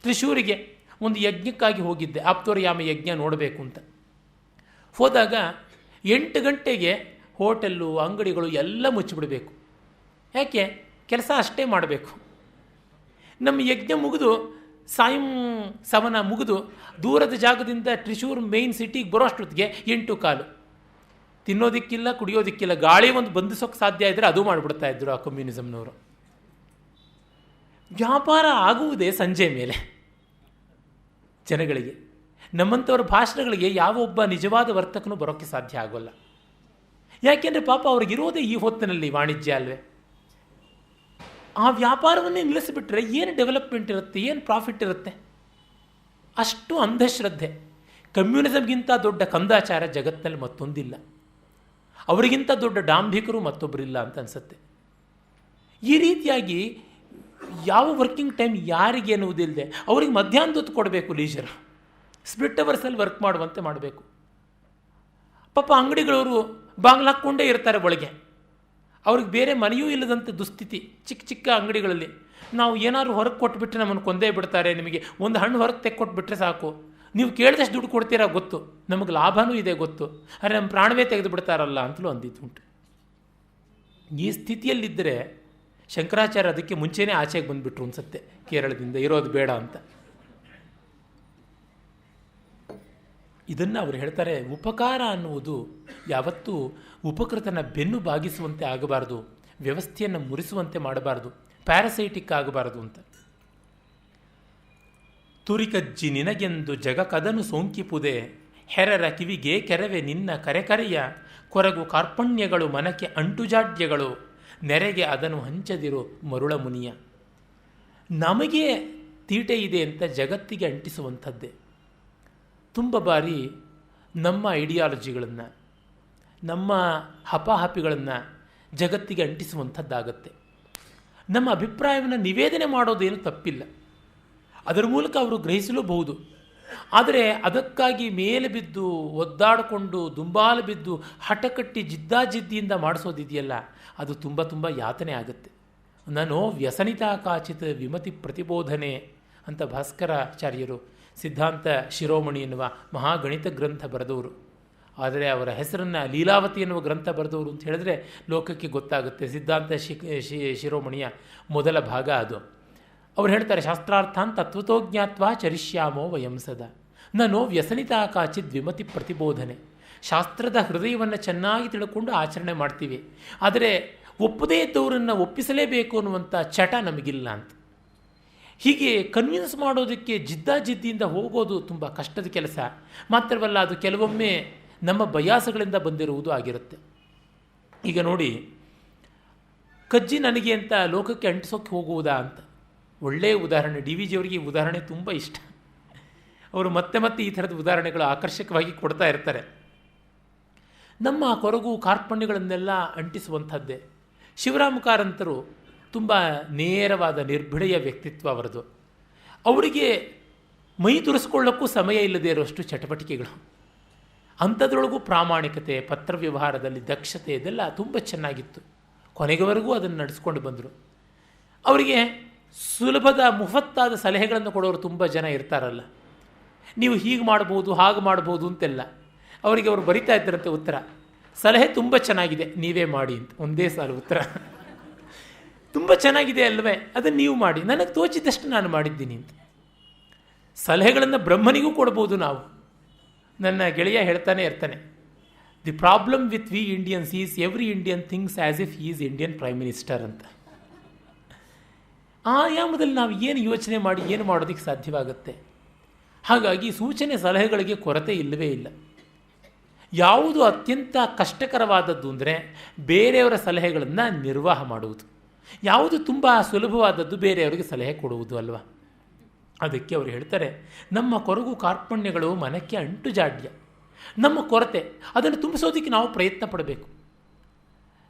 ತ್ರಿಶೂರಿಗೆ ಒಂದು ಯಜ್ಞಕ್ಕಾಗಿ ಹೋಗಿದ್ದೆ, ಆಪ್ತೋರಯಾಮ ಯಜ್ಞ ನೋಡಬೇಕು ಅಂತ. ಹೋದಾಗ 8 ಗಂಟೆಗೆ ಹೋಟೆಲ್ಲು ಅಂಗಡಿಗಳು ಎಲ್ಲ ಮುಚ್ಚಿಬಿಡಬೇಕು. ಯಾಕೆ? ಕೆಲಸ ಅಷ್ಟೇ ಮಾಡಬೇಕು. ನಮ್ಮ ಯಜ್ಞ ಮುಗಿದು ಸಾಯಂ ಸವನ ಮುಗಿದು ದೂರದ ಜಾಗದಿಂದ ತ್ರಿಶೂರ್ ಮೇನ್ ಸಿಟಿಗೆ ಬರೋಷ್ಟೊತ್ತಿಗೆ 8:15. ತಿನ್ನೋದಿಕ್ಕಿಲ್ಲ, ಕುಡಿಯೋದಿಕ್ಕಿಲ್ಲ, ಗಾಳಿ ಒಂದು ಬಂಧಿಸೋಕ್ಕೆ ಸಾಧ್ಯ ಇದ್ದರೆ ಅದು ಮಾಡಿಬಿಡ್ತಾ ಇದ್ರು ಆ ಕಮ್ಯುನಿಸಮ್ನವರು. ವ್ಯಾಪಾರ ಆಗುವುದೇ ಸಂಜೆ ಮೇಲೆ ಜನಗಳಿಗೆ. ನಮ್ಮಂಥವ್ರ ಭಾಷಣಗಳಿಗೆ ಯಾವ ಒಬ್ಬ ನಿಜವಾದ ವರ್ತಕನೂ ಬರೋಕ್ಕೆ ಸಾಧ್ಯ ಆಗೋಲ್ಲ. ಯಾಕೆಂದರೆ ಪಾಪ ಅವ್ರಿಗಿರೋದೇ ಈ ಹೊತ್ತಿನಲ್ಲಿ ವಾಣಿಜ್ಯ ಅಲ್ವೇ. ಆ ವ್ಯಾಪಾರವನ್ನೇ ನಿಲ್ಲಿಸಿಬಿಟ್ರೆ ಏನು ಡೆವಲಪ್ಮೆಂಟ್ ಇರುತ್ತೆ, ಏನು ಪ್ರಾಫಿಟ್ ಇರುತ್ತೆ? ಅಷ್ಟು ಅಂಧಶ್ರದ್ಧೆ. ಕಮ್ಯುನಿಸಮ್ಗಿಂತ ದೊಡ್ಡ ಕಂದಾಚಾರ ಜಗತ್ತಿನಲ್ಲಿ ಮತ್ತೊಂದಿಲ್ಲ. ಅವರಿಗಿಂತ ದೊಡ್ಡ ಡಾಂಭಿಕರು ಮತ್ತೊಬ್ಬರಿಲ್ಲ ಅಂತ ಅನಿಸುತ್ತೆ. ಈ ರೀತಿಯಾಗಿ ಯಾವ ವರ್ಕಿಂಗ್ ಟೈಮ್ ಯಾರಿಗೆ ಎನ್ನುವುದಿಲ್ಲದೆ ಅವ್ರಿಗೆ ಮಧ್ಯಾಹ್ನದ ಹೊತ್ತು ಕೊಡಬೇಕು ಲೀಜರ್. ಸ್ಪ್ಲಿಟ್ ಅವರ್ಸಲ್ಲಿ ವರ್ಕ್ ಮಾಡುವಂತೆ ಮಾಡಬೇಕು. ಪಾಪ ಅಂಗಡಿಗಳವರು ಬಾಗಿಲು ಹಾಕ್ಕೊಂಡೇ ಇರ್ತಾರೆ ಒಳಗೆ. ಅವ್ರಿಗೆ ಬೇರೆ ಮನೆಯೂ ಇಲ್ಲದಂಥ ದುಸ್ಥಿತಿ. ಚಿಕ್ಕ ಚಿಕ್ಕ ಅಂಗಡಿಗಳಲ್ಲಿ ನಾವು ಏನಾದ್ರು ಹೊರಗೆ ಕೊಟ್ಬಿಟ್ರೆ ನಮ್ಮನ್ನು ಕೊಂದೇ ಬಿಡ್ತಾರೆ. ನಿಮಗೆ ಒಂದು ಹಣ್ಣು ಹೊರಗೆ ತೆಕ್ಕೊಟ್ಬಿಟ್ರೆ ಸಾಕು, ನೀವು ಕೇಳಿದಷ್ಟು ದುಡ್ಡು ಕೊಡ್ತೀರಾ ಗೊತ್ತು, ನಮಗೆ ಲಾಭವೂ ಇದೆ ಗೊತ್ತು, ಆದರೆ ನಮ್ಮ ಪ್ರಾಣವೇ ತೆಗೆದು ಬಿಡ್ತಾರಲ್ಲ ಅಂತಲೂ ಅಂದಿದ್ದುಂಟು. ಈ ಸ್ಥಿತಿಯಲ್ಲಿದ್ದರೆ ಶಂಕರಾಚಾರ್ಯ ಅದಕ್ಕೆ ಮುಂಚೆನೇ ಆಚೆಗೆ ಬಂದುಬಿಟ್ರು ಅನ್ಸುತ್ತೆ, ಕೇರಳದಿಂದ ಇರೋದು ಬೇಡ ಅಂತ. ಇದನ್ನು ಅವರು ಹೇಳ್ತಾರೆ, ಉಪಕಾರ ಅನ್ನುವುದು ಯಾವತ್ತೂ ಉಪಕೃತನ ಬೆನ್ನು ಬಾಗಿಸುವಂತೆ ಆಗಬಾರ್ದು, ವ್ಯವಸ್ಥೆಯನ್ನು ಮುರಿಸುವಂತೆ ಮಾಡಬಾರ್ದು, ಪ್ಯಾರಸೈಟಿಕ್ ಆಗಬಾರದು ಅಂತ. ತುರಿಕಜ್ಜಿ ನಿನಗೆಂದು ಜಗ ಕದನು ಸೋಂಕಿಪುದೆ, ಹೆರರ ಕಿವಿಗೆ ಕೆರವೆ ನಿನ್ನ ಕರೆಕರೆಯ, ಕೊರಗು ಕಾರ್ಪಣ್ಯಗಳು ಮನಕ್ಕೆ ಅಂಟುಜಾಡ್ಯಗಳು, ನೆರೆಗೆ ಅದನ್ನು ಹಂಚದಿರು ಮರುಳ ಮುನಿಯ. ನಮಗೆ ತೀಟೆ ಇದೆ ಅಂತ ಜಗತ್ತಿಗೆ ಅಂಟಿಸುವಂಥದ್ದೇ. ತುಂಬ ಬಾರಿ ನಮ್ಮ ಐಡಿಯಾಲಜಿಗಳನ್ನು, ನಮ್ಮ ಹಪಾಹಪಿಗಳನ್ನು ಜಗತ್ತಿಗೆ ಅಂಟಿಸುವಂಥದ್ದಾಗತ್ತೆ. ನಮ್ಮ ಅಭಿಪ್ರಾಯವನ್ನು ನಿವೇದನೆ ಮಾಡೋದೇನು ತಪ್ಪಿಲ್ಲ, ಅದರ ಮೂಲಕ ಅವರು ಗ್ರಹಿಸಲೂಬಹುದು. ಆದರೆ ಅದಕ್ಕಾಗಿ ಮೇಲೆ ಬಿದ್ದು ಒದ್ದಾಡಿಕೊಂಡು ದುಂಬಾಲು ಬಿದ್ದು ಹಠಕಟ್ಟಿ ಜಿದ್ದಾಜಿದ್ದಿಯಿಂದ ಮಾಡಿಸೋದಿದೆಯಲ್ಲ, ಅದು ತುಂಬ ತುಂಬ ಯಾತನೆ ಆಗುತ್ತೆ. ನಾನು ವ್ಯಸನಿತಾ ಕಾಚಿತ್ ವಿಮತಿ ಪ್ರತಿಬೋಧನೆ ಅಂತ ಭಾಸ್ಕರಾಚಾರ್ಯರು ಸಿದ್ಧಾಂತ ಶಿರೋಮಣಿ ಎನ್ನುವ ಮಹಾಗಣಿತ ಗ್ರಂಥ ಬರೆದವರು. ಆದರೆ ಅವರ ಹೆಸರನ್ನು ಲೀಲಾವತಿ ಎನ್ನುವ ಗ್ರಂಥ ಬರೆದವರು ಅಂತ ಹೇಳಿದ್ರೆ ಲೋಕಕ್ಕೆ ಗೊತ್ತಾಗುತ್ತೆ. ಸಿದ್ಧಾಂತ ಶಿರೋಮಣಿಯ ಮೊದಲ ಭಾಗ ಅದು. ಅವ್ರು ಹೇಳ್ತಾರೆ, ಶಾಸ್ತ್ರಾರ್ಥಾನ್ ತತ್ವತೋ ಜ್ಞಾತ್ವಾ ಚರಿಷ್ಯಾಮೋ ವಯಂ ಸದಾ ನೋ ವ್ಯಸನಿತಾ ಕಾಚಿತ್ ವಿಮತಿ ಪ್ರತಿಬೋಧನೆ. ಶಾಸ್ತ್ರದ ಹೃದಯವನ್ನು ಚೆನ್ನಾಗಿ ತಿಳ್ಕೊಂಡು ಆಚರಣೆ ಮಾಡ್ತೀವಿ, ಆದರೆ ಒಪ್ಪದೇ ಇದ್ದವರನ್ನು ಒಪ್ಪಿಸಲೇಬೇಕು ಅನ್ನುವಂಥ ಚಟ ನಮಗಿಲ್ಲ ಅಂತ. ಹೀಗೆ ಕನ್ವಿನ್ಸ್ ಮಾಡೋದಕ್ಕೆ ಜಿದ್ದಾಜಿದ್ದಿಯಿಂದ ಹೋಗೋದು ತುಂಬ ಕಷ್ಟದ ಕೆಲಸ. ಮಾತ್ರವಲ್ಲ, ಅದು ಕೆಲವೊಮ್ಮೆ ನಮ್ಮ ಬಯಾಸಗಳಿಂದ ಬಂದಿರುವುದು ಆಗಿರುತ್ತೆ. ಈಗ ನೋಡಿ, ಕಜ್ಜಿ ನನಗೆ ಅಂತ ಲೋಕಕ್ಕೆ ಅಂಟಿಸೋಕ್ಕೆ ಹೋಗುವುದಾ ಅಂತ ಒಳ್ಳೆಯ ಉದಾಹರಣೆ. ಡಿ ವಿ ಜಿಯವರಿಗೆ ಈ ಉದಾಹರಣೆ ತುಂಬ ಇಷ್ಟ. ಅವರು ಮತ್ತೆ ಮತ್ತೆ ಈ ಥರದ ಉದಾಹರಣೆಗಳು ಆಕರ್ಷಕವಾಗಿ ಕೊಡ್ತಾ ಇರ್ತಾರೆ. ನಮ್ಮ ಕೊರಗು ಕಾರ್ಪಣ್ಯಗಳನ್ನೆಲ್ಲ ಅಂಟಿಸುವಂಥದ್ದೇ. ಶಿವರಾಮ ಕಾರಂತರು ತುಂಬ ನೇರವಾದ ನಿರ್ಭಿಡೆಯ ವ್ಯಕ್ತಿತ್ವ ಅವರದು. ಅವರಿಗೆ ಮೈ ತುರಿಸ್ಕೊಳ್ಳೋಕ್ಕೂ ಸಮಯ ಇಲ್ಲದೇ ಇರುವಷ್ಟು ಚಟುವಟಿಕೆಗಳು. ಅಂಥದ್ರೊಳಗೂ ಪ್ರಾಮಾಣಿಕತೆ, ಪತ್ರ ವ್ಯವಹಾರದಲ್ಲಿ ದಕ್ಷತೆ, ಇದೆಲ್ಲ ತುಂಬ ಚೆನ್ನಾಗಿತ್ತು. ಕೊನೆಯವರೆಗೂ ಅದನ್ನು ನಡೆಸ್ಕೊಂಡು ಬಂದರು. ಅವರಿಗೆ ಸುಲಭದ ಮುಫತ್ತಾದ ಸಲಹೆಗಳನ್ನು ಕೊಡೋರು ತುಂಬ ಜನ ಇರ್ತಾರಲ್ಲ. ನೀವು ಹೀಗೆ ಮಾಡ್ಬೋದು, ಹಾಗೆ ಮಾಡ್ಬೋದು ಅಂತೆಲ್ಲ. ಅವರಿಗೆ ಅವರು ಬರಿತಾ ಇದ್ದರಂತೆ ಉತ್ತರ, ಸಲಹೆ ತುಂಬ ಚೆನ್ನಾಗಿದೆ, ನೀವೇ ಮಾಡಿ ಅಂತ. ಒಂದೇ ಸಾಲು ಉತ್ತರ. ತುಂಬ ಚೆನ್ನಾಗಿದೆ ಅಲ್ವೇ, ಅದನ್ನು ನೀವು ಮಾಡಿ, ನನಗೆ ತೋಚಿದಷ್ಟು ನಾನು ಮಾಡಿದ್ದೀನಿ ಅಂತ. ಸಲಹೆಗಳನ್ನು ಬ್ರಹ್ಮನಿಗೂ ಕೊಡ್ಬೋದು ನಾವು. ನನ್ನ ಗೆಳೆಯ ಹೇಳ್ತಾನೆ ಇರ್ತಾನೆ, the problem with we Indians is every Indian thinks as if he is Indian prime minister ಅಂತ. ಆಯಾಮದಲ್ಲಿ ನಾವು ಏನು ಯೋಚನೆ ಮಾಡಿ ಏನು ಮಾಡೋದಕ್ಕೆ ಸಾಧ್ಯವಾಗುತ್ತೆ. ಹಾಗಾಗಿ ಸೂಚನೆ ಸಲಹೆಗಳಿಗೆ ಕೊರತೆ ಇಲ್ಲವೇ ಇಲ್ಲ. ಯಾವುದು ಅತ್ಯಂತ ಕಷ್ಟಕರವಾದದ್ದು ಅಂದರೆ ಬೇರೆಯವರ ಸಲಹೆಗಳನ್ನು ನಿರ್ವಾಹ ಮಾಡುವುದು. ಯಾವುದು ತುಂಬ ಸುಲಭವಾದದ್ದು ಬೇರೆಯವರಿಗೆ ಸಲಹೆ ಕೊಡುವುದು ಅಲ್ವಾ. ಅದಕ್ಕೆ ಅವರು ಹೇಳ್ತಾರೆ, ನಮ್ಮ ಕೊರಗು ಕಾರ್ಪಣ್ಯಗಳು ಮನಕ್ಕೆ ಅಂಟುಜಾಡ್ಯ. ನಮ್ಮ ಕೊರತೆ ಅದನ್ನು ತುಂಬಿಸೋದಕ್ಕೆ ನಾವು ಪ್ರಯತ್ನ ಪಡಬೇಕು.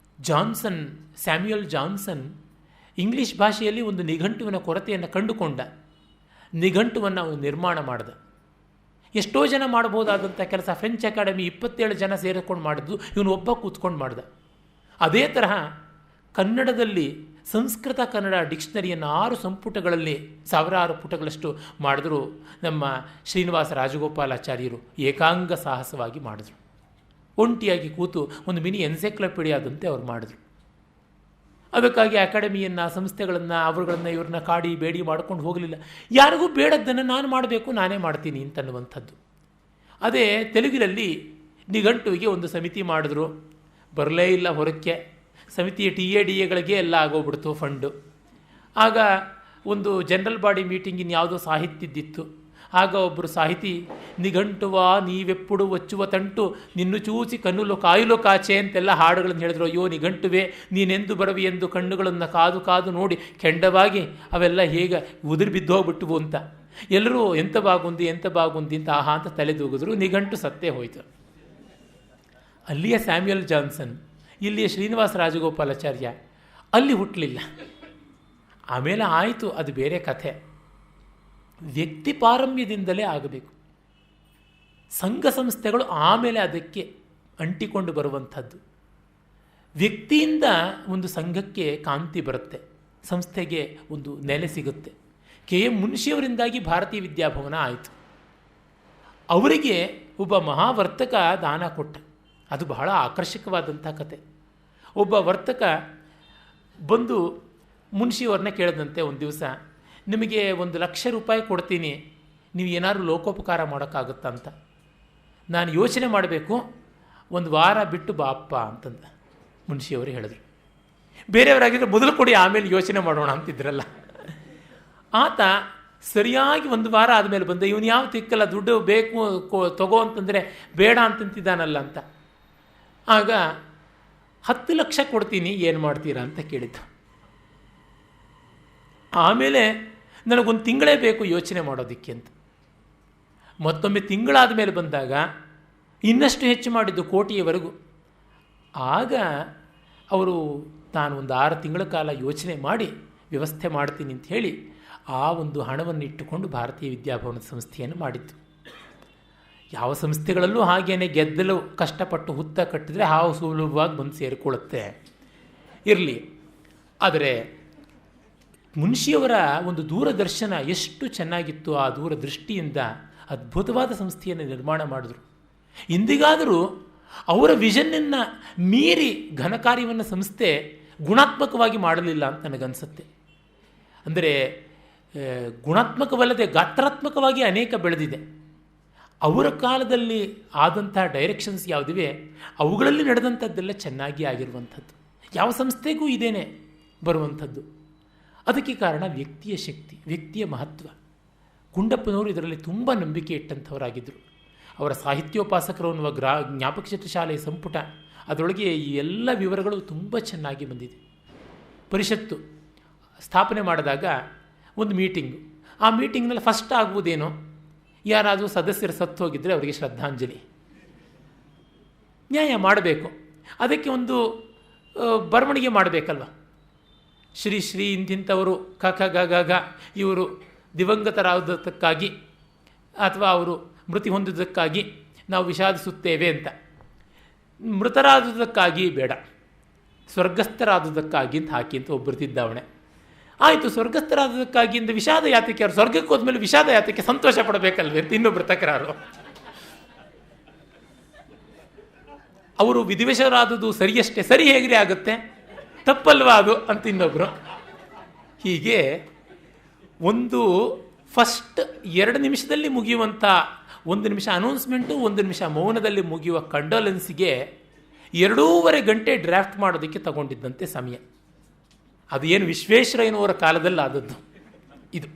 ಸ್ಯಾಮ್ಯುಯಲ್ ಜಾನ್ಸನ್ ಇಂಗ್ಲೀಷ್ ಭಾಷೆಯಲ್ಲಿ ಒಂದು ನಿಘಂಟುವಿನ ಕೊರತೆಯನ್ನು ಕಂಡುಕೊಂಡ. ನಿಘಂಟುವನ್ನು ಅವನು ನಿರ್ಮಾಣ ಮಾಡಿದ. ಎಷ್ಟೋ ಜನ ಮಾಡ್ಬೋದಾದಂಥ ಕೆಲಸ ಫ್ರೆಂಚ್ ಅಕಾಡೆಮಿ 27 ಜನ ಸೇರಿಕೊಂಡು ಮಾಡಿದ್ದು ಇವನು ಒಬ್ಬ ಕೂತ್ಕೊಂಡು ಮಾಡ್ದ. ಅದೇ ತರಹ ಕನ್ನಡದಲ್ಲಿ ಸಂಸ್ಕೃತ ಕನ್ನಡ ಡಿಕ್ಷನರಿಯನ್ನು 6 ಸಂಪುಟಗಳಲ್ಲಿ 1000 ಪುಟಗಳಷ್ಟು ಮಾಡಿದ್ರು ನಮ್ಮ ಶ್ರೀನಿವಾಸ ರಾಜಗೋಪಾಲಾಚಾರ್ಯರು. ಏಕಾಂಗ ಸಾಹಸವಾಗಿ ಮಾಡಿದ್ರು. ಒಂಟಿಯಾಗಿ ಕೂತು ಒಂದು ಮಿನಿ ಎನ್ಸೈಕ್ಲೋಪೀಡಿಯಾದಂತೆ ಅವ್ರು ಮಾಡಿದ್ರು. ಅದಕ್ಕಾಗಿ ಅಕಾಡೆಮಿಯನ್ನು, ಸಂಸ್ಥೆಗಳನ್ನು, ಅವರುಗಳನ್ನು ಇವ್ರನ್ನ ಕಾಡಿ ಬೇಡಿ ಮಾಡ್ಕೊಂಡು ಹೋಗಲಿಲ್ಲ. ಯಾರಿಗೂ ಬೇಡದ್ದನ್ನು ನಾನು ಮಾಡಬೇಕು, ನಾನೇ ಮಾಡ್ತೀನಿ ಅಂತನ್ನುವಂಥದ್ದು. ಅದೇ ತೆಲುಗಿನಲ್ಲಿ ನಿಘಂಟುವಿಗೆ ಒಂದು ಸಮಿತಿ ಮಾಡಿದ್ರು, ಬರಲೇ ಇಲ್ಲ ಹೊರಕ್ಕೆ. ಸಮಿತಿಯ TADAಗಳಿಗೆ ಎಲ್ಲ ಆಗೋಗ್ಬಿಡ್ತು ಫಂಡು. ಆಗ ಒಂದು ಜನರಲ್ ಬಾಡಿ ಮೀಟಿಂಗ್ ಇನ್ಯಾವುದೋ ಸಾಹಿತ್ಯದ್ದಿತ್ತು. ಆಗ ಒಬ್ಬರು ಸಾಹಿತಿ, ನಿಘಂಟುವ ನೀವೆಪ್ಪುಡು ಒಚ್ಚುವ ತಂಟು ನಿನ್ನು ಚೂಸಿ ಕಣ್ಣುಲು ಕಾಯುಲು ಕಾಚೆ ಅಂತೆಲ್ಲ ಹಾಡುಗಳನ್ನು ಹೇಳಿದ್ರು. ಅಯ್ಯೋ ನಿಘಂಟುವೆ, ನೀನೆಂದು ಬರವಿ ಎಂದು ಕಣ್ಣುಗಳನ್ನು ಕಾದು ಕಾದು ನೋಡಿ ಕೆಂಡವಾಗಿ ಅವೆಲ್ಲ ಹೇಗೆ ಉದುರು ಬಿದ್ದು ಹೋಗ್ಬಿಟ್ಟವು ಅಂತ ಎಲ್ಲರೂ ಎಂತ ಬಾಗುಂದಿ ಅಂತ ಆಹಾ ಅಂತ ತಲೆದೂಗಿದ್ರು. ನಿಘಂಟು ಸತ್ತೇ ಹೋಯಿತು. ಅಲ್ಲಿಯ ಸ್ಯಾಮ್ಯುಯಲ್ ಜಾನ್ಸನ್, ಇಲ್ಲಿಯ ಶ್ರೀನಿವಾಸ ರಾಜಗೋಪಾಲಾಚಾರ್ಯ ಅಲ್ಲಿ ಹುಟ್ಟಲಿಲ್ಲ. ಆಮೇಲೆ ಆಯಿತು, ಅದು ಬೇರೆ ಕಥೆ. ವ್ಯಕ್ತಿ ಪಾರಮ್ಯದಿಂದಲೇ ಆಗಬೇಕು. ಸಂಘ ಸಂಸ್ಥೆಗಳು ಆಮೇಲೆ ಅದಕ್ಕೆ ಅಂಟಿಕೊಂಡು ಬರುವಂಥದ್ದು. ವ್ಯಕ್ತಿಯಿಂದ ಒಂದು ಸಂಘಕ್ಕೆ ಕಾಂತಿ ಬರುತ್ತೆ, ಸಂಸ್ಥೆಗೆ ಒಂದು ನೆಲೆ ಸಿಗುತ್ತೆ. KM ಮುನ್ಷಿಯವರಿಂದಾಗಿ ಭಾರತೀಯ ವಿದ್ಯಾಭವನ ಆಯಿತು. ಅವರಿಗೆ ಒಬ್ಬ ಮಹಾವರ್ತಕ ದಾನ ಕೊಟ್ಟ. ಅದು ಬಹಳ ಆಕರ್ಷಕವಾದಂಥ ಕತೆ. ಒಬ್ಬ ವರ್ತಕ ಬಂದು ಮುನ್ಷಿಯವ್ರನ್ನ ಕೇಳಿದಂತೆ ಒಂದು ದಿವಸ, ನಿಮಗೆ 1,00,000 ರೂಪಾಯಿ ಕೊಡ್ತೀನಿ, ನೀವು ಏನಾದ್ರು ಲೋಕೋಪಕಾರ ಮಾಡೋಕ್ಕಾಗುತ್ತಾ ಅಂತ. ನಾನು ಯೋಚನೆ ಮಾಡಬೇಕು, 1 ವಾರ ಬಿಟ್ಟು ಬಾಪ್ಪ ಅಂತಂದ. ಮುನ್ಷಿಯವರು ಹೇಳಿದ್ರು. ಬೇರೆಯವರಾಗಿದ್ದರೆ ಮೊದಲು ಕೊಡಿ ಆಮೇಲೆ ಯೋಚನೆ ಮಾಡೋಣ ಅಂತಿದ್ರಲ್ಲ. ಆತ ಸರಿಯಾಗಿ 1 ವಾರ ಆದಮೇಲೆ ಬಂದ. ಇವನು ಯಾವ ತಿಕ್ಕಲ್ಲ, ದುಡ್ಡು ಬೇಕು ತಗೋ ಅಂತಂದರೆ ಬೇಡ ಅಂತಂತಿದ್ದಾನಲ್ಲ ಅಂತ. ಆಗ 10 ಲಕ್ಷ ಕೊಡ್ತೀನಿ, ಏನು ಮಾಡ್ತೀರಾ ಅಂತ ಕೇಳಿದ್ದು. ಆಮೇಲೆ ನನಗೊಂದು ತಿಂಗಳೇ ಬೇಕು ಯೋಚನೆ ಮಾಡೋದಕ್ಕೆ ಅಂತ. ಮತ್ತೊಮ್ಮೆ ತಿಂಗಳಾದ ಮೇಲೆ ಬಂದಾಗ ಇನ್ನಷ್ಟು ಹೆಚ್ಚು ಮಾಡಿದ್ದು, ಕೋಟಿಯವರೆಗೂ. ಆಗ ಅವರು ತಾನು ಒಂದು 6 ತಿಂಗಳ ಕಾಲ ಯೋಚನೆ ಮಾಡಿ ವ್ಯವಸ್ಥೆ ಮಾಡ್ತೀನಿ ಅಂತ ಹೇಳಿ ಆ ಒಂದು ಹಣವನ್ನು ಇಟ್ಟುಕೊಂಡು ಭಾರತೀಯ ವಿದ್ಯಾಭವನದ ಸಂಸ್ಥೆಯನ್ನು ಮಾಡಿತ್ತು. ಯಾವ ಸಂಸ್ಥೆಗಳಲ್ಲೂ ಹಾಗೇನೆ ಗೆದ್ದಲು ಕಷ್ಟಪಟ್ಟು ಹುತ್ತ ಕಟ್ಟಿದ್ರೆ ಹಾವು ಸುಲಭವಾಗಿ ಬಂದು ಸೇರಿಕೊಳ್ಳುತ್ತೆ, ಇರಲಿ. ಆದರೆ ಮುನ್ಷಿಯವರ ಒಂದು ದೂರದರ್ಶನ ಎಷ್ಟು ಚೆನ್ನಾಗಿತ್ತು. ಆ ದೂರದೃಷ್ಟಿಯಿಂದ ಅದ್ಭುತವಾದ ಸಂಸ್ಥೆಯನ್ನು ನಿರ್ಮಾಣ ಮಾಡಿದ್ರು. ಇಂದಿಗಾದರೂ ಅವರ ವಿಷನ್ನನ್ನು ಮೀರಿ ಘನಕಾರ್ಯವನ್ನು ಸಂಸ್ಥೆ ಗುಣಾತ್ಮಕವಾಗಿ ಮಾಡಲಿಲ್ಲ ಅಂತ ನನಗನ್ಸುತ್ತೆ. ಅಂದರೆ ಗುಣಾತ್ಮಕವಲ್ಲದೆ ಗಾತ್ರಾತ್ಮಕವಾಗಿ ಅನೇಕ ಬೆಳೆದಿದೆ. ಅವರ ಕಾಲದಲ್ಲಿ ಆದಂಥ ಡೈರೆಕ್ಷನ್ಸ್ ಯಾವುದಿವೆ ಅವುಗಳಲ್ಲಿ ನಡೆದಂಥದ್ದೆಲ್ಲ ಚೆನ್ನಾಗಿ ಆಗಿರುವಂಥದ್ದು. ಯಾವ ಸಂಸ್ಥೆಗೂ ಇದೇನೆ ಬರುವಂಥದ್ದು. ಅದಕ್ಕೆ ಕಾರಣ ವ್ಯಕ್ತಿಯ ಶಕ್ತಿ, ವ್ಯಕ್ತಿಯ ಮಹತ್ವ. ಗುಂಡಪ್ಪನವರು ಇದರಲ್ಲಿ ತುಂಬ ನಂಬಿಕೆ ಇಟ್ಟಂಥವರಾಗಿದ್ದರು. ಅವರ ಸಾಹಿತ್ಯೋಪಾಸಕರು ಅನ್ನುವ ಜ್ಞಾಪಕ ಚಿತ್ರಶಾಲೆಯ ಸಂಪುಟ, ಅದರೊಳಗೆ ಈ ಎಲ್ಲ ವಿವರಗಳು ತುಂಬ ಚೆನ್ನಾಗಿ ಬಂದಿದೆ. ಪರಿಷತ್ತು ಸ್ಥಾಪನೆ ಮಾಡಿದಾಗ ಒಂದು ಮೀಟಿಂಗು. ಆ ಮೀಟಿಂಗ್ನಲ್ಲಿ ಫಸ್ಟ್ ಆಗುವುದೇನೋ, ಯಾರಾದರೂ ಸದಸ್ಯರು ಸತ್ತು ಹೋಗಿದ್ದರೆ ಅವರಿಗೆ ಶ್ರದ್ಧಾಂಜಲಿ. ನ್ಯಾಯ ಮಾಡಬೇಕು. ಅದಕ್ಕೆ ಒಂದು ಬರವಣಿಗೆ ಮಾಡಬೇಕಲ್ವ. ಶ್ರೀ ಇಂತಿಂಥವರು ಗ ಇವರು ದಿವಂಗತರಾದದ್ದಕ್ಕಾಗಿ ಅಥವಾ ಅವರು ಮೃತಿ ಹೊಂದಿದ್ದಕ್ಕಾಗಿ ನಾವು ವಿಷಾದಿಸುತ್ತೇವೆ ಅಂತ. ಮೃತರಾದುದಕ್ಕಾಗಿ ಬೇಡ, ಸ್ವರ್ಗಸ್ಥರಾದುದಕ್ಕಾಗಿ ಅಂತ ಹಾಕಿ ಅಂತ ಒಬ್ಬರು ತಿದ್ದಾವಣೆ. ಆಯಿತು, ಸ್ವರ್ಗಸ್ಥರಾದುದಕ್ಕಾಗಿ ಇಂದ ವಿಷಾದ ಯಾತಕ್ಕೆ? ಅವ್ರು ಸ್ವರ್ಗಕ್ಕೆ ಹೋದ್ಮೇಲೆ ವಿಷಾದ ಯಾತಕ್ಕೆ? ಸಂತೋಷ ಪಡಬೇಕಲ್ವೇ ಅಂತ ಇನ್ನೊಬ್ಬರು ತಕರಾರು. ಅವರು ವಿಧಿವಶರಾದುದು ಸರಿಯಷ್ಟೇ, ಸರಿ ಹೇಗ್ರಿ ಆಗುತ್ತೆ, ತಪ್ಪಲ್ವಾ ಅದು ಅಂತ ಇನ್ನೊಬ್ಬರು. ಹೀಗೆ ಒಂದು ಫಸ್ಟ್ 2 ನಿಮಿಷದಲ್ಲಿ ಮುಗಿಯುವಂಥ, 1 ನಿಮಿಷ ಅನೌನ್ಸ್ಮೆಂಟು, 1 ನಿಮಿಷ ಮೌನದಲ್ಲಿ ಮುಗಿಯುವ ಕಂಡೋಲೆನ್ಸಿಗೆ 2.5 ಗಂಟೆ ಡ್ರಾಫ್ಟ್ ಮಾಡೋದಕ್ಕೆ ತಗೊಂಡಿದ್ದಂತೆ ಸಮಯ. ಅದು ಏನು ವಿಶ್ವೇಶ್ವರಯ್ಯನವರ ಕಾಲದಲ್ಲಿ ಆದದ್ದು. ಇದು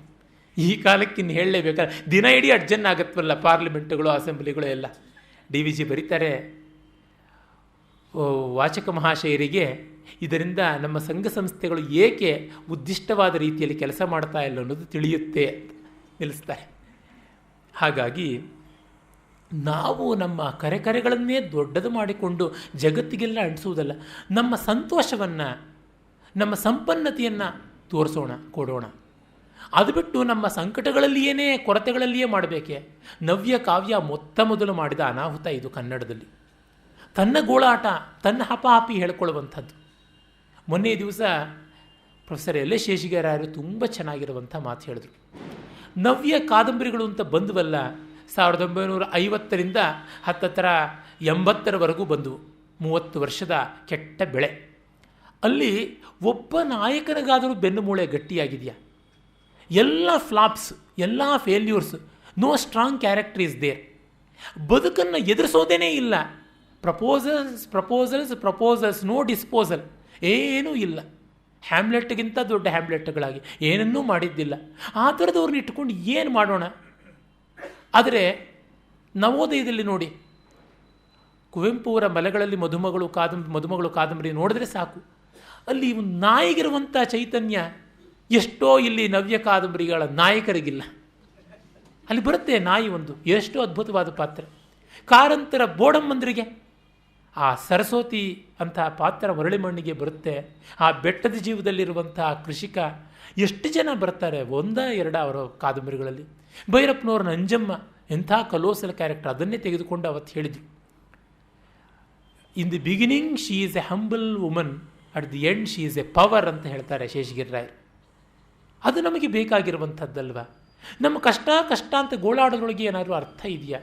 ಈ ಕಾಲಕ್ಕೆ ಇನ್ನು ಹೇಳಲೇಬೇಕಾದ್ರೆ ದಿನ ಇಡೀ ಅಡ್ಜನ್ ಆಗತ್ವಲ್ಲ ಪಾರ್ಲಿಮೆಂಟ್ಗಳು, ಅಸೆಂಬ್ಲಿಗಳು ಎಲ್ಲ. DVG ಬರೀತಾರೆ, ವಾಚಕ ಮಹಾಶಯರಿಗೆ ಇದರಿಂದ ನಮ್ಮ ಸಂಘ ಸಂಸ್ಥೆಗಳು ಏಕೆ ಉದ್ದಿಷ್ಟವಾದ ರೀತಿಯಲ್ಲಿ ಕೆಲಸ ಮಾಡ್ತಾ ಇಲ್ಲ ಅನ್ನೋದು ತಿಳಿಯುತ್ತೆ ಅಂತ ನಿಲ್ಲಿಸ್ತಾರೆ. ಹಾಗಾಗಿ ನಾವು ನಮ್ಮ ಕರೆಗಳನ್ನೇ ದೊಡ್ಡದು ಮಾಡಿಕೊಂಡು ಜಗತ್ತಿಗೆಲ್ಲ ಅಂಟಿಸುವುದಲ್ಲ, ನಮ್ಮ ಸಂತೋಷವನ್ನು, ನಮ್ಮ ಸಂಪನ್ನತೆಯನ್ನು ತೋರಿಸೋಣ, ಕೊಡೋಣ. ಅದು ಬಿಟ್ಟು ನಮ್ಮ ಸಂಕಟಗಳಲ್ಲಿಯೇ ಕೊರತೆಗಳಲ್ಲಿಯೇ ಮಾಡಬೇಕೆ? ನವ್ಯ ಕಾವ್ಯ ಮೊದಲು ಮಾಡಿದ ಅನಾಹುತ ಇದು ಕನ್ನಡದಲ್ಲಿ. ತನ್ನ ಗೋಳಾಟ, ತನ್ನ ಹಪಾಹಪಿ ಹೇಳ್ಕೊಳ್ಳುವಂಥದ್ದು. ಮೊನ್ನೆ ದಿವಸ ಪ್ರೊಫೆಸರ್ ಎಲ್ ಎಸ್ ಶೇಷಗಿರಿಯವರು ತುಂಬ ಚೆನ್ನಾಗಿರುವಂಥ ಮಾತು ಹೇಳಿದ್ರು. ನವ್ಯ ಕಾದಂಬರಿಗಳು ಅಂತ ಬಂದುವಲ್ಲ, 1950ರಿಂದ ಹತ್ತತ್ರ 80ರವರೆಗೂ ಬಂದವು. 30 ವರ್ಷದ ಕೆಟ್ಟ ಬೆಳೆ. ಅಲ್ಲಿ ಒಬ್ಬ ನಾಯಕನಿಗಾದರೂ ಬೆನ್ನು ಮೂಳೆ ಗಟ್ಟಿಯಾಗಿದೆಯಾ? ಎಲ್ಲ ಫ್ಲಾಪ್ಸ್, ಎಲ್ಲ failures, no strong character is there. ಬದುಕನ್ನು ಎದುರಿಸೋದೇನೇ ಇಲ್ಲ. ಪ್ರಪೋಸಲ್ಸ್, ನೋ ಡಿಸ್ಪೋಸಲ್, ಏನೂ ಇಲ್ಲ. ಹ್ಯಾಮ್ಲೆಟ್ಗಿಂತ ದೊಡ್ಡ ಹ್ಯಾಮ್ಲೆಟ್ಗಳಾಗಿ ಏನನ್ನೂ ಮಾಡಿದ್ದಿಲ್ಲ. ಆ ಥರದವ್ರನ್ನ ಇಟ್ಕೊಂಡು ಏನು ಮಾಡೋಣ? ಆದರೆ ನವೋದಯದಲ್ಲಿ ನೋಡಿ, ಕುವೆಂಪು ಅವರ ಮಲೆಗಳಲ್ಲಿ ಮದುಮಗಳು ಕಾದಂಬರಿ ನೋಡಿದ್ರೆ ಸಾಕು, ಅಲ್ಲಿ ನಾಯಿಗಿರುವಂಥ ಚೈತನ್ಯ ಎಷ್ಟೋ ಇಲ್ಲಿ ನವ್ಯ ಕಾದಂಬರಿಗಳ ನಾಯಕರಿಗಿಲ್ಲ. ಅಲ್ಲಿ ಬರುತ್ತೆ ನಾಯಿ ಒಂದು, ಎಷ್ಟೋ ಅದ್ಭುತವಾದ ಪಾತ್ರ. ಕಾರಂತರ ಬೋಡಮ್ಮಂದ್ರಿಗೆ ಆ ಸರಸ್ವತಿ ಅಂತ ಪಾತ್ರ ಮರಳಿ ಮಣ್ಣಿಗೆ ಬರುತ್ತೆ. ಆ ಬೆಟ್ಟದ ಜೀವದಲ್ಲಿರುವಂತಹ ಕೃಷಿಕ ಎಷ್ಟು ಜನ ಬರ್ತಾರೆ, 1-2 ಅವರ ಕಾದಂಬರಿಗಳಲ್ಲಿ. ಭೈರಪ್ಪನವ್ರ ನಂಜಮ್ಮ ಎಂಥ ಕಲೋಸಲ ಕ್ಯಾರೆಕ್ಟರ್, ಅದನ್ನೇ ತೆಗೆದುಕೊಂಡು ಅವತ್ತು ಹೇಳಿದರು. In the beginning she is A humble woman, at the end she is A power ಅಂತ ಹೇಳ್ತಾರೆ ಶೇಷಗಿರಿರಾಯರು. ಅದು ನಮಗೆ ಬೇಕಾಗಿರುವಂಥದ್ದಲ್ವ? ನಮ್ಮ ಕಷ್ಟ ಅಂತ ಗೋಳಾಡೋದ್ರೊಳಗೆ ಏನಾದರೂ ಅರ್ಥ ಇದೆಯಾ?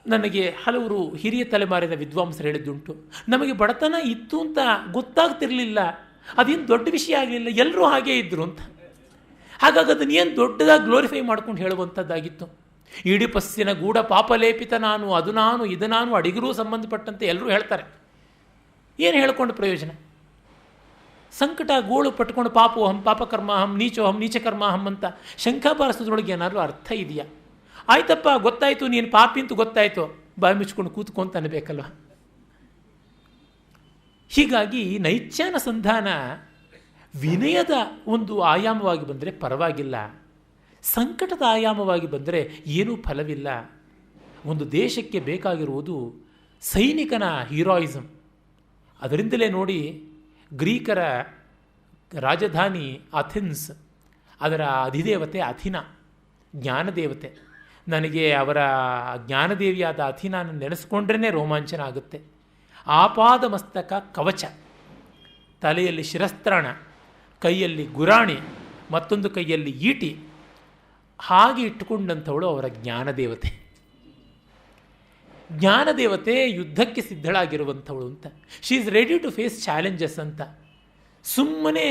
ನನಗೆ ಹಲವರು ಹಿರಿಯ ತಲೆಮಾರಿನ ವಿದ್ವಾಂಸರು ಹೇಳಿದ್ದುಂಟು, ನಮಗೆ ಬಡತನ ಇತ್ತು ಅಂತ ಗೊತ್ತಾಗ್ತಿರಲಿಲ್ಲ, ಅದೇನು ದೊಡ್ಡ ವಿಷಯ ಆಗಲಿಲ್ಲ, ಎಲ್ಲರೂ ಹಾಗೇ ಇದ್ದರು ಅಂತ. ಹಾಗಾಗಿ ಅದನ್ನು ಏನು ದೊಡ್ಡದಾಗಿ ಗ್ಲೋರಿಫೈ ಮಾಡ್ಕೊಂಡು ಹೇಳುವಂಥದ್ದಾಗಿತ್ತು. ಈಡಿಪಸ್ಸಿನ ಗೂಢ ಪಾಪಲೇಪಿತ ನಾನು, ಅದು ನಾನು, ಇದು ನಾನು, ಅಡಿಗರೂ ಸಂಬಂಧಪಟ್ಟಂತೆ ಎಲ್ಲರೂ ಹೇಳ್ತಾರೆ. ಏನು ಹೇಳ್ಕೊಂಡು ಪ್ರಯೋಜನ? ಸಂಕಟ ಗೋಳು ಪಟ್ಕೊಂಡು ಪಾಪೋಹಂ ಪಾಪಕರ್ಮಾಹಂ ನೀಚೋಹಂ ನೀಚಕರ್ಮಾಹಂ ಅಂತ ಶಂಖ ಬಾರಿಸೋದ್ರೊಳಗೆ ಏನಾದರೂ ಅರ್ಥ ಇದೆಯಾ? ಆಯ್ತಪ್ಪ, ಗೊತ್ತಾಯಿತು, ನೀನು ಪಾಪಿ ಅಂತ ಗೊತ್ತಾಯಿತು, ಬಾಯಿ ಮುಚ್ಕೊಂಡು ಕೂತ್ಕೊಂತ ಅನ್ನಬೇಕಲ್ವ? ಹೀಗಾಗಿ ನೈತ್ಯಾನುಸಂಧಾನ ವಿನಯದ ಒಂದು ಆಯಾಮವಾಗಿ ಬಂದರೆ ಪರವಾಗಿಲ್ಲ, ಸಂಕಟದ ಆಯಾಮವಾಗಿ ಬಂದರೆ ಏನೂ ಫಲವಿಲ್ಲ. ಒಂದು ದೇಶಕ್ಕೆ ಬೇಕಾಗಿರುವುದು ಸೈನಿಕನ ಹೀರೋಯಿಸಮ್. ಅದರಿಂದಲೇ ನೋಡಿ, ಗ್ರೀಕರ ರಾಜಧಾನಿ ಅಥೆನ್ಸ್, ಅದರ ಅಧಿದೇವತೆ ಅಥಿನಾ, ಜ್ಞಾನದೇವತೆ. ನನಗೆ ಅವರ ಜ್ಞಾನದೇವಿಯಾದ ಅಥಿನಾನ ನೆನೆಸ್ಕೊಂಡ್ರೇ ರೋಮಾಂಚನ ಆಗುತ್ತೆ. ಆಪಾದ ಮಸ್ತಕ ಕವಚ, ತಲೆಯಲ್ಲಿ ಶಿರಸ್ತ್ರಾಣ, ಕೈಯಲ್ಲಿ ಗುರಾಣಿ, ಮತ್ತೊಂದು ಕೈಯಲ್ಲಿ ಈಟಿ, ಹಾಗೆ ಇಟ್ಟುಕೊಂಡಂಥವಳು ಅವರ ಜ್ಞಾನದೇವತೆ. ಜ್ಞಾನದೇವತೆ ಯುದ್ಧಕ್ಕೆ ಸಿದ್ಧಳಾಗಿರುವಂಥವಳು ಅಂತ. She is ready to face challenges ಅಂತ. ಸುಮ್ಮನೆ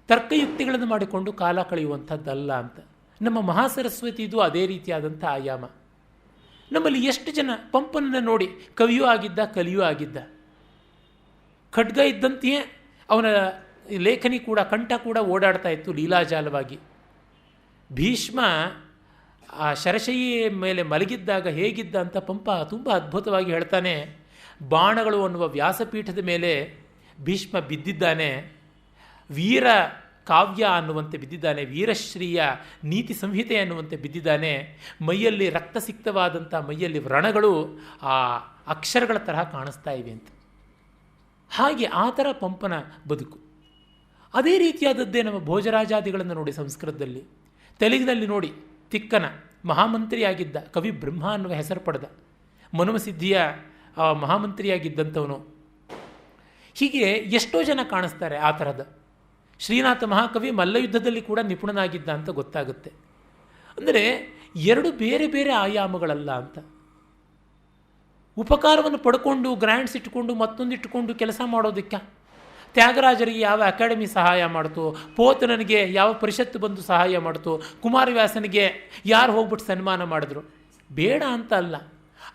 ತರ್ಕಯುಕ್ತಿಗಳನ್ನು ಮಾಡಿಕೊಂಡು ಕಾಲ ಕಳೆಯುವಂಥದ್ದಲ್ಲ ಅಂತ. ನಮ್ಮ ಮಹಾಸರಸ್ವತಿದು ಅದೇ ರೀತಿಯಾದಂಥ ಆಯಾಮ. ನಮ್ಮಲ್ಲಿ ಎಷ್ಟು ಜನ, ಪಂಪನನ್ನು ನೋಡಿ, ಕವಿಯೂ ಆಗಿದ್ದ, ಕಲಿಯೂ ಆಗಿದ್ದ, ಖಡ್ಗ ಇದ್ದಂತೆಯೇ ಅವನ ಲೇಖನಿ ಕೂಡ, ಕಂಠ ಕೂಡ ಓಡಾಡ್ತಾ ಇತ್ತು ಲೀಲಾಜಾಲವಾಗಿ. ಭೀಷ್ಮ ಆ ಶರಶಯ್ಯ ಮೇಲೆ ಮಲಗಿದ್ದಾಗ ಹೇಗಿದ್ದ ಅಂತ ಪಂಪ ತುಂಬ ಅದ್ಭುತವಾಗಿ ಹೇಳ್ತಾನೆ. ಬಾಣಗಳು ಅನ್ನುವ ವ್ಯಾಸಪೀಠದ ಮೇಲೆ ಭೀಷ್ಮ ಬಿದ್ದಿದ್ದಾನೆ, ವೀರ ಕಾವ್ಯ ಅನ್ನುವಂತೆ ಬಿದ್ದಿದ್ದಾನೆ, ವೀರಶ್ರೀಯ ನೀತಿ ಸಂಹಿತೆ ಅನ್ನುವಂತೆ ಬಿದ್ದಿದ್ದಾನೆ. ಮೈಯಲ್ಲಿ ರಕ್ತಸಿಕ್ತವಾದಂಥ ಮೈಯಲ್ಲಿ ವ್ರಣಗಳು ಆ ಅಕ್ಷರಗಳ ತರಹ ಕಾಣಿಸ್ತಾ ಇವೆ ಅಂತ. ಹಾಗೆ ಆ ಥರ ಪಂಪನ ಬದುಕು. ಅದೇ ರೀತಿಯಾದದ್ದೇ ನಮ್ಮ ಭೋಜರಾಜಾದಿಗಳನ್ನು ನೋಡಿ ಸಂಸ್ಕೃತದಲ್ಲಿ. ತೆಲುಗಿನಲ್ಲಿ ನೋಡಿ, ತಿಕ್ಕನ ಮಹಾಮಂತ್ರಿಯಾಗಿದ್ದ ಕವಿ ಬ್ರಹ್ಮ ಅನ್ನುವ ಹೆಸರು ಪಡೆದ, ಮನುಮಸಿದ್ಧಿಯ ಮಹಾಮಂತ್ರಿಯಾಗಿದ್ದಂಥವನು. ಹೀಗೆ ಎಷ್ಟೋ ಜನ ಕಾಣಿಸ್ತಾರೆ ಆ ಥರದ. ಶ್ರೀನಾಥ ಮಹಾಕವಿ ಮಲ್ಲಯುದ್ಧದಲ್ಲಿ ಕೂಡ ನಿಪುಣನಾಗಿದ್ದ ಅಂತ ಗೊತ್ತಾಗುತ್ತೆ. ಅಂದರೆ ಎರಡು ಬೇರೆ ಬೇರೆ ಆಯಾಮಗಳಲ್ಲ ಅಂತ. ಉಪಕಾರವನ್ನು ಪಡ್ಕೊಂಡು ಗ್ರ್ಯಾಂಡ್ಸ್ ಇಟ್ಟುಕೊಂಡು ಮತ್ತೊಂದಿಟ್ಟುಕೊಂಡು ಕೆಲಸ ಮಾಡೋದಕ್ಕೆ ತ್ಯಾಗರಾಜರಿಗೆ ಯಾವ ಅಕಾಡೆಮಿ ಸಹಾಯ ಮಾಡ್ತು, ಪೋತನನಿಗೆ ಯಾವ ಪರಿಷತ್ತು ಬಂದು ಸಹಾಯ ಮಾಡ್ತು, ಕುಮಾರವ್ಯಾಸನಿಗೆ ಯಾರು ಹೋಗ್ಬಿಟ್ಟು ಸನ್ಮಾನ ಮಾಡಿದ್ರು, ಬೇಡ ಅಂತ ಅಲ್ಲ,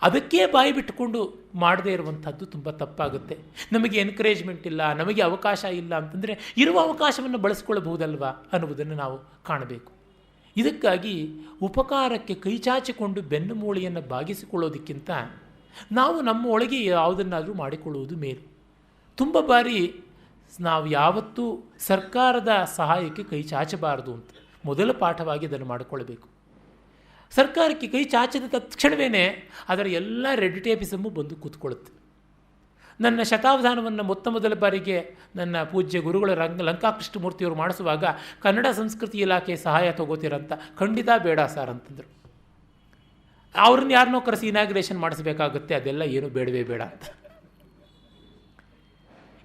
ಅದಕ್ಕೇ ಬಾಯಿ ಬಿಟ್ಟುಕೊಂಡು ಮಾಡದೇ ಇರುವಂಥದ್ದು ತುಂಬ ತಪ್ಪಾಗುತ್ತೆ. ನಮಗೆ ಎನ್ಕರೇಜ್ಮೆಂಟ್ ಇಲ್ಲ, ನಮಗೆ ಅವಕಾಶ ಇಲ್ಲ ಅಂತಂದರೆ ಇರುವ ಅವಕಾಶವನ್ನು ಬಳಸ್ಕೊಳ್ಬಹುದಲ್ವಾ ಅನ್ನುವುದನ್ನು ನಾವು ಕಾಣಬೇಕು. ಇದಕ್ಕಾಗಿ ಉಪಕಾರಕ್ಕೆ ಕೈಚಾಚಿಕೊಂಡು ಬೆನ್ನು ಮೂಳೆಯನ್ನು ಬಾಗಿಸಿಕೊಳ್ಳೋದಕ್ಕಿಂತ ನಾವು ನಮ್ಮ ಒಳಗೆ ಯಾವುದನ್ನಾದರೂ ಮಾಡಿಕೊಳ್ಳುವುದು ಮೇಲು. ತುಂಬ ಬಾರಿ ನಾವು ಯಾವತ್ತೂ ಸರ್ಕಾರದ ಸಹಾಯಕ್ಕೆ ಕೈ ಚಾಚಬಾರದು ಅಂತ ಮೊದಲ ಪಾಠವಾಗಿ ಅದನ್ನು ಮಾಡಿಕೊಳ್ಬೇಕು. ಸರ್ಕಾರಕ್ಕೆ ಕೈ ಚಾಚಿದ ತಕ್ಷಣವೇ ಅದರ ಎಲ್ಲ ರೆಡ್ ಟೇಪಿಸಮ್ಮು ಬಂದು ಕೂತ್ಕೊಳ್ಳುತ್ತೆ. ನನ್ನ ಶತಾವಧಾನವನ್ನು ಮೊದಲ ಬಾರಿಗೆ ನನ್ನ ಪೂಜ್ಯ ಗುರುಗಳ ಲಂಕಾಕೃಷ್ಣಮೂರ್ತಿಯವರು ಮಾಡಿಸುವಾಗ ಕನ್ನಡ ಸಂಸ್ಕೃತಿ ಇಲಾಖೆ ಸಹಾಯ ತಗೋತೀರಂತ. ಖಂಡಿತ ಬೇಡ ಸರ್ ಅಂತಂದರು. ಅವ್ರನ್ನ ಯಾರನ್ನೋ ಕರೆಸಿ ಇನಾಗ್ರೇಷನ್ ಮಾಡಿಸ್ಬೇಕಾಗುತ್ತೆ, ಅದೆಲ್ಲ ಏನು ಬೇಡವೇ ಬೇಡ ಅಂತ.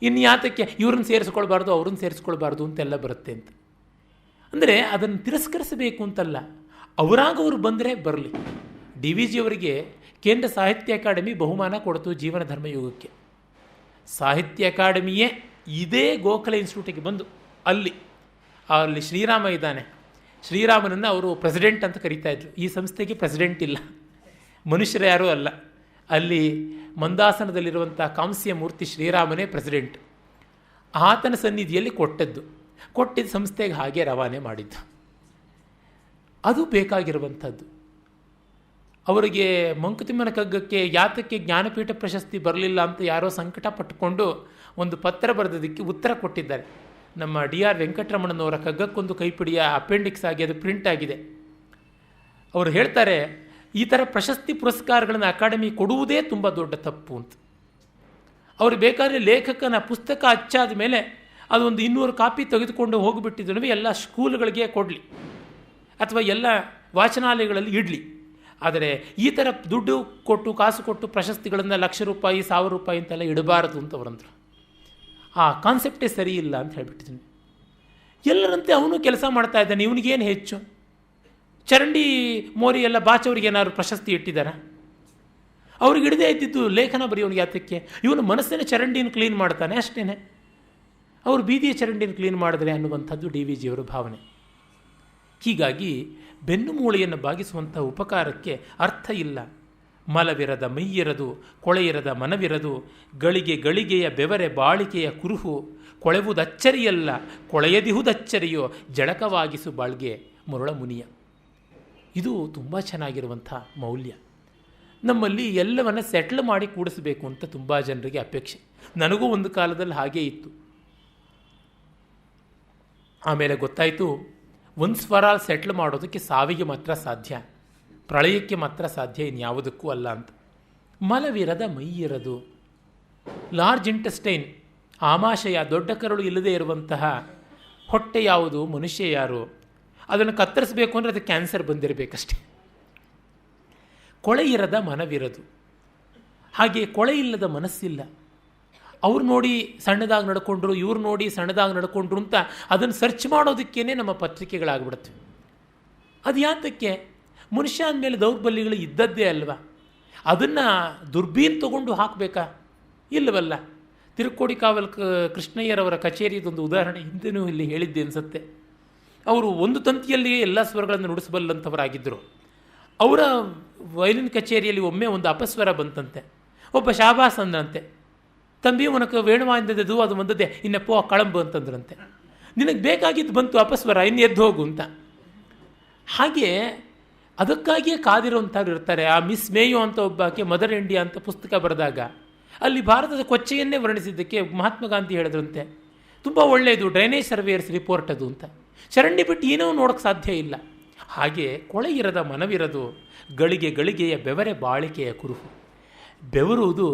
ಇನ್ನು ಯಾತಕ್ಕೆ ಇವ್ರನ್ನ ಸೇರಿಸ್ಕೊಳ್ಬಾರ್ದು ಅವ್ರನ್ನ ಸೇರಿಸ್ಕೊಳ್ಬಾರ್ದು ಅಂತೆಲ್ಲ ಬರುತ್ತೆ ಅಂತ. ಅಂದರೆ ಅದನ್ನು ತಿರಸ್ಕರಿಸಬೇಕು ಅಂತಲ್ಲ, ಅವರಾಗ ಅವರು ಬಂದರೆ ಬರಲಿ. ಡಿ ವಿ ಜಿಯವರಿಗೆ ಕೇಂದ್ರ ಸಾಹಿತ್ಯ ಅಕಾಡೆಮಿ ಬಹುಮಾನ ಕೊಡ್ತು ಜೀವನ ಧರ್ಮಯುಗಕ್ಕೆ. ಸಾಹಿತ್ಯ ಅಕಾಡೆಮಿಯೇ ಇದೇ ಗೋಖಲೆ ಇನ್ಸ್ಟಿಟ್ಯೂಟಿಗೆ ಬಂದು ಅಲ್ಲಿ ಶ್ರೀರಾಮ ಇದ್ದಾನೆ, ಶ್ರೀರಾಮನನ್ನು ಅವರು ಪ್ರೆಸಿಡೆಂಟ್ ಅಂತ ಕರೀತಾ ಇದ್ರು. ಈ ಸಂಸ್ಥೆಗೆ ಪ್ರೆಸಿಡೆಂಟ್ ಇಲ್ಲ, ಮನುಷ್ಯರು ಯಾರೂ ಅಲ್ಲ. ಅಲ್ಲಿ ಮಂದಾಸನದಲ್ಲಿರುವಂಥ ಕಾಂಸ್ಯ ಮೂರ್ತಿ ಶ್ರೀರಾಮನೇ ಪ್ರೆಸಿಡೆಂಟ್. ಆತನ ಸನ್ನಿಧಿಯಲ್ಲಿ ಕೊಟ್ಟಿದ್ದ ಸಂಸ್ಥೆಗೆ ಹಾಗೆ ರವಾನೆ ಮಾಡಿದ್ದು. ಅದು ಬೇಕಾಗಿರುವಂಥದ್ದು. ಅವರಿಗೆ ಮಂಕುತಿಮ್ಮನ ಕಗ್ಗಕ್ಕೆ ಯಾತಕ್ಕೆ ಜ್ಞಾನಪೀಠ ಪ್ರಶಸ್ತಿ ಬರಲಿಲ್ಲ ಅಂತ ಯಾರೋ ಸಂಕಟ ಪಟ್ಟುಕೊಂಡು ಒಂದು ಪತ್ರ ಬರೆದದಕ್ಕೆ ಉತ್ತರ ಕೊಟ್ಟಿದ್ದಾರೆ. ನಮ್ಮ DR ವೆಂಕಟರಮಣನವರ ಕಗ್ಗಕ್ಕೊಂದು ಕೈಪಿಡಿಯ ಅಪೆಂಡಿಕ್ಸ್ ಆಗಿ ಅದು ಪ್ರಿಂಟ್ ಆಗಿದೆ. ಅವರು ಹೇಳ್ತಾರೆ, ಈ ಥರ ಪ್ರಶಸ್ತಿ ಪುರಸ್ಕಾರಗಳನ್ನು ಅಕಾಡೆಮಿ ಕೊಡುವುದೇ ತುಂಬ ದೊಡ್ಡ ತಪ್ಪು ಅಂತ. ಅವರು ಬೇಕಾದರೆ ಲೇಖಕನ ಪುಸ್ತಕ ಅಚ್ಚಾದ ಮೇಲೆ ಅದೊಂದು 200 ಕಾಪಿ ತೆಗೆದುಕೊಂಡು ಹೋಗಿಬಿಟ್ಟಿದ್ರು ಎಲ್ಲ ಸ್ಕೂಲ್ಗಳಿಗೆ ಕೊಡಲಿ ಅಥವಾ ಎಲ್ಲ ವಾಚನಾಲಯಗಳಲ್ಲಿ ಇಡಲಿ. ಆದರೆ ಈ ಥರ ದುಡ್ಡು ಕೊಟ್ಟು ಕಾಸು ಕೊಟ್ಟು ಪ್ರಶಸ್ತಿಗಳನ್ನು ₹1,00,000 ₹1,000 ಅಂತೆಲ್ಲ ಇಡಬಾರದು ಅಂತ ಅವರಂದರು. ಆ ಕಾನ್ಸೆಪ್ಟೇ ಸರಿ ಇಲ್ಲ ಅಂತ ಹೇಳಿಬಿಟ್ಟಿದ್ದೀನಿ. ಎಲ್ಲರಂತೆ ಅವನು ಕೆಲಸ ಮಾಡ್ತಾ ಇದ್ದಾನೆ, ಇವನಿಗೇನು ಹೆಚ್ಚು? ಚರಂಡಿ ಮೋರಿ ಎಲ್ಲ ಬಾಚವ್ರಿಗೆ ಏನಾದ್ರು ಪ್ರಶಸ್ತಿ ಇಟ್ಟಿದ್ದಾರ? ಅವ್ರಿಗೆ ಹಿಡದೇ ಇದ್ದಿದ್ದು ಲೇಖನ ಬರೆಯೋನಿಗೆ ಯಾತಕ್ಕೆ? ಇವನು ಮನಸ್ಸಿನ ಚರಂಡಿನ ಕ್ಲೀನ್ ಮಾಡ್ತಾನೆ ಅಷ್ಟೇ, ಅವರು ಬೀದಿಯ ಚರಂಡಿನ ಕ್ಲೀನ್ ಮಾಡಿದ್ರೆ ಅನ್ನುವಂಥದ್ದು ಡಿ ವಿ ಜಿಯವರ ಭಾವನೆ. ಹೀಗಾಗಿ ಬೆನ್ನು ಮೂಳೆಯನ್ನು ಬಾಗಿಸುವಂಥ ಉಪಕಾರಕ್ಕೆ ಅರ್ಥ ಇಲ್ಲ. ಮಲವಿರದ ಮೈಯಿರದು, ಕೊಳೆಯಿರದ ಮನವಿರದು, ಗಳಿಗೆ ಗಳಿಗೆಯ ಬೆವರೆ ಬಾಳಿಕೆಯ ಕುರುಹು, ಕೊಳೆವುದಚ್ಚರಿಯಲ್ಲ ಕೊಳೆಯದಿಹುದಚ್ಚರಿಯೋ ಜಳಕವಾಗಿಸು ಬಾಳ್ಗೆ ಮರುಳ ಮುನಿಯ. ಇದು ತುಂಬ ಚೆನ್ನಾಗಿರುವಂಥ ಮೌಲ್ಯ. ನಮ್ಮಲ್ಲಿ ಎಲ್ಲವನ್ನ ಸೆಟ್ಲ್ ಮಾಡಿ ಕೂಡಿಸಬೇಕು ಅಂತ ತುಂಬ ಜನರಿಗೆ ಅಪೇಕ್ಷೆ. ನನಗೂ ಒಂದು ಕಾಲದಲ್ಲಿ ಹಾಗೇ ಇತ್ತು. ಆಮೇಲೆ ಗೊತ್ತಾಯಿತು, ಒನ್ಸ್ ಫಾರ್ ಆಲ್ ಸೆಟ್ಲ್ ಮಾಡೋದಕ್ಕೆ ಸಾವಿಗೆ ಮಾತ್ರ ಸಾಧ್ಯ, ಪ್ರಳಯಕ್ಕೆ ಮಾತ್ರ ಸಾಧ್ಯ, ಇನ್ಯಾವುದಕ್ಕೂ ಅಲ್ಲ ಅಂತ. ಮಲವಿರದ ಮೈಯಿರದು, ಲಾರ್ಜ್ ಇಂಟೆಸ್ಟೈನ್ ಆಮಾಶಯ, ದೊಡ್ಡ ಕರಳು ಇಲ್ಲದೆ ಇರುವಂತಹ ಹೊಟ್ಟೆ ಯಾವುದು, ಮನುಷ್ಯ ಯಾರು? ಅದನ್ನು ಕತ್ತರಿಸಬೇಕು ಅಂದರೆ ಅದಕ್ಕೆ ಕ್ಯಾನ್ಸರ್ ಬಂದಿರಬೇಕಷ್ಟೆ. ಕೊಳೆ ಇರದ ಮನವಿರದು, ಹಾಗೆ ಕೊಳೆ ಇಲ್ಲದ ಮನಸ್ಸಿಲ್ಲ. ಅವ್ರು ನೋಡಿ ಸಣ್ಣದಾಗಿ ನಡ್ಕೊಂಡ್ರು, ಇವ್ರು ನೋಡಿ ಸಣ್ಣದಾಗಿ ನಡ್ಕೊಂಡ್ರು ಅಂತ ಅದನ್ನು ಸರ್ಚ್ ಮಾಡೋದಕ್ಕೇ ನಮ್ಮ ಪತ್ರಿಕೆಗಳಾಗ್ಬಿಡುತ್ತವೆ. ಅದು ಯಾತಕ್ಕೆ? ಮನುಷ್ಯ ಅಂದಮೇಲೆ ದೌರ್ಬಲ್ಯಗಳು ಇದ್ದದ್ದೇ ಅಲ್ವಾ? ಅದನ್ನು ದುರ್ಬೀನ್ ತಗೊಂಡು ಹಾಕಬೇಕಾ? ಇಲ್ಲವಲ್ಲ. ತಿರುಕೋಡಿ ಕಾವಲ್ ಕೃಷ್ಣಯ್ಯರವರ ಕಚೇರಿಯದೊಂದು ಉದಾಹರಣೆ ಹಿಂದೆನೂ ಇಲ್ಲಿ ಹೇಳಿದ್ದೆ ಅನಿಸುತ್ತೆ. ಅವರು ಒಂದು ತಂತಿಯಲ್ಲಿಯೇ ಎಲ್ಲ ಸ್ವರಗಳನ್ನು ನುಡಿಸಬಲ್ಲಂಥವರಾಗಿದ್ದರು. ಅವರ ವಯಲಿನ್ ಕಚೇರಿಯಲ್ಲಿ ಒಮ್ಮೆ ಒಂದು ಅಪಸ್ವರ ಬಂತಂತೆ. ಒಬ್ಬ ಶಾಬಾಸ್ ಅಂದಂತೆ, ತಂಬಿ ಉನಕ್ಕೆ ವೇಣುವಾಂದದ್ದು ಅದು ಬಂದದ್ದೇ, ಇನ್ನೆಪ್ಪೋ ಕಳಂಬು ಅಂತಂದ್ರಂತೆ. ನಿನಗೆ ಬೇಕಾಗಿದ್ದು ಬಂತು ಅಪಸ್ವರ, ಇನ್ನು ಎದ್ದು ಹೋಗು ಅಂತ. ಹಾಗೆ ಅದಕ್ಕಾಗಿಯೇ ಕಾದಿರುವಂಥವ್ರು ಇರ್ತಾರೆ. ಆ ಮಿಸ್ ಮೇಯೋ ಅಂತ ಒಬ್ಬಾಕೆ ಮದರ್ ಇಂಡಿಯಾ ಅಂತ ಪುಸ್ತಕ ಬರೆದಾಗ ಅಲ್ಲಿ ಭಾರತದ ಕೊಚ್ಚೆಯನ್ನೇ ವರ್ಣಿಸಿದ್ದಕ್ಕೆ ಮಹಾತ್ಮ ಗಾಂಧಿ ಹೇಳಿದ್ರಂತೆ, ತುಂಬ ಒಳ್ಳೆಯದು ಡ್ರೈನೇಜ್ ಸರ್ವೇಯರ್ಸ್ ರಿಪೋರ್ಟ್ ಅದು ಅಂತ. ಚರಂಡಿ ಬಿಟ್ಟು ಏನೋ ನೋಡೋಕ್ಕೆ ಸಾಧ್ಯ ಇಲ್ಲ. ಹಾಗೆ ಕೊಳೆ ಇರದ ಮನವಿರದು, ಗಳಿಗೆ ಗಳಿಗೆಯ ಬೆವರೆ ಬಾಳಿಕೆಯ ಕುರುಹು. ಬೆವರುವುದು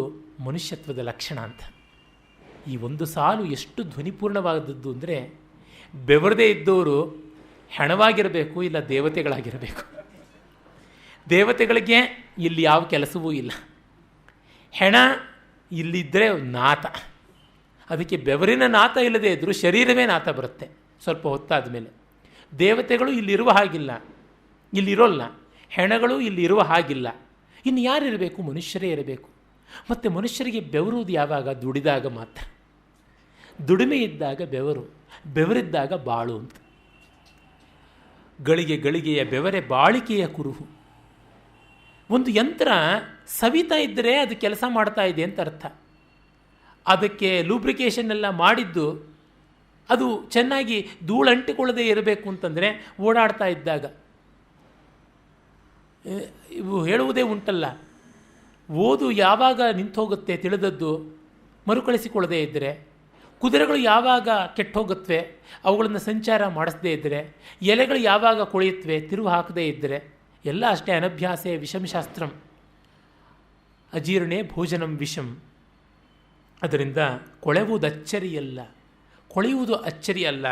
ಮನುಷ್ಯತ್ವದ ಲಕ್ಷಣ ಅಂತ. ಈ ಒಂದು ಸಾಲು ಎಷ್ಟು ಧ್ವನಿಪೂರ್ಣವಾದದ್ದು ಅಂದರೆ, ಬೆವರದೇ ಇದ್ದವರು ಹೆಣವಾಗಿರಬೇಕು, ಇಲ್ಲ ದೇವತೆಗಳಾಗಿರಬೇಕು. ದೇವತೆಗಳಿಗೆ ಇಲ್ಲಿ ಯಾವ ಕೆಲಸವೂ ಇಲ್ಲ, ಹೆಣ ಇಲ್ಲಿದ್ದರೆ ನಾತ. ಅದಕ್ಕೆ ಬೆವರಿನ ನಾತ ಇಲ್ಲದೆ ಇದ್ದರೂ ಶರೀರವೇ ನಾತ ಬರುತ್ತೆ ಸ್ವಲ್ಪ ಹೊತ್ತಾದ ಮೇಲೆ. ದೇವತೆಗಳು ಇಲ್ಲಿರುವ ಹಾಗಿಲ್ಲ, ಇಲ್ಲಿರೋಲ್ಲ. ಹೆಣಗಳು ಇಲ್ಲಿರುವ ಹಾಗಿಲ್ಲ. ಇನ್ನು ಯಾರಿರಬೇಕು? ಮನುಷ್ಯರೇ ಇರಬೇಕು. ಮತ್ತು ಮನುಷ್ಯರಿಗೆ ಬೆವರುವುದು ಯಾವಾಗ? ದುಡಿದಾಗ ಮಾತ್ರ. ದುಡಿಮೆ ಇದ್ದಾಗ ಬೆವರು, ಬೆವರಿದ್ದಾಗ ಬಾಳು ಅಂತ. ಗಳಿಗೆ ಗಳಿಗೆಯ ಬೆವರೆ ಬಾಳಿಕೆಯ ಕುರುಹು. ಒಂದು ಯಂತ್ರ ಸವಿತಾ ಇದ್ದರೆ ಅದು ಕೆಲಸ ಮಾಡ್ತಾ ಇದೆ ಅಂತ ಅರ್ಥ. ಅದಕ್ಕೆ ಲೂಬ್ರಿಕೇಷನ್ ಎಲ್ಲ ಮಾಡಿದ್ದು ಅದು ಚೆನ್ನಾಗಿ ಧೂಳಂಟಿಕೊಳ್ಳದೆ ಇರಬೇಕು ಅಂತಂದರೆ ಓಡಾಡ್ತಾ ಇದ್ದಾಗ. ಇವು ಹೇಳುವುದೇ ಉಂಟಲ್ಲ, ಓದು ಯಾವಾಗ ನಿಂತೋಗುತ್ತೆ ತಿಳಿದದ್ದು ಮರುಕಳಿಸಿಕೊಳ್ಳದೇ ಇದ್ದರೆ, ಕುದುರೆಗಳು ಯಾವಾಗ ಕೆಟ್ಟೋಗುತ್ತವೆ ಅವುಗಳನ್ನು ಸಂಚಾರ ಮಾಡಿಸದೇ ಇದ್ದರೆ, ಎಲೆಗಳು ಯಾವಾಗ ಕೊಳೆಯುತ್ತವೆ ತಿರುವು ಹಾಕದೇ ಇದ್ದರೆ, ಎಲ್ಲ ಅಷ್ಟೇ. ಅನಭ್ಯಾಸೇ ವಿಷಂ ಶಾಸ್ತ್ರಂ, ಅಜೀರ್ಣೇ ಭೋಜನಂ ವಿಷಂ. ಅದರಿಂದ ಕೊಳೆಯುವುದಚ್ಚರಿಯಲ್ಲ, ಕೊಳೆಯುವುದು ಅಚ್ಚರಿ ಅಲ್ಲ,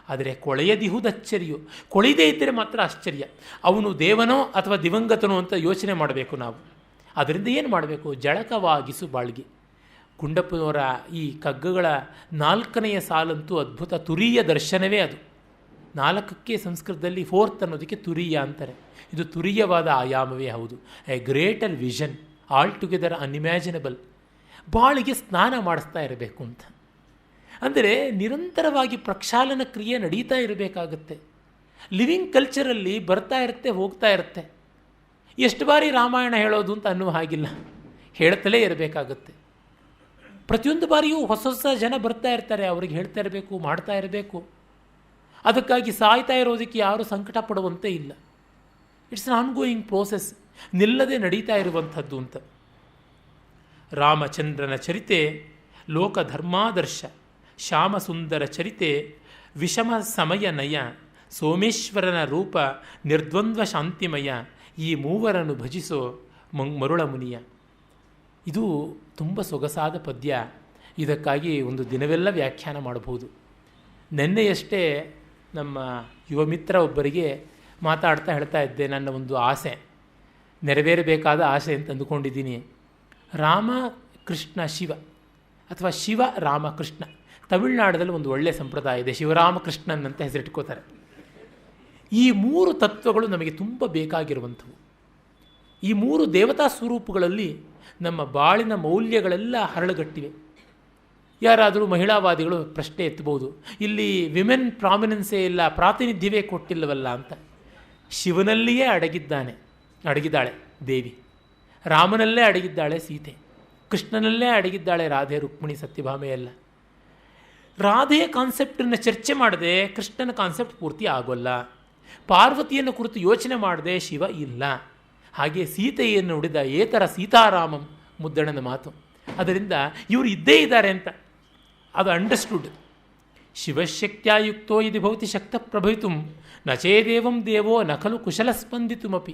ಆದರೆ ಕೊಳೆಯದಿಹುದಚ್ಚರಿಯು. ಕೊಳೆಯದೇ ಇದ್ದರೆ ಮಾತ್ರ ಆಶ್ಚರ್ಯ. ಅವನು ದೇವನೋ ಅಥವಾ ದಿವಂಗತನೋ ಅಂತ ಯೋಚನೆ ಮಾಡಬೇಕು ನಾವು. ಅದರಿಂದ ಏನು ಮಾಡಬೇಕು? ಜಳಕವಾಗಿಸು ಬಾಳ್ಗೆ. ಗುಂಡಪ್ಪನವರ ಈ ಕಗ್ಗಗಳ 4ನೆಯ ಸಾಲಂತೂ ಅದ್ಭುತ. ತುರಿಯ ದರ್ಶನವೇ ಅದು. 4ಕ್ಕೆ ಸಂಸ್ಕೃತದಲ್ಲಿ 4th ಅನ್ನೋದಕ್ಕೆ ತುರಿಯ ಅಂತಾರೆ. ಇದು ತುರಿಯವಾದ ಆಯಾಮವೇ ಹೌದು. A greater vision, all together unimaginable. ಬಾಳಿಗೆ ಸ್ನಾನ ಮಾಡಿಸ್ತಾ ಇರಬೇಕು ಅಂತ ಅಂದರೆ ನಿರಂತರವಾಗಿ ಪ್ರಕ್ಷಾಲನ ಕ್ರಿಯೆ ನಡೀತಾ ಇರಬೇಕಾಗತ್ತೆ. ಲಿವಿಂಗ್ ಕಲ್ಚರಲ್ಲಿ ಬರ್ತಾ ಇರುತ್ತೆ, ಹೋಗ್ತಾ ಇರುತ್ತೆ. ಎಷ್ಟು ಬಾರಿ ರಾಮಾಯಣ ಹೇಳೋದು ಅಂತ ಅನ್ನುವ ಹಾಗಿಲ್ಲ, ಹೇಳ್ತಲೇ ಇರಬೇಕಾಗತ್ತೆ. ಪ್ರತಿಯೊಂದು ಬಾರಿಯೂ ಹೊಸ ಹೊಸ ಜನ ಬರ್ತಾ ಇರ್ತಾರೆ, ಅವ್ರಿಗೆ ಹೇಳ್ತಾ ಇರಬೇಕು, ಮಾಡ್ತಾ ಇರಬೇಕು. ಅದಕ್ಕಾಗಿ ಸಾಯ್ತಾ ಇರೋದಕ್ಕೆ ಯಾರೂ ಸಂಕಟ ಪಡುವಂತೆ ಇಲ್ಲ. ಇಟ್ಸ್ ಅನ್ ಆನ್ಗೋಯಿಂಗ್ ಪ್ರೋಸೆಸ್, ನಿಲ್ಲದೆ ನಡೀತಾ ಇರುವಂಥದ್ದು ಅಂತ. ರಾಮಚಂದ್ರನ ಚರಿತೆ ಲೋಕಧರ್ಮಾದರ್ಶ, ಶ್ಯಾಮಸುಂದರ ಚರಿತೆ ವಿಷಮ ಸಮಯ ನಯ, ಸೋಮೇಶ್ವರನ ರೂಪ ನಿರ್ದ್ವಂದ್ವ ಶಾಂತಿಮಯ, ಈ ಮೂವರನ್ನು ಭಜಿಸೋ ಮರುಳ ಮುನಿಯ. ಇದು ತುಂಬ ಸೊಗಸಾದ ಪದ್ಯ. ಇದಕ್ಕಾಗಿ ಒಂದು ದಿನವೆಲ್ಲ ವ್ಯಾಖ್ಯಾನ ಮಾಡಬಹುದು. ನಿನ್ನೆಯಷ್ಟೇ ನಮ್ಮ ಯುವ ಮಿತ್ರ ಒಬ್ಬರಿಗೆ ಮಾತಾಡ್ತಾ ಹೇಳ್ತಾ ಇದ್ದೆ, ನನ್ನ ಒಂದು ಆಸೆ ನೆರವೇರಬೇಕಾದ ಆಸೆ ಅಂತ ಅಂದುಕೊಂಡಿದ್ದೀನಿ. ರಾಮ ಕೃಷ್ಣ ಶಿವ ಅಥವಾ ಶಿವ ರಾಮ ಕೃಷ್ಣ. ತಮಿಳುನಾಡಲ್ಲಿ ಒಂದು ಒಳ್ಳೆಯ ಸಂಪ್ರದಾಯ ಇದೆ, ಶಿವರಾಮಕೃಷ್ಣನ್ ಅಂತ ಹೆಸರಿಟ್ಕೋತಾರೆ. ಈ 3 ತತ್ವಗಳು ನಮಗೆ ತುಂಬ ಬೇಕಾಗಿರುವಂಥವು. ಈ 3 ದೇವತಾ ಸ್ವರೂಪಗಳಲ್ಲಿ ನಮ್ಮ ಬಾಳಿನ ಮೌಲ್ಯಗಳೆಲ್ಲ ಹರಳುಗಟ್ಟಿವೆ. ಯಾರಾದರೂ ಮಹಿಳಾವಾದಿಗಳು ಪ್ರಶ್ನೆ ಎತ್ತಬಹುದು, ಇಲ್ಲಿ ವಿಮೆನ್ ಪ್ರಾಮಿನೆನ್ಸೇ ಇಲ್ಲ, ಪ್ರಾತಿನಿಧ್ಯವೇ ಕೊಟ್ಟಿಲ್ಲವಲ್ಲ ಅಂತ. ಶಿವನಲ್ಲಿಯೇ ಅಡಗಿದ್ದಾಳೆ ದೇವಿ, ರಾಮನಲ್ಲೇ ಅಡಗಿದ್ದಾಳೆ ಸೀತೆ, ಕೃಷ್ಣನಲ್ಲೇ ಅಡಗಿದ್ದಾಳೆ ರಾಧೆ, ರುಕ್ಮಿಣಿ, ಸತ್ಯಭಾಮೆ ಎಲ್ಲ. ರಾಧೆಯ ಕಾನ್ಸೆಪ್ಟನ್ನು ಚರ್ಚೆ ಮಾಡದೆ ಕೃಷ್ಣನ ಕಾನ್ಸೆಪ್ಟ್ ಪೂರ್ತಿ ಆಗೋಲ್ಲ. ಪಾರ್ವತಿಯನ್ನು ಕುರಿತು ಯೋಚನೆ ಮಾಡದೆ ಶಿವ ಇಲ್ಲ. ಹಾಗೆ ಸೀತೆಯನ್ನು ನುಡಿದ ಏತರ ಸೀತಾರಾಮಂ ಮುದ್ದಣನ ಮಾತು. ಅದರಿಂದ ಇವರು ಇದ್ದೇ ಇದ್ದಾರೆ ಅಂತ ಅದು ಅಂಡರ್ಸ್ಟುಡ್. ಶಿವಶಕ್ತ್ಯಾಯುಕ್ತೋ ಇದು ಭವತಿ ಶಕ್ತ ಪ್ರಭವಿತುಂ ನಚೇದೇವಂ ದೇವೋ ನಖಲು ಕುಶಲಸ್ಪಂದಿತುಮಪಿ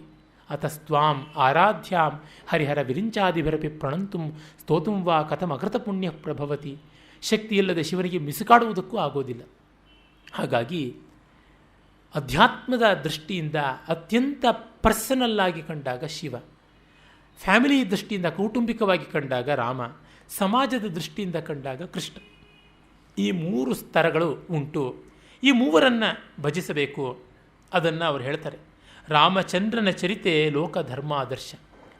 ಅತಸ್ತ್ವಾಂ ಆರಾಧ್ಯಾಂ ಹರಿಹರ ವಿರಿಂಚಾದಿಭಿರಪಿ ಪ್ರಣಂತುಂ ಸ್ತೋತುಂ ವಾ ಕಥಮಕೃತ ಪುಣ್ಯ ಪ್ರಭವತಿ. ಶಕ್ತಿ ಇಲ್ಲದೆ ಶಿವನಿಗೆ ಮಿಸುಕಾಡುವುದಕ್ಕೂ ಆಗೋದಿಲ್ಲ. ಹಾಗಾಗಿ ಅಧ್ಯಾತ್ಮದ ದೃಷ್ಟಿಯಿಂದ ಅತ್ಯಂತ ಪರ್ಸನಲ್ ಆಗಿ ಕಂಡಾಗ ಶಿವ, ಫ್ಯಾಮಿಲಿ ದೃಷ್ಟಿಯಿಂದ ಕೌಟುಂಬಿಕವಾಗಿ ಕಂಡಾಗ ರಾಮ, ಸಮಾಜದ ದೃಷ್ಟಿಯಿಂದ ಕಂಡಾಗ ಕೃಷ್ಣ. ಈ 3 ಸ್ತರಗಳು ಉಂಟು. ಈ ಮೂವರನ್ನು ಭಜಿಸಬೇಕು. ಅದನ್ನು ಅವರು ಹೇಳ್ತಾರೆ. ರಾಮಚಂದ್ರನ ಚರಿತೆ ಲೋಕ ಧರ್ಮಾದರ್ಶ,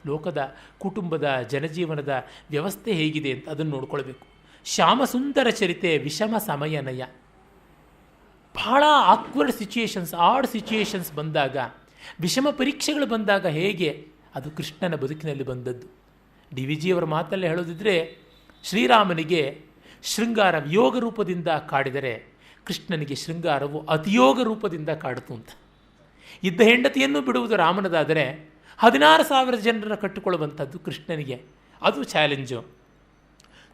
ಲೋಕದ ಕುಟುಂಬದ ಜನಜೀವನದ ವ್ಯವಸ್ಥೆ ಹೇಗಿದೆ ಅಂತ ಅದನ್ನು ನೋಡ್ಕೊಳ್ಬೇಕು. ಶ್ಯಾಮಸುಂದರ ಚರಿತೆ ವಿಷಮ ಸಮಯನಯ, ಬಹಳ ಆಕ್ವರ್ಡ್ ಸಿಚುಯೇಷನ್ಸ್, ಆಡ್ ಸಿಚುಯೇಷನ್ಸ್ ಬಂದಾಗ, ವಿಷಮ ಪರೀಕ್ಷೆಗಳು ಬಂದಾಗ ಹೇಗೆ ಅದು ಕೃಷ್ಣನ ಬದುಕಿನಲ್ಲಿ ಬಂದದ್ದು. DVG ಅವರ ಮಾತಲ್ಲೇ ಹೇಳೋದಿದ್ರೆ, ಶ್ರೀರಾಮನಿಗೆ ಶೃಂಗಾರ ವಿಯೋಗ ರೂಪದಿಂದ ಕಾಡಿದರೆ ಕೃಷ್ಣನಿಗೆ ಶೃಂಗಾರವು ಅತಿಯೋಗ ರೂಪದಿಂದ ಕಾಡಿತು ಅಂತ. ಇದ್ದ ಹೆಂಡತಿಯನ್ನು ಬಿಡುವುದು ರಾಮನದಾದರೆ 16,000 ಜನರನ್ನು ಕಟ್ಟಿಕೊಳ್ಳುವಂಥದ್ದು ಕೃಷ್ಣನಿಗೆ, ಅದು ಚಾಲೆಂಜು.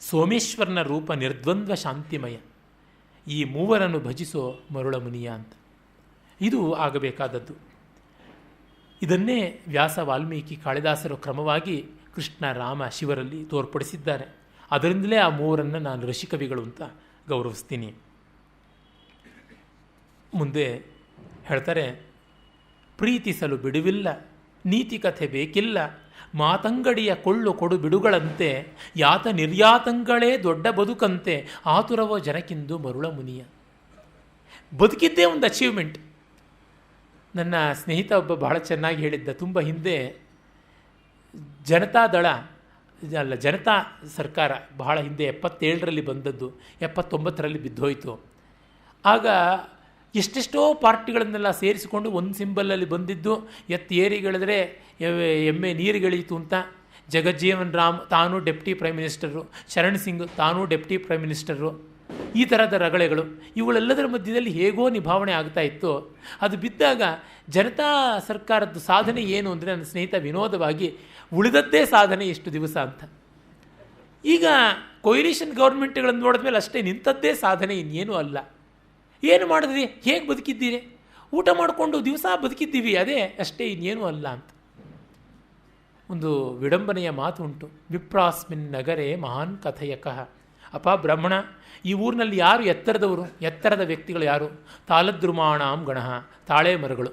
ಸೋಮೇಶ್ವರನ ರೂಪ ನಿರ್ದ್ವಂದ್ವ ಶಾಂತಿಮಯ, ಈ ಮೂವರನ್ನು ಭಜಿಸೋ ಮರುಳ ಮುನಿಯ ಅಂತ. ಇದು ಆಗಬೇಕಾದದ್ದು. ಇದನ್ನೇ ವ್ಯಾಸ, ವಾಲ್ಮೀಕಿ, ಕಾಳಿದಾಸರು ಕ್ರಮವಾಗಿ ಕೃಷ್ಣ, ರಾಮ, ಶಿವರಲ್ಲಿ ತೋರ್ಪಡಿಸಿದ್ದಾರೆ. ಅದರಿಂದಲೇ ಆ ಮೂವರನ್ನು ನಾನು ಋಷಿಕವಿಗಳು ಅಂತ ಗೌರವಿಸ್ತೀನಿ. ಮುಂದೆ ಹೇಳ್ತಾರೆ, ಪ್ರೀತಿಸಲು ಬಿಡುವಿಲ್ಲ, ನೀತಿ ಕಥೆ ಬೇಕಿಲ್ಲ, ಮಾತಂಗಡಿಯ ಕೊಳ್ಳು ಕೊಡು ಬಿಡುಗಳಂತೆ, ಯಾತ ನಿರ್ಯಾತಂಗಳೇ ದೊಡ್ಡ ಬದುಕಂತೆ, ಆತುರವೋ ಜನಕ್ಕಿಂದು ಮರುಳ ಮುನಿಯ. ಬದುಕಿದ್ದೇ ಒಂದು ಅಚೀವ್ಮೆಂಟ್. ನನ್ನ ಸ್ನೇಹಿತ ಒಬ್ಬ ಬಹಳ ಚೆನ್ನಾಗಿ ಹೇಳಿದ್ದ, ತುಂಬ ಹಿಂದೆ ಜನತಾ ಸರ್ಕಾರ ಬಹಳ ಹಿಂದೆ 77ರಲ್ಲಿ ಬಂದದ್ದು, 79ರಲ್ಲಿ ಬಿದ್ದೋಯ್ತು. ಆಗ ಎಷ್ಟೆಷ್ಟೋ ಪಾರ್ಟಿಗಳನ್ನೆಲ್ಲ ಸೇರಿಸಿಕೊಂಡು ಒಂದು ಸಿಂಬಲಲ್ಲಿ ಬಂದಿದ್ದು, ಏರಿಗಳಿದ್ರೆ ಎಮ್ಮೆ ನೀರುಗಳಿತು ಅಂತ. ಜಗಜ್ಜೀವನ್ ರಾಮ್ ತಾನು deputy prime minister, Sharan Singh ತಾನು ಡೆಪ್ಟಿ ಪ್ರೈಮ್ ಮಿನಿಸ್ಟರು, ಈ ಥರದ ರಗಳೆಗಳು ಇವುಗಳೆಲ್ಲದರ ಮಧ್ಯದಲ್ಲಿ ಹೇಗೋ ನಿಭಾವಣೆ ಆಗ್ತಾ ಇತ್ತು. ಅದು ಬಿದ್ದಾಗ ಜನತಾ ಸರ್ಕಾರದ್ದು ಸಾಧನೆ ಏನು ಅಂದರೆ, ನನ್ನ ಸ್ನೇಹಿತ ವಿನೋದವಾಗಿ ಉಳಿದದ್ದೇ ಸಾಧನೆ ಎಷ್ಟು ದಿವಸ ಅಂತ. ಈಗ ಕೊಯಿಲಿಷನ್ ಗೌರ್ಮೆಂಟ್ಗಳನ್ನು ನೋಡಿದ್ಮೇಲೆ ಅಷ್ಟೇ, ನಿಂತದ್ದೇ ಸಾಧನೆ, ಇನ್ನೇನೂ ಅಲ್ಲ. ಏನು ಮಾಡಿದ್ರಿ, ಹೇಗೆ ಬದುಕಿದ್ದೀರಿ, ಊಟ ಮಾಡಿಕೊಂಡು ದಿವಸ ಬದುಕಿದ್ದೀವಿ, ಅದೇ ಅಷ್ಟೇ, ಇನ್ನೇನೂ ಅಲ್ಲ ಅಂತ. ಒಂದು ವಿಡಂಬನೆಯ ಮಾತು ಉಂಟು, ವಿಪ್ರಾಸ್ಮಿನ್ ನಗರೆ ಮಹಾನ್ ಕಥಯಕಃ ಅಪ್ಪ ಬ್ರಾಹ್ಮಣ, ಈ ಊರಿನಲ್ಲಿ ಯಾರು ಎತ್ತರದವರು, ಎತ್ತರದ ವ್ಯಕ್ತಿಗಳು ಯಾರು? ತಾಲದ್ರುಮಾಣಾಂ ಗಣಃ, ತಾಳೆ ಮರಗಳು.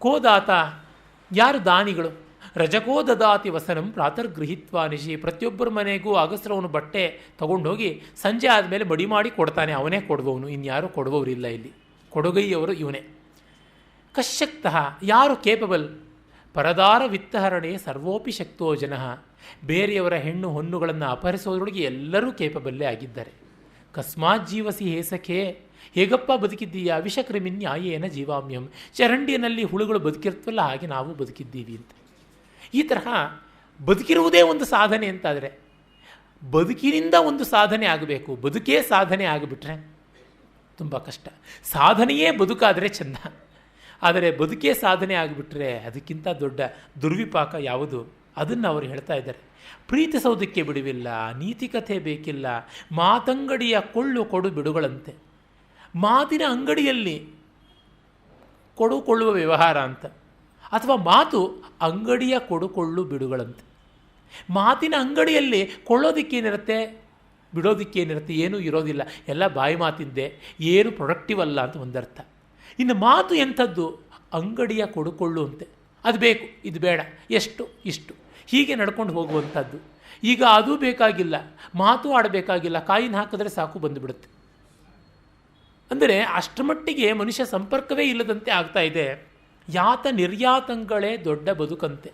ಕೋದಾತ, ಯಾರು ದಾನಿಗಳು? ರಜಕೋ ದದಾತಿ ವಸನಂ ಪ್ರಾತರ್ಗೃಹಿತ್ವಾ ನಿಶಿ, ಪ್ರತಿಯೊಬ್ಬರ ಮನೆಗೂ ಅಗಸ್ರವನು ಬಟ್ಟೆ ತಗೊಂಡೋಗಿ ಸಂಜೆ ಆದಮೇಲೆ ಮಡಿ ಮಾಡಿ ಕೊಡ್ತಾನೆ, ಅವನೇ ಕೊಡುವವನು, ಇನ್ಯಾರು ಕೊಡುವವರಿಲ್ಲ ಇಲ್ಲಿ, ಕೊಡುಗೈಯವರು ಇವನೇ. ಕಶ್ಯಕ್ತಃ, ಯಾರು ಕೇಪಬಲ್? ಪರದಾರ ವಿತ್ತಹರಣೆ ಸರ್ವೋಪಿ ಶಕ್ತೋ ಜನಃ, ಬೇರೆಯವರ ಹೆಣ್ಣು ಹೊನ್ನುಗಳನ್ನು ಅಪಹರಿಸೋದ್ರೊಳಗೆ ಎಲ್ಲರೂ ಕೇಪಬಲ್ಲೇ ಆಗಿದ್ದಾರೆ. ಕಸ್ಮಾತ್ ಜೀವಸಿ ಹೇಸಖೇ, ಹೇಗಪ್ಪ ಬದುಕಿದ್ದೀಯಾ? ವಿಷಕ್ರಿಮಿನ್ಯಾಯೇನ ಜೀವಾಮ್ಯಂ, ಚರಂಡಿಯಲ್ಲಿ ಹುಳುಗಳು ಬದುಕಿರ್ತವಲ್ಲ ಹಾಗೆ ನಾವು ಬದುಕಿದ್ದೀವಿ ಅಂತ. ಈ ತರಹ ಬದುಕಿರುವುದೇ ಒಂದು ಸಾಧನೆ ಅಂತಾದರೆ, ಬದುಕಿನಿಂದ ಒಂದು ಸಾಧನೆ ಆಗಬೇಕು, ಬದುಕೇ ಸಾಧನೆ ಆಗಿಬಿಟ್ರೆ ತುಂಬ ಕಷ್ಟ. ಸಾಧನೆಯೇ ಬದುಕಾದರೆ ಚೆಂದ, ಆದರೆ ಬದುಕೇ ಸಾಧನೆ ಆಗಿಬಿಟ್ರೆ ಅದಕ್ಕಿಂತ ದೊಡ್ಡ ದುರ್ವಿಪಾಕ ಯಾವುದು? ಅದನ್ನು ಅವರು ಹೇಳ್ತಾ ಇದ್ದಾರೆ. ಪ್ರೀತಿಸೋದಕ್ಕೆ ಬಿಡುವಿಲ್ಲ, ನೀತಿಕಥೆ ಬೇಕಿಲ್ಲ, ಮಾತಂಗಡಿಯ ಕೊಳ್ಳು ಕೊಡು ಬಿಡುಗಳಂತೆ. ಮಾತಿನ ಅಂಗಡಿಯಲ್ಲಿ ಕೊಡುಕೊಳ್ಳುವ ವ್ಯವಹಾರ ಅಂತ, ಅಥವಾ ಮಾತು ಅಂಗಡಿಯ ಕೊಡುಕೊಳ್ಳು ಬಿಡುಗಳಂತೆ. ಮಾತಿನ ಅಂಗಡಿಯಲ್ಲಿ ಕೊಳ್ಳೋದಕ್ಕೇನಿರುತ್ತೆ, ಬಿಡೋದಕ್ಕೇನಿರುತ್ತೆ? ಏನೂ ಇರೋದಿಲ್ಲ, ಎಲ್ಲ ಬಾಯಿ ಮಾತಿಂದೆ, ಏನು ಪ್ರೊಡಕ್ಟಿವ್ ಅಲ್ಲ ಅಂತ ಒಂದರ್ಥ. ಇನ್ನು ಮಾತು ಎಂಥದ್ದು? ಅಂಗಡಿಯ ಕೊಡುಕೊಳ್ಳು ಅಂತೆ. ಅದು ಬೇಕು, ಇದು ಬೇಡ, ಎಷ್ಟು ಇಷ್ಟು ಹೀಗೆ ನಡ್ಕೊಂಡು ಹೋಗುವಂಥದ್ದು. ಈಗ ಅದೂ ಬೇಕಾಗಿಲ್ಲ, ಮಾತು ಆಡಬೇಕಾಗಿಲ್ಲ, ಕಾಯಿನ ಹಾಕಿದ್ರೆ ಸಾಕು ಬಂದುಬಿಡುತ್ತೆ. ಅಂದರೆ ಅಷ್ಟಮಟ್ಟಿಗೆ ಮನುಷ್ಯ ಸಂಪರ್ಕವೇ ಇಲ್ಲದಂತೆ ಆಗ್ತಾ ಇದೆ. ಯಾತ ನಿರ್ಯಾತಂಗಳೇ ದೊಡ್ಡ ಬದುಕಂತೆ.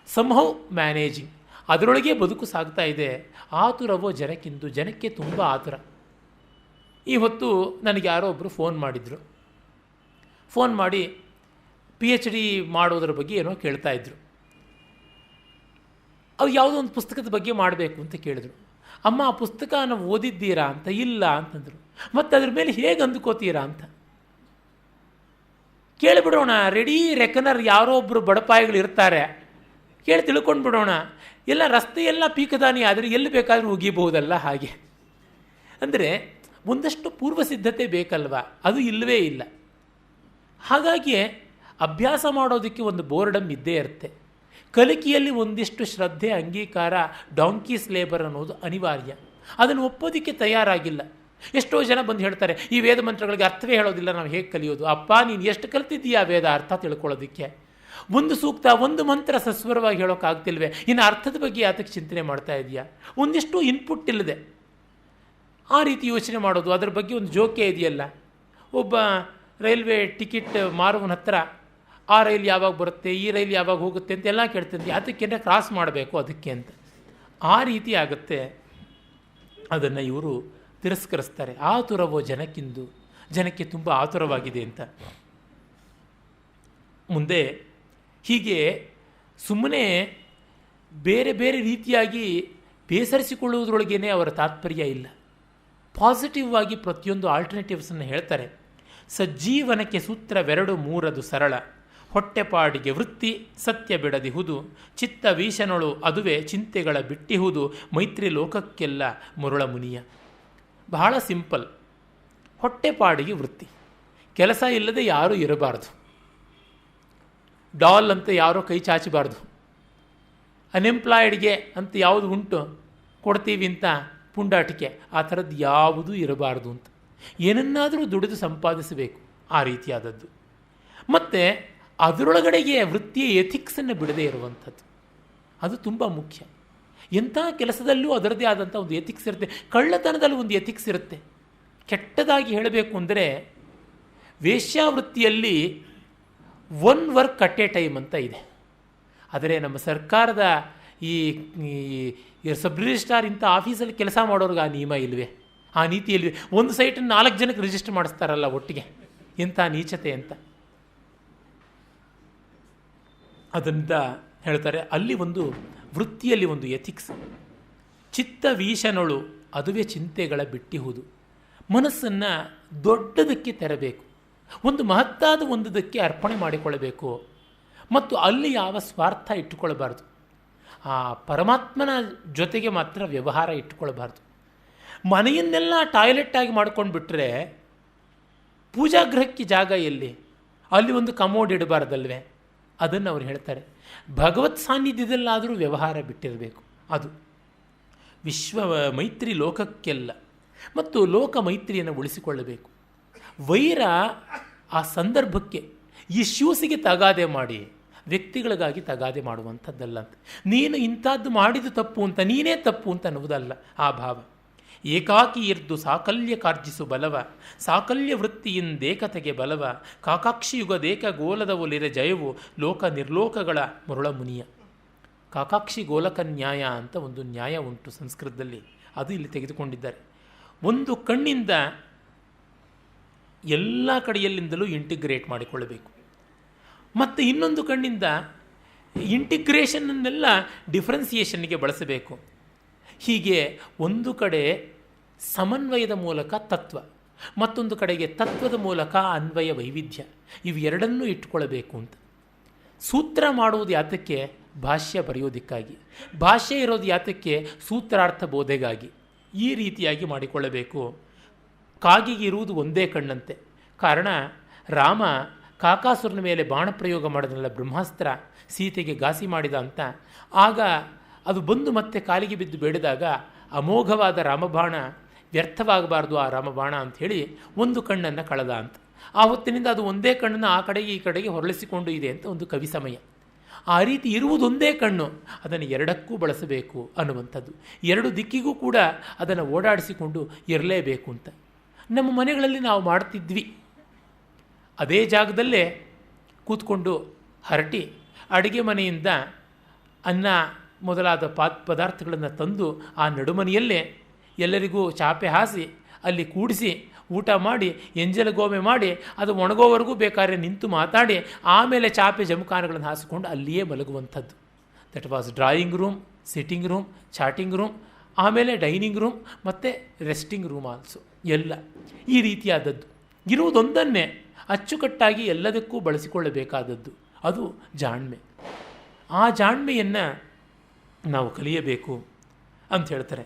ಸಂಹೌ ಮ್ಯಾನೇಜಿಂಗ್, ಅದರೊಳಗೆ ಬದುಕು ಸಾಗ್ತಾ ಇದೆ. ಆತುರವೋ ಜನಕ್ಕಿಂದು, ಜನಕ್ಕೆ ತುಂಬ ಆತುರ. ಈ ಹೊತ್ತು ನನಗೆ ಯಾರೋ ಒಬ್ಬರು ಫೋನ್ ಮಾಡಿ PhD ಮಾಡೋದ್ರ ಬಗ್ಗೆ ಏನೋ ಕೇಳ್ತಾ ಇದ್ರು. ಅದು ಯಾವುದೋ ಒಂದು ಪುಸ್ತಕದ ಬಗ್ಗೆ ಮಾಡಬೇಕು ಅಂತ ಕೇಳಿದ್ರು. ಅಮ್ಮ, ಆ ಪುಸ್ತಕನ ಓದಿದ್ದೀರಾ ಅಂತ. ಇಲ್ಲ ಅಂತಂದರು. ಮತ್ತು ಅದ್ರ ಮೇಲೆ ಹೇಗೆ ಅಂದುಕೋತೀರಾ ಅಂತ ಕೇಳಿಬಿಡೋಣ. ರೆಡಿ ರೆಕನರ್ ಯಾರೋ ಒಬ್ಬರು ಬಡಪಾಯಿಗಳು ಇರ್ತಾರೆ, ಕೇಳಿ ತಿಳ್ಕೊಂಡು ಬಿಡೋಣ. ಎಲ್ಲ ರಸ್ತೆಯೆಲ್ಲ ಪೀಕದಾನಿ ಆದರೆ ಎಲ್ಲಿ ಬೇಕಾದರೂ ಉಗಿಬಹುದಲ್ಲ. ಹಾಗೆ ಅಂದರೆ ಒಂದಷ್ಟು ಪೂರ್ವ ಸಿದ್ಧತೆ ಬೇಕಲ್ವಾ? ಅದು ಇಲ್ಲವೇ ಇಲ್ಲ. ಹಾಗಾಗಿ ಅಭ್ಯಾಸ ಮಾಡೋದಕ್ಕೆ ಒಂದು ಬೋರ್ಡಮ್ ಇದ್ದೇ ಇರುತ್ತೆ. ಕಲಿಕೆಯಲ್ಲಿ ಒಂದಿಷ್ಟು ಶ್ರದ್ಧೆ, ಅಂಗೀಕಾರ, ಡಾಂಕೀಸ್ ಲೇಬರ್ ಅನ್ನೋದು ಅನಿವಾರ್ಯ. ಅದನ್ನು ಒಪ್ಪೋದಕ್ಕೆ ತಯಾರಾಗಿಲ್ಲ. ಎಷ್ಟೋ ಜನ ಬಂದು ಹೇಳ್ತಾರೆ, ಈ ವೇದ ಮಂತ್ರಗಳಿಗೆ ಅರ್ಥವೇ ಹೇಳೋದಿಲ್ಲ, ನಾವು ಹೇಗೆ ಕಲಿಯೋದು? ಅಪ್ಪ, ನೀನು ಎಷ್ಟು ಕಲಿತಿದ್ದೀಯಾ ವೇದ ಅರ್ಥ ತಿಳ್ಕೊಳ್ಳೋದಕ್ಕೆ? ಒಂದು ಸೂಕ್ತ, ಒಂದು ಮಂತ್ರ ಸಸ್ವರವಾಗಿ ಹೇಳೋಕ್ಕಾಗ್ತಿಲ್ವೇ? ಇನ್ನು ಅರ್ಥದ ಬಗ್ಗೆ ಯಾತಕ್ಕೆ ಚಿಂತನೆ ಮಾಡ್ತಾ ಇದೆಯಾ? ಒಂದಿಷ್ಟು ಇನ್ಪುಟ್ ಇಲ್ಲದೆ ಆ ರೀತಿ ಯೋಚನೆ ಮಾಡೋದು. ಅದರ ಬಗ್ಗೆ ಒಂದು ಜೋಕೆ ಇದೆಯಲ್ಲ, ಒಬ್ಬ ರೈಲ್ವೆ ಟಿಕೆಟ್ ಮಾರುವನ ಹತ್ರ ಆ ರೈಲ್ ಯಾವಾಗ ಬರುತ್ತೆ, ಈ ರೈಲ್ ಯಾವಾಗ ಹೋಗುತ್ತೆ ಅಂತೆಲ್ಲ ಕೇಳ್ತಿದ್ದೆ. ಯಾತಕ್ಕೆ ಕ್ರಾಸ್ ಮಾಡಬೇಕು ಅದಕ್ಕೆ ಅಂತ. ಆ ರೀತಿ ಆಗುತ್ತೆ. ಅದನ್ನು ಇವರು ತಿರಸ್ಕರಿಸ್ತಾರೆ. ಆತುರವೋ ಜನಕ್ಕಿಂದು, ಜನಕ್ಕೆ ತುಂಬ ಆತುರವಾಗಿದೆ ಅಂತ. ಮುಂದೆ ಹೀಗೆ ಸುಮ್ಮನೆ ಬೇರೆ ಬೇರೆ ರೀತಿಯಾಗಿ ಬೇಸರಿಸಿಕೊಳ್ಳುವುದರೊಳಗೇ ಅವರ ತಾತ್ಪರ್ಯ ಇಲ್ಲ. ಪಾಸಿಟಿವ್ ಆಗಿ ಪ್ರತಿಯೊಂದು ಆಲ್ಟರ್ನೇಟಿವ್ಸನ್ನು ಹೇಳ್ತಾರೆ. ಸಜ್ಜೀವನಕ್ಕೆ ಸೂತ್ರವೆರಡು ಮೂರದು ಸರಳ, ಹೊಟ್ಟೆಪಾಡಿಗೆ ವೃತ್ತಿ ಸತ್ಯ ಬಿಡದಿಹುದು, ಚಿತ್ತ ವೀಶನೊಳು ಅದುವೇ ಚಿಂತೆಗಳ ಬಿಟ್ಟಿಹುದು, ಮೈತ್ರಿ ಲೋಕಕ್ಕೆಲ್ಲ ಮುರುಳ ಮುನಿಯ. ಬಹಳ ಸಿಂಪಲ್. ಹೊಟ್ಟೆಪಾಡಿಗೆ ವೃತ್ತಿ, ಕೆಲಸ ಇಲ್ಲದೆ ಯಾರೂ ಇರಬಾರ್ದು. ಡಾಲ್ ಅಂತ ಯಾರೂ ಕೈ ಚಾಚಬಾರ್ದು. ಅನ್ಎಂಪ್ಲಾಯ್ಡ್ಗೆ ಅಂತ ಯಾವುದು ಉಂಟು, ಕೊಡ್ತೀವಿ ಅಂತ ಪುಂಡಾಟಿಕೆ, ಆ ಥರದ್ದು ಯಾವುದೂ ಇರಬಾರ್ದು ಅಂತ. ಏನನ್ನಾದರೂ ದುಡಿದು ಸಂಪಾದಿಸಬೇಕು, ಆ ರೀತಿಯಾದದ್ದು. ಮತ್ತು ಅದರೊಳಗಡೆಗೆ ವೃತ್ತಿಯ ಎಥಿಕ್ಸನ್ನು ಬಿಡದೇ ಇರುವಂಥದ್ದು, ಅದು ತುಂಬ ಮುಖ್ಯ. ಎಂಥ ಕೆಲಸದಲ್ಲೂ ಅದರದ್ದೇ ಆದಂಥ ಒಂದು ಎಥಿಕ್ಸ್ ಇರುತ್ತೆ. ಕಳ್ಳತನದಲ್ಲೂ ಒಂದು ಎಥಿಕ್ಸ್ ಇರುತ್ತೆ. ಕೆಟ್ಟದಾಗಿ ಹೇಳಬೇಕು ಅಂದರೆ, ವೇಶ್ಯಾವೃತ್ತಿಯಲ್ಲಿ one work at a time ಅಂತ ಇದೆ. ಆದರೆ ನಮ್ಮ ಸರ್ಕಾರದ ಈ ಸಬ್ ರಿಜಿಸ್ಟ್ರಾರ್ ಇಂಥ ಆಫೀಸಲ್ಲಿ ಕೆಲಸ ಮಾಡೋರ್ಗೆ ಆ ನಿಯಮ ಇಲ್ವೇ, ಆ ನೀತಿ ಇಲ್ವೇ? ಒಂದು ಸೈಟನ್ನು 4 ಜನಕ್ಕೆ ರಿಜಿಸ್ಟರ್ ಮಾಡಿಸ್ತಾರಲ್ಲ ಒಟ್ಟಿಗೆ, ಎಂಥ ನೀಚತೆ ಅಂತ. ಅದಂತ ಹೇಳ್ತಾರೆ. ಅಲ್ಲಿ ಒಂದು ವೃತ್ತಿಯಲ್ಲಿ ಒಂದು ಎಥಿಕ್ಸ್. ಚಿತ್ತ ವೀಶನೊಳು ಅದುವೇ ಚಿಂತೆಗಳ ಬಿಟ್ಟಿಹುದು. ಮನಸ್ಸನ್ನು ದೊಡ್ಡದಕ್ಕೆ ತೆರಬೇಕು, ಒಂದು ಮಹತ್ತಾದ ಒಂದಕ್ಕೆ ಅರ್ಪಣೆ ಮಾಡಿಕೊಳ್ಳಬೇಕು. ಮತ್ತು ಅಲ್ಲಿ ಯಾವ ಸ್ವಾರ್ಥ ಇಟ್ಟುಕೊಳ್ಳಬಾರ್ದು. ಆ ಪರಮಾತ್ಮನ ಜೊತೆಗೆ ಮಾತ್ರ ವ್ಯವಹಾರ ಇಟ್ಟುಕೊಳ್ಳಬಾರ್ದು. ಮನೆಯನ್ನೆಲ್ಲ ಟಾಯ್ಲೆಟ್ಟಾಗಿ ಮಾಡ್ಕೊಂಡು ಬಿಟ್ಟರೆ ಪೂಜಾಗೃಹಕ್ಕೆ ಜಾಗ ಎಲ್ಲಿ? ಅಲ್ಲಿ ಒಂದು ಕಮೋಡ್ ಇಡಬಾರ್ದಲ್ವೇ? ಅದನ್ನು ಅವ್ರು ಹೇಳ್ತಾರೆ. ಭಗವತ್ ಸಾನ್ನಿಧ್ಯದಲ್ಲಾದರೂ ವ್ಯವಹಾರ ಬಿಟ್ಟಿರಬೇಕು. ಅದು ವಿಶ್ವ ಮೈತ್ರಿ ಲೋಕಕ್ಕೆಲ್ಲ ಮತ್ತು ಲೋಕ ಮೈತ್ರಿಯನ್ನು ಉಳಿಸಿಕೊಳ್ಳಬೇಕು. ವೈರ ಆ ಸಂದರ್ಭಕ್ಕೆ ಇಶ್ಯೂಸಿಗೆ ತಗಾದೆ ಮಾಡಿ ವ್ಯಕ್ತಿಗಳಿಗಾಗಿ ತಗಾದೆ ಮಾಡುವಂಥದ್ದಲ್ಲ ಅಂತ. ನೀನು ಇಂಥದ್ದು ಮಾಡಿದ್ದು ತಪ್ಪು ಅಂತ ನೀನೇ ತಪ್ಪು ಅಂತ ಅನ್ನುವುದಲ್ಲ ಆ ಭಾವ. ಏಕಾಕಿ ಇರ್ದು ಸಾಕಲ್ಯ ಕಾರ್ಜಿಸು ಬಲವ, ಸಾಕಲ್ಯ ವೃತ್ತಿಯಿಂದೇಕತೆಗೆ ಬಲವ, ಕಾಕಾಕ್ಷಿ ಯುಗದೇಕ ಗೋಲದ ಒಲಿರೆ ಜಯವು ಲೋಕ ನಿರ್ಲೋಕಗಳ ಮರುಳ ಮುನಿಯ. ಕಾಕಾಕ್ಷಿ ಗೋಲಕ ನ್ಯಾಯ ಅಂತ ಒಂದು ನ್ಯಾಯ ಉಂಟು ಸಂಸ್ಕೃತದಲ್ಲಿ, ಅದು ಇಲ್ಲಿ ತೆಗೆದುಕೊಂಡಿದ್ದಾರೆ. ಒಂದು ಕಣ್ಣಿಂದ ಎಲ್ಲ ಕಡೆಯಲ್ಲಿಂದಲೂ ಇಂಟಿಗ್ರೇಟ್ ಮಾಡಿಕೊಳ್ಳಬೇಕು, ಮತ್ತು ಇನ್ನೊಂದು ಕಣ್ಣಿಂದ ಇಂಟಿಗ್ರೇಷನ್ನನ್ನೆಲ್ಲ ಡಿಫ್ರೆನ್ಸಿಯೇಷನ್ಗೆ ಬಳಸಬೇಕು. ಹೀಗೆ ಒಂದು ಕಡೆ ಸಮನ್ವಯದ ಮೂಲಕ ತತ್ವ, ಮತ್ತೊಂದು ಕಡೆಗೆ ತತ್ವದ ಮೂಲಕ ಅನ್ವಯ ವೈವಿಧ್ಯ, ಇವೆರಡನ್ನೂ ಇಟ್ಕೊಳ್ಬೇಕು ಅಂತ. ಸೂತ್ರ ಮಾಡುವುದು ಯಾತಕ್ಕೆ? ಭಾಷ್ಯ ಬರೆಯೋದಕ್ಕಾಗಿ. ಭಾಷ್ಯ ಇರೋದು ಯಾತಕ್ಕೆ? ಸೂತ್ರಾರ್ಥ ಬೋಧೆಗಾಗಿ. ಈ ರೀತಿಯಾಗಿ ಮಾಡಿಕೊಳ್ಳಬೇಕು. ಕಾಗಿಗೆ ಇರುವುದು ಒಂದೇ ಕಣ್ಣಂತೆ. ಕಾರಣ, ರಾಮ ಕಾಕಾಸುರನ ಮೇಲೆ ಬಾಣ ಪ್ರಯೋಗ ಮಾಡಿದ್ನಲ್ಲ, ಬ್ರಹ್ಮಾಸ್ತ್ರ ಸೀತೆಗೆ ಘಾಸಿ ಮಾಡಿದ ಅಂತ. ಆಗ ಅದು ಬಂದು ಮತ್ತೆ ಕಾಲಿಗೆ ಬಿದ್ದು ಬೇಡಿದಾಗ ಅಮೋಘವಾದ ರಾಮಬಾಣ ವ್ಯರ್ಥವಾಗಬಾರ್ದು ಆ ರಾಮಬಾಣ ಅಂಥೇಳಿ ಒಂದು ಕಣ್ಣನ್ನು ಕಳೆದ ಅಂತ. ಆ ಹೊತ್ತಿನಿಂದ ಅದು ಒಂದೇ ಕಣ್ಣನ್ನು ಆ ಕಡೆಗೆ ಈ ಕಡೆಗೆ ಹೊರಳಿಸಿಕೊಂಡು ಇದೆ ಅಂತ ಒಂದು ಕವಿ ಸಮಯ. ಆ ರೀತಿ ಇರುವುದೊಂದೇ ಕಣ್ಣು, ಅದನ್ನು ಎರಡಕ್ಕೂ ಬಳಸಬೇಕು ಅನ್ನುವಂಥದ್ದು. ಎರಡು ದಿಕ್ಕಿಗೂ ಕೂಡ ಅದನ್ನು ಓಡಾಡಿಸಿಕೊಂಡು ಇರಲೇಬೇಕು ಅಂತ. ನಮ್ಮ ಮನೆಗಳಲ್ಲಿ ನಾವು ಮಾಡ್ತಿದ್ವಿ. ಅದೇ ಜಾಗದಲ್ಲೇ ಕೂತ್ಕೊಂಡು ಹರಟಿ ಅಡುಗೆ ಮನೆಯಿಂದ ಅನ್ನ ಮೊದಲಾದ ಪದಾರ್ಥಗಳನ್ನು ತಂದು ಆ ನಡುಮನೆಯಲ್ಲೇ ಎಲ್ಲರಿಗೂ ಚಾಪೆ ಹಾಸಿ ಅಲ್ಲಿ ಕೂಡಿಸಿ ಊಟ ಮಾಡಿ ಎಂಜಲಗೋಮೆ ಮಾಡಿ ಅದು ಒಣಗೋವರೆಗೂ ಬೇಕಾದ್ರೆ ನಿಂತು ಮಾತಾಡಿ ಆಮೇಲೆ ಚಾಪೆ ಜಮಖಾನಗಳನ್ನು ಹಾಸಿಕೊಂಡು ಅಲ್ಲಿಯೇ ಮಲಗುವಂಥದ್ದು. That was drawing room, sitting room, chatting room, ಆಮೇಲೆ ಡೈನಿಂಗ್ ರೂಮ್ ಮತ್ತು ರೆಸ್ಟಿಂಗ್ ರೂಮ್ ಆಲ್ಸೋ. ಎಲ್ಲ ಈ ರೀತಿಯಾದದ್ದು ಇರುವುದೊಂದನ್ನೇ ಅಚ್ಚುಕಟ್ಟಾಗಿ ಎಲ್ಲದಕ್ಕೂ ಬಳಸಿಕೊಳ್ಳಬೇಕಾದದ್ದು. ಅದು ಜಾಣ್ಮೆ. ಆ ಜಾಣ್ಮೆಯನ್ನು ನಾವು ಕಲಿಯಬೇಕು ಅಂತ ಹೇಳ್ತಾರೆ.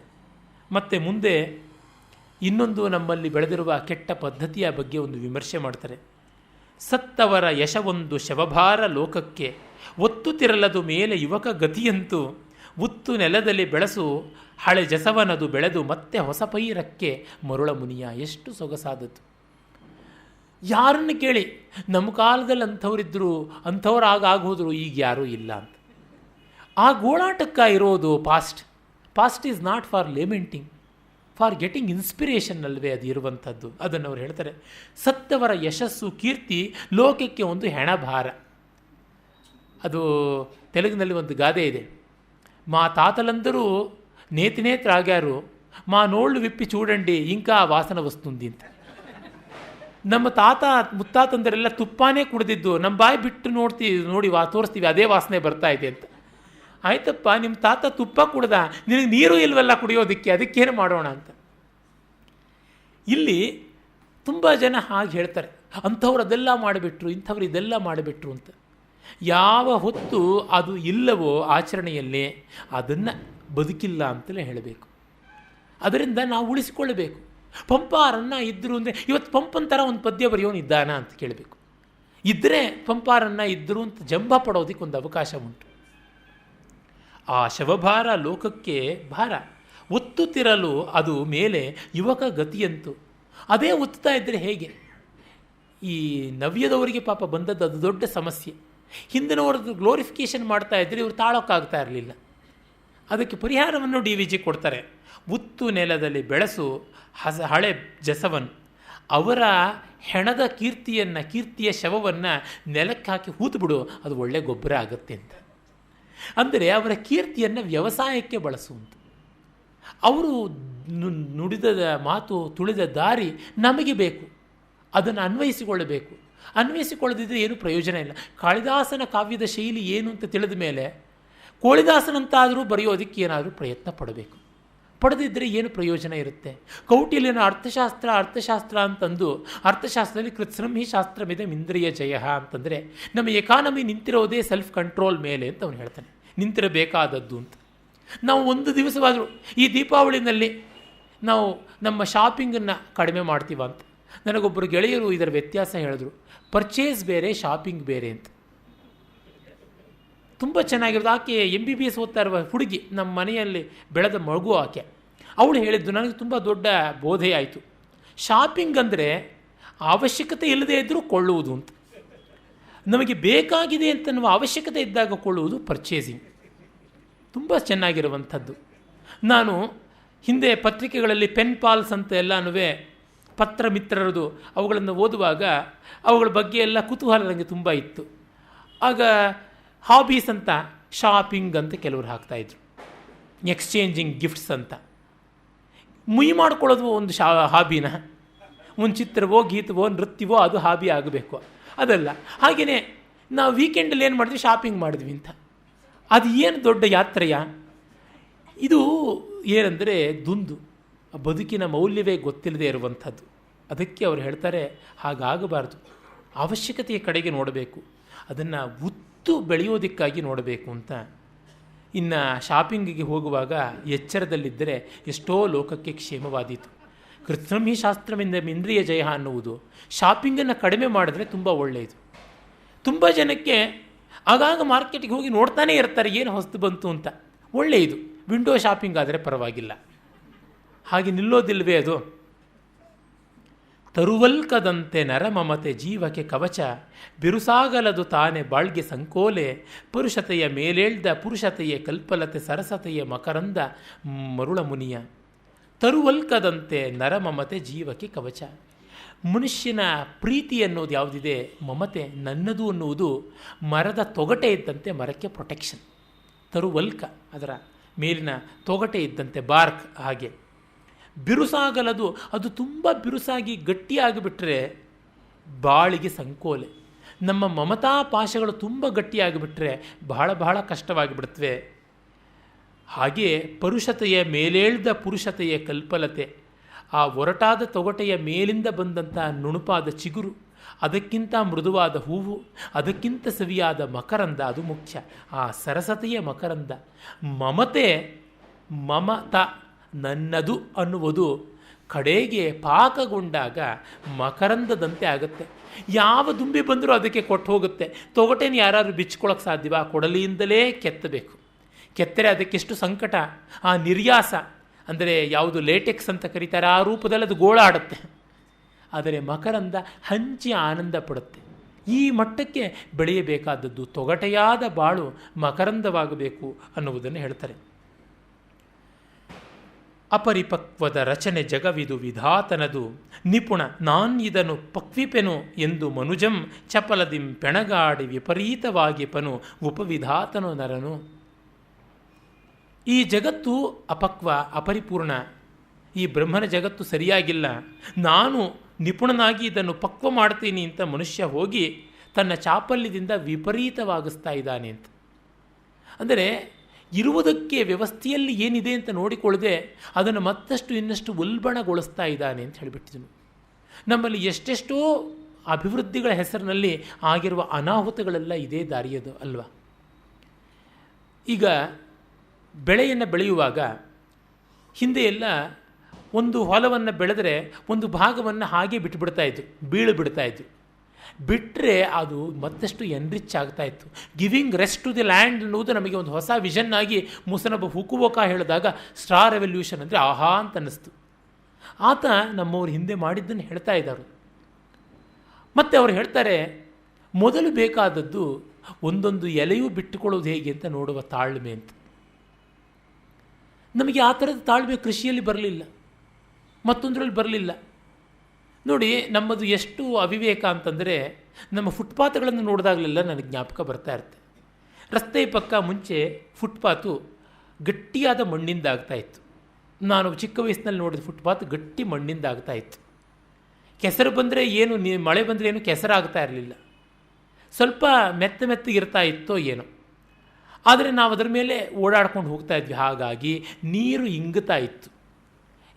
ಮತ್ತು ಮುಂದೆ ಇನ್ನೊಂದು ನಮ್ಮಲ್ಲಿ ಬೆಳೆದಿರುವ ಕೆಟ್ಟ ಪದ್ಧತಿಯ ಬಗ್ಗೆ ಒಂದು ವಿಮರ್ಶೆ ಮಾಡ್ತಾರೆ. ಸತ್ತವರ ಯಶವೊಂದು ಶವಭಾರ ಲೋಕಕ್ಕೆ, ಒತ್ತು ತಿರಲದು ಮೇಲೆ ಯುವಕ ಗತಿಯಂತೂ, ಉತ್ತು ನೆಲದಲ್ಲಿ ಬೆಳೆಸು ಹಳೆ ಜಸವನದು ಬೆಳೆದು ಮತ್ತೆ ಹೊಸ ಪೈರಕ್ಕೆ ಮರುಳ ಮುನಿಯ. ಎಷ್ಟು ಸೊಗಸಾದದ್ದು! ಯಾರನ್ನು ಕೇಳಿ ನಮ್ಮ ಕಾಲದಲ್ಲಿ ಅಂಥವರಿದ್ದರು, ಅಂಥವ್ರು ಆಗೋದ್ರು, ಈಗ ಯಾರೂ ಇಲ್ಲ ಅಂತ. ಆ ಗೋಳಾಟಕ್ಕ ಇರೋದು past is not for lamenting, for getting inspiration ಅಲ್ವೇ ಅದು ಇರುವಂಥದ್ದು. ಅದನ್ನು ಅವ್ರು ಹೇಳ್ತಾರೆ. ಸತ್ತವರ ಯಶಸ್ಸು ಕೀರ್ತಿ ಲೋಕಕ್ಕೆ ಒಂದು ಹೆಣಭಾರ. ಅದು ತೆಲುಗಿನಲ್ಲಿ ಒಂದು ಗಾದೆ ಇದೆ. ಮಾ ತಾತలందరూ ನೇತಿನೇತ್ರಾಗ್ಯಾರು, మా నోళ్ళు విప్పి చూడండి ఇంకా వాసన వస్తుంది ಅಂತ. ನಮ್ಮ ತಾತ ಮುತ್ತಾತಂದರೆಲ್ಲ ತುಪ್ಪಾನೇ ಕುಡಿದಿದ್ದು, ನಮ್ಮ ಬಾಯಿ ಬಿಟ್ಟು ನೋಡಿ ತೋರಿಸ್ತೀವಿ, ಅದೇ ವಾಸನೆ ಬರ್ತಾ ಇದೆ ಅಂತ. ಆಯ್ತಪ್ಪ, ನಿಮ್ಮ ತಾತ ತುಪ್ಪ ಕುಡ್ದ, ನಿನಗೆ ನೀರು ಇಲ್ವಲ್ಲ ಕುಡಿಯೋದಕ್ಕೆ, ಅದಕ್ಕೇನು ಮಾಡೋಣ ಅಂತ. ಇಲ್ಲಿ ತುಂಬ ಜನ ಹಾಗೆ ಹೇಳ್ತಾರೆ, ಅಂಥವ್ರು ಅದೆಲ್ಲ ಮಾಡಿಬಿಟ್ರು, ಇಂಥವ್ರು ಇದೆಲ್ಲ ಮಾಡಿಬಿಟ್ರು ಅಂತ. ಯಾವ ಹೊತ್ತು ಅದು ಇಲ್ಲವೋ ಆಚರಣೆಯಲ್ಲೇ ಅದನ್ನು ಬದುಕಿಲ್ಲ ಅಂತಲೇ ಹೇಳಬೇಕು. ಅದರಿಂದ ನಾವು ಉಳಿಸಿಕೊಳ್ಳಬೇಕು. ಪಂಪಾರನ್ನ ಇದ್ದರು ಅಂದರೆ, ಇವತ್ತು ಪಂಪನ ಥರ ಒಂದು ಪದ್ಯ ಬರೆಯೋನು ಇದ್ದಾನ ಅಂತ ಕೇಳಬೇಕು. ಇದ್ದರೆ ಪಂಪಾರನ್ನ ಇದ್ದರು ಅಂತ ಜಂಬ ಪಡೋದಕ್ಕೆ ಒಂದು ಅವಕಾಶ ಉಂಟು. ಆ ಶವಭಾರ ಲೋಕಕ್ಕೆ ಭಾರ, ಒತ್ತುತ್ತಿರಲು ಅದು ಮೇಲೆ ಯುವಕ ಗತಿಯಂತು. ಅದೇ ಒತ್ತುತ್ತಾ ಇದ್ದರೆ ಹೇಗೆ? ಈ ನವ್ಯದವರಿಗೆ ಪಾಪ ಬಂದದ್ದು ಅದು ದೊಡ್ಡ ಸಮಸ್ಯೆ. ಹಿಂದಿನವ್ರದ್ದು ಗ್ಲೋರಿಫಿಕೇಷನ್ ಮಾಡ್ತಾ ಇದ್ದರೆ ಇವರು ತಾಳೋಕ್ಕಾಗ್ತಾ ಇರಲಿಲ್ಲ. ಅದಕ್ಕೆ ಪರಿಹಾರವನ್ನು DVG ಕೊಡ್ತಾರೆ. ಉತ್ತು ನೆಲದಲ್ಲಿ ಬೆಳೆಸು ಹಳೆ ಜಸವನ್. ಅವರ ಹೆಣದ ಕೀರ್ತಿಯ ಶವವನ್ನು ನೆಲಕ್ಕೆ ಹಾಕಿ ಹೂತು ಬಿಡು, ಅದು ಒಳ್ಳೆ ಗೊಬ್ಬರ ಆಗುತ್ತೆ ಅಂತ. ಅಂದರೆ ಅವರ ಕೀರ್ತಿಯನ್ನು ವ್ಯವಸಾಯಕ್ಕೆ ಬಳಸುವಂತ. ಅವರು ನುಡಿದ ಮಾತು, ತುಳಿದ ದಾರಿ ನಮಗೆ ಬೇಕು, ಅದನ್ನು ಅನ್ವಯಿಸಿಕೊಳ್ಳಬೇಕು. ಅನ್ವಯಿಸಿಕೊಳ್ಳದಿದ್ದರೆ ಏನು ಪ್ರಯೋಜನ ಇಲ್ಲ. ಕಾಳಿದಾಸನ ಕಾವ್ಯದ ಶೈಲಿ ಏನು ಅಂತ ತಿಳಿದ ಮೇಲೆ ಕಾಳಿದಾಸನಂತಾದರೂ ಬರೆಯೋದಕ್ಕೆ ಏನಾದರೂ ಪ್ರಯತ್ನ ಪಡಬೇಕು. ಪಡೆದಿದ್ದರೆ ಏನು ಪ್ರಯೋಜನ ಇರುತ್ತೆ? ಕೌಟಿಲ್ಯನ ಅರ್ಥಶಾಸ್ತ್ರ ಅಂತಂದು, ಅರ್ಥಶಾಸ್ತ್ರದಲ್ಲಿ ಕೃತ್ಸ್ನಂಹಿ ಶಾಸ್ತ್ರವಿದೆ ಇಂದ್ರಿಯ ಜಯ ಅಂತಂದರೆ ನಮ್ಮ ಎಕಾನಮಿ ನಿಂತಿರೋದೇ ಸೆಲ್ಫ್ ಕಂಟ್ರೋಲ್ ಮೇಲೆ ಅಂತ ಅವನು ಹೇಳ್ತಾನೆ. ನಿಂತಿರಬೇಕಾದದ್ದು ಅಂತ. ನಾವು ಒಂದು ದಿವಸವಾದರೂ ಈ ದೀಪಾವಳಿನಲ್ಲಿ ನಾವು ನಮ್ಮ ಶಾಪಿಂಗನ್ನು ಕಡಿಮೆ ಮಾಡ್ತೀವ ಅಂತ. ನನಗೊಬ್ಬರು ಗೆಳೆಯರು ಇದರ ವ್ಯತ್ಯಾಸ ಹೇಳಿದ್ರು. ಪರ್ಚೇಸ್ ಬೇರೆ, ಶಾಪಿಂಗ್ ಬೇರೆ ಅಂತ. ತುಂಬ ಚೆನ್ನಾಗಿರೋದು. ಆಕೆ MBBS ಓದ್ತಾ ಇರುವ ಹುಡುಗಿ, ನಮ್ಮ ಮನೆಯಲ್ಲಿ ಬೆಳೆದ ಮಗು ಆಕೆ. ಅವಳು ಹೇಳಿದ್ದು ನನಗೆ ತುಂಬ ದೊಡ್ಡ ಬೋಧೆ ಆಯಿತು. ಶಾಪಿಂಗ್ ಅಂದರೆ ಅವಶ್ಯಕತೆ ಇಲ್ಲದೇ ಇದ್ದರೂ ಕೊಳ್ಳುವುದು ಅಂತ. ನಮಗೆ ಬೇಕಾಗಿದೆ ಅಂತ ನಾವು ಅವಶ್ಯಕತೆ ಇದ್ದಾಗ ಕೊಳ್ಳುವುದು ಪರ್ಚೇಸಿಂಗ್. ತುಂಬ ಚೆನ್ನಾಗಿರುವಂಥದ್ದು. ನಾನು ಹಿಂದೆ ಪತ್ರಿಕೆಗಳಲ್ಲಿ ಪೆನ್ ಪಾಲ್ಸ್ ಅಂತ ಎಲ್ಲನೂ ಪತ್ರ ಮಿತ್ರರದು ಅವುಗಳನ್ನು ಓದುವಾಗ ಅವುಗಳ ಬಗ್ಗೆ ಎಲ್ಲ ಕುತೂಹಲ ನನಗೆ ತುಂಬ ಇತ್ತು. ಆಗ ಹಾಬೀಸ್ ಅಂತ ಶಾಪಿಂಗ್ ಅಂತ ಕೆಲವರು ಹಾಕ್ತಾಯಿದ್ರು, ಎಕ್ಸ್ಚೇಂಜಿಂಗ್ ಗಿಫ್ಟ್ಸ್ ಅಂತ. ಮುಯಿ ಮಾಡ್ಕೊಳ್ಳೋದು ಒಂದು ಹಾಬಿನ, ಒಂದು ಚಿತ್ರವೋ ಗೀತವೋ ನೃತ್ಯವೋ ಅದು ಹಾಬಿ ಆಗಬೇಕು, ಅದಲ್ಲ. ಹಾಗೆಯೇ ನಾವು ವೀಕೆಂಡಲ್ಲಿ ಏನು ಮಾಡಿದ್ವಿ, ಶಾಪಿಂಗ್ ಮಾಡಿದ್ವಿ ಅಂತ. ಅದು ಏನು ದೊಡ್ಡ ಯಾತ್ರೆಯ? ಇದು ಏನಂದರೆ ದುಂದು, ಬದುಕಿನ ಮೌಲ್ಯವೇ ಗೊತ್ತಿಲ್ಲದೆ ಇರುವಂಥದ್ದು. ಅದಕ್ಕೆ ಅವರು ಹೇಳ್ತಾರೆ, ಹಾಗಾಗಬಾರ್ದು. ಅವಶ್ಯಕತೆಯ ಕಡೆಗೆ ನೋಡಬೇಕು, ಅದನ್ನು ಉತ್ತು ಬೆಳೆಯೋದಕ್ಕಾಗಿ ನೋಡಬೇಕು ಅಂತ. ಇನ್ನು ಶಾಪಿಂಗಿಗೆ ಹೋಗುವಾಗ ಎಚ್ಚರದಲ್ಲಿದ್ದರೆ ಎಷ್ಟೋ ಲೋಕಕ್ಕೆ ಕ್ಷೇಮವಾದೀತು. ಕೃತ್ರಿಮಿ ಶಾಸ್ತ್ರವಿಂದ ಇಂದ್ರಿಯ ಜಯ ಅನ್ನುವುದು ಶಾಪಿಂಗನ್ನು ಕಡಿಮೆ ಮಾಡಿದ್ರೆ ತುಂಬ ಒಳ್ಳೆಯದು. ತುಂಬ ಜನಕ್ಕೆ ಆಗಾಗ ಮಾರ್ಕೆಟಿಗೆ ಹೋಗಿ ನೋಡ್ತಾನೆ ಇರ್ತಾರೆ ಏನು ಹೊಸ್ತು ಬಂತು ಅಂತ. ಒಳ್ಳೆಯದು, ವಿಂಡೋ ಶಾಪಿಂಗ್ ಆದರೆ ಪರವಾಗಿಲ್ಲ. ಹಾಗೆ ನಿಲ್ಲೋದಿಲ್ವೇ ಅದು? ತರುವಲ್ಕದಂತೆ ನರಮಮತೆ ಜೀವಕ್ಕೆ ಕವಚ, ಬಿರುಸಾಗಲದು ತಾನೆ ಬಾಳ್ಗೆ ಸಂಕೋಲೆ, ಪುರುಷತೆಯ ಮೇಲೇಳ್ದ ಪುರುಷತೆಯ ಕಲ್ಪಲತೆ ಸರಸತೆಯ ಮಕರಂದ ಮರುಳ ಮುನಿಯ. ತರುವಲ್ಕದಂತೆ ನರಮಮತೆ ಜೀವಕ್ಕೆ ಕವಚ. ಮನುಷ್ಯನ ಪ್ರೀತಿ ಅನ್ನೋದು ಯಾವುದಿದೆ, ಮಮತೆ, ನನ್ನದು ಅನ್ನುವುದು ಮರದ ತೊಗಟೆ ಇದ್ದಂತೆ ಮರಕ್ಕೆ ಪ್ರೊಟೆಕ್ಷನ್. ತರುವಲ್ಕ ಅದರ ಮೇಲಿನ ತೊಗಟೆ ಇದ್ದಂತೆ, ಬಾರ್ಕ್. ಹಾಗೆ ಬಿರುಸಾಗಲದು, ಅದು ತುಂಬ ಬಿರುಸಾಗಿ ಗಟ್ಟಿಯಾಗಿಬಿಟ್ರೆ ಬಾಳಿಗೆ ಸಂಕೋಲೆ. ನಮ್ಮ ಮಮತಾ ಪಾಶಗಳು ತುಂಬ ಗಟ್ಟಿಯಾಗಿಬಿಟ್ರೆ ಬಹಳ ಬಹಳ ಕಷ್ಟವಾಗಿಬಿಡುತ್ತವೆ. ಹಾಗೆ ಪರುಷತೆಯ ಮೇಲೇಳ್ದ ಪುರುಷತೆಯ ಕಲ್ಪಲತೆ, ಆ ಒರಟಾದ ತೊಗಟೆಯ ಮೇಲಿಂದ ಬಂದಂಥ ನುಣುಪಾದ ಚಿಗುರು, ಅದಕ್ಕಿಂತ ಮೃದುವಾದ ಹೂವು, ಅದಕ್ಕಿಂತ ಸವಿಯಾದ ಮಕರಂದ, ಅದು ಮುಖ್ಯ. ಆ ಸರಸತೆಯ ಮಕರಂದ. ಮಮತೆ, ಮಮತ, ನನ್ನದು ಅನ್ನುವುದು ಕಡೆಗೆ ಪಾಕಗೊಂಡಾಗ ಮಕರಂದದಂತೆ ಆಗುತ್ತೆ. ಯಾವ ದುಂಬಿ ಬಂದರೂ ಅದಕ್ಕೆ ಕೊಟ್ಟು ಹೋಗುತ್ತೆ. ತೊಗಟೆನ ಯಾರಾದ್ರೂ ಬಿಚ್ಕೊಳ್ಳೋಕ್ಕೆ ಸಾಧ್ಯವಾ? ಕೊಡಲಿಯಿಂದಲೇ ಕೆತ್ತಬೇಕು. ಕೆತ್ತರೆ ಅದಕ್ಕೆಷ್ಟು ಸಂಕಟ. ಆ ನಿರ್ಯಾಸ ಅಂದರೆ ಯಾವುದು ಲೇಟೆಕ್ಸ್ ಅಂತ ಕರೀತಾರೆ, ಆ ರೂಪದಲ್ಲಿ ಅದು ಗೋಳಾಡುತ್ತೆ. ಆದರೆ ಮಕರಂದ ಹಂಚಿ ಆನಂದ ಪಡುತ್ತೆ. ಈ ಮಟ್ಟಕ್ಕೆ ಬೆಳೆಯಬೇಕಾದದ್ದು ತೊಗಟೆಯಾದ ಬಾಳು ಮಕರಂದವಾಗಬೇಕು ಅನ್ನುವುದನ್ನು ಹೇಳ್ತಾರೆ. ಅಪರಿಪಕ್ವದ ರಚನೆ ಜಗವಿದು ವಿಧಾತನದು, ನಿಪುಣ ನಾನಿದನು ಪಕ್ವಿಪೆನು ಎಂದು ಮನುಜಂ ಚಪಲದಿಂ ಪೆಣಗಾಡಿ ವಿಪರೀತವಾಗಿ ಪನು ಉಪವಿಧಾತನು ನರನು. ಈ ಜಗತ್ತು ಅಪಕ್ವ, ಅಪರಿಪೂರ್ಣ. ಈ ಬ್ರಹ್ಮನ ಜಗತ್ತು ಸರಿಯಾಗಿಲ್ಲ. ನಾನು ನಿಪುಣನಾಗಿ ಇದನ್ನು ಪಕ್ವ ಮಾಡ್ತೀನಿ ಅಂತ ಮನುಷ್ಯ ಹೋಗಿ ತನ್ನ ಚಾಪಲ್ಯದಿಂದ ವಿಪರೀತವಾಗಿಸ್ತಾ ಇದ್ದಾನೆ ಅಂತ. ಅಂದರೆ ಇರುವುದಕ್ಕೆ ವ್ಯವಸ್ಥೆಯಲ್ಲಿ ಏನಿದೆ ಅಂತ ನೋಡಿಕೊಳ್ಳದೆ ಅದನ್ನು ಮತ್ತಷ್ಟು ಇನ್ನಷ್ಟು ಉಲ್ಬಣಗೊಳಿಸ್ತಾ ಇದ್ದಾನೆ ಅಂತ ಹೇಳಿಬಿಟ್ಟಿದನು. ನಮ್ಮಲ್ಲಿ ಎಷ್ಟೆಷ್ಟೋ ಅಭಿವೃದ್ಧಿಗಳ ಹೆಸರಿನಲ್ಲಿ ಆಗಿರುವ ಅನಾಹುತಗಳೆಲ್ಲ ಇದೇ ದಾರಿಯದು ಅಲ್ವಾ? ಈಗ ಬೆಳೆಯನ್ನು ಬೆಳೆಯುವಾಗ ಹಿಂದೆ ಎಲ್ಲ ಒಂದು ಹೊಲವನ್ನು ಬೆಳೆದರೆ ಒಂದು ಭಾಗವನ್ನು ಹಾಗೆ ಬಿಟ್ಟುಬಿಡ್ತಾ ಇದ್ರು, ಬೀಳು ಬಿಡ್ತಾ ಇದ್ರು. ಬಿಟ್ಟರೆ ಅದು ಮತ್ತಷ್ಟು ಎನ್ರಿಚ್ ಆಗ್ತಾ ಇತ್ತು. Giving rest to the land ಅನ್ನುವುದು ನಮಗೆ ಒಂದು ಹೊಸ ವಿಷನ್ ಆಗಿ ಮುಸನೊಬ್ಬ ಹುಕುವೋಕ ಹೇಳಿದಾಗ ಸ್ಟಾರ್ ರೆವಲ್ಯೂಷನ್ ಅಂದರೆ ಆಹಾ ಅಂತ ಅನ್ನಿಸ್ತು. ಆತ ನಮ್ಮವರು ಹಿಂದೆ ಮಾಡಿದ್ದನ್ನು ಹೇಳ್ತಾ ಇದ್ದಾರೆ. ಮತ್ತು ಅವರು ಹೇಳ್ತಾರೆ, ಮೊದಲು ಬೇಕಾದದ್ದು ಒಂದೊಂದು ಎಲೆಯೂ ಬಿಟ್ಟುಕೊಳ್ಳೋದು ಹೇಗೆ ಅಂತ ನೋಡುವ ತಾಳ್ಮೆ ಅಂತ. ನಮಗೆ ಆ ಥರದ ತಾಳ್ಮೆ ಕೃಷಿಯಲ್ಲಿ ಬರಲಿಲ್ಲ, ಮತ್ತೊಂದರಲ್ಲಿ ಬರಲಿಲ್ಲ. ನೋಡಿ, ನಮ್ಮದು ಎಷ್ಟು ಅವಿವೇಕ ಅಂತಂದರೆ, ನಮ್ಮ ಫುಟ್ಪಾತ್ಗಳನ್ನು ನೋಡಿದಾಗಲೆಲ್ಲ ನನಗೆ ಜ್ಞಾಪಕ ಬರ್ತಾ ಇರುತ್ತೆ. ರಸ್ತೆ ಪಕ್ಕ ಮುಂಚೆ ಫುಟ್ಪಾತು ಗಟ್ಟಿಯಾದ ಮಣ್ಣಿಂದ ಆಗ್ತಾಯಿತ್ತು. ನಾನು ಚಿಕ್ಕ ವಯಸ್ಸಿನಲ್ಲಿ ನೋಡಿದ ಫುಟ್ಪಾತ್ ಗಟ್ಟಿ ಮಣ್ಣಿಂದ ಆಗ್ತಾಯಿತ್ತು. ಕೆಸರು ಬಂದರೆ ಏನು, ಮಳೆ ಬಂದರೆ ಏನು ಕೆಸರಾಗ್ತಾ ಇರಲಿಲ್ಲ. ಸ್ವಲ್ಪ ಮೆತ್ತಗಿರ್ತಾ ಇತ್ತೋ ಏನೋ, ಆದರೆ ನಾವು ಅದರ ಮೇಲೆ ಓಡಾಡ್ಕೊಂಡು ಹೋಗ್ತಾ ಇದ್ವಿ. ಹಾಗಾಗಿ ನೀರು ಇಂಗುತ್ತಾ ಇತ್ತು.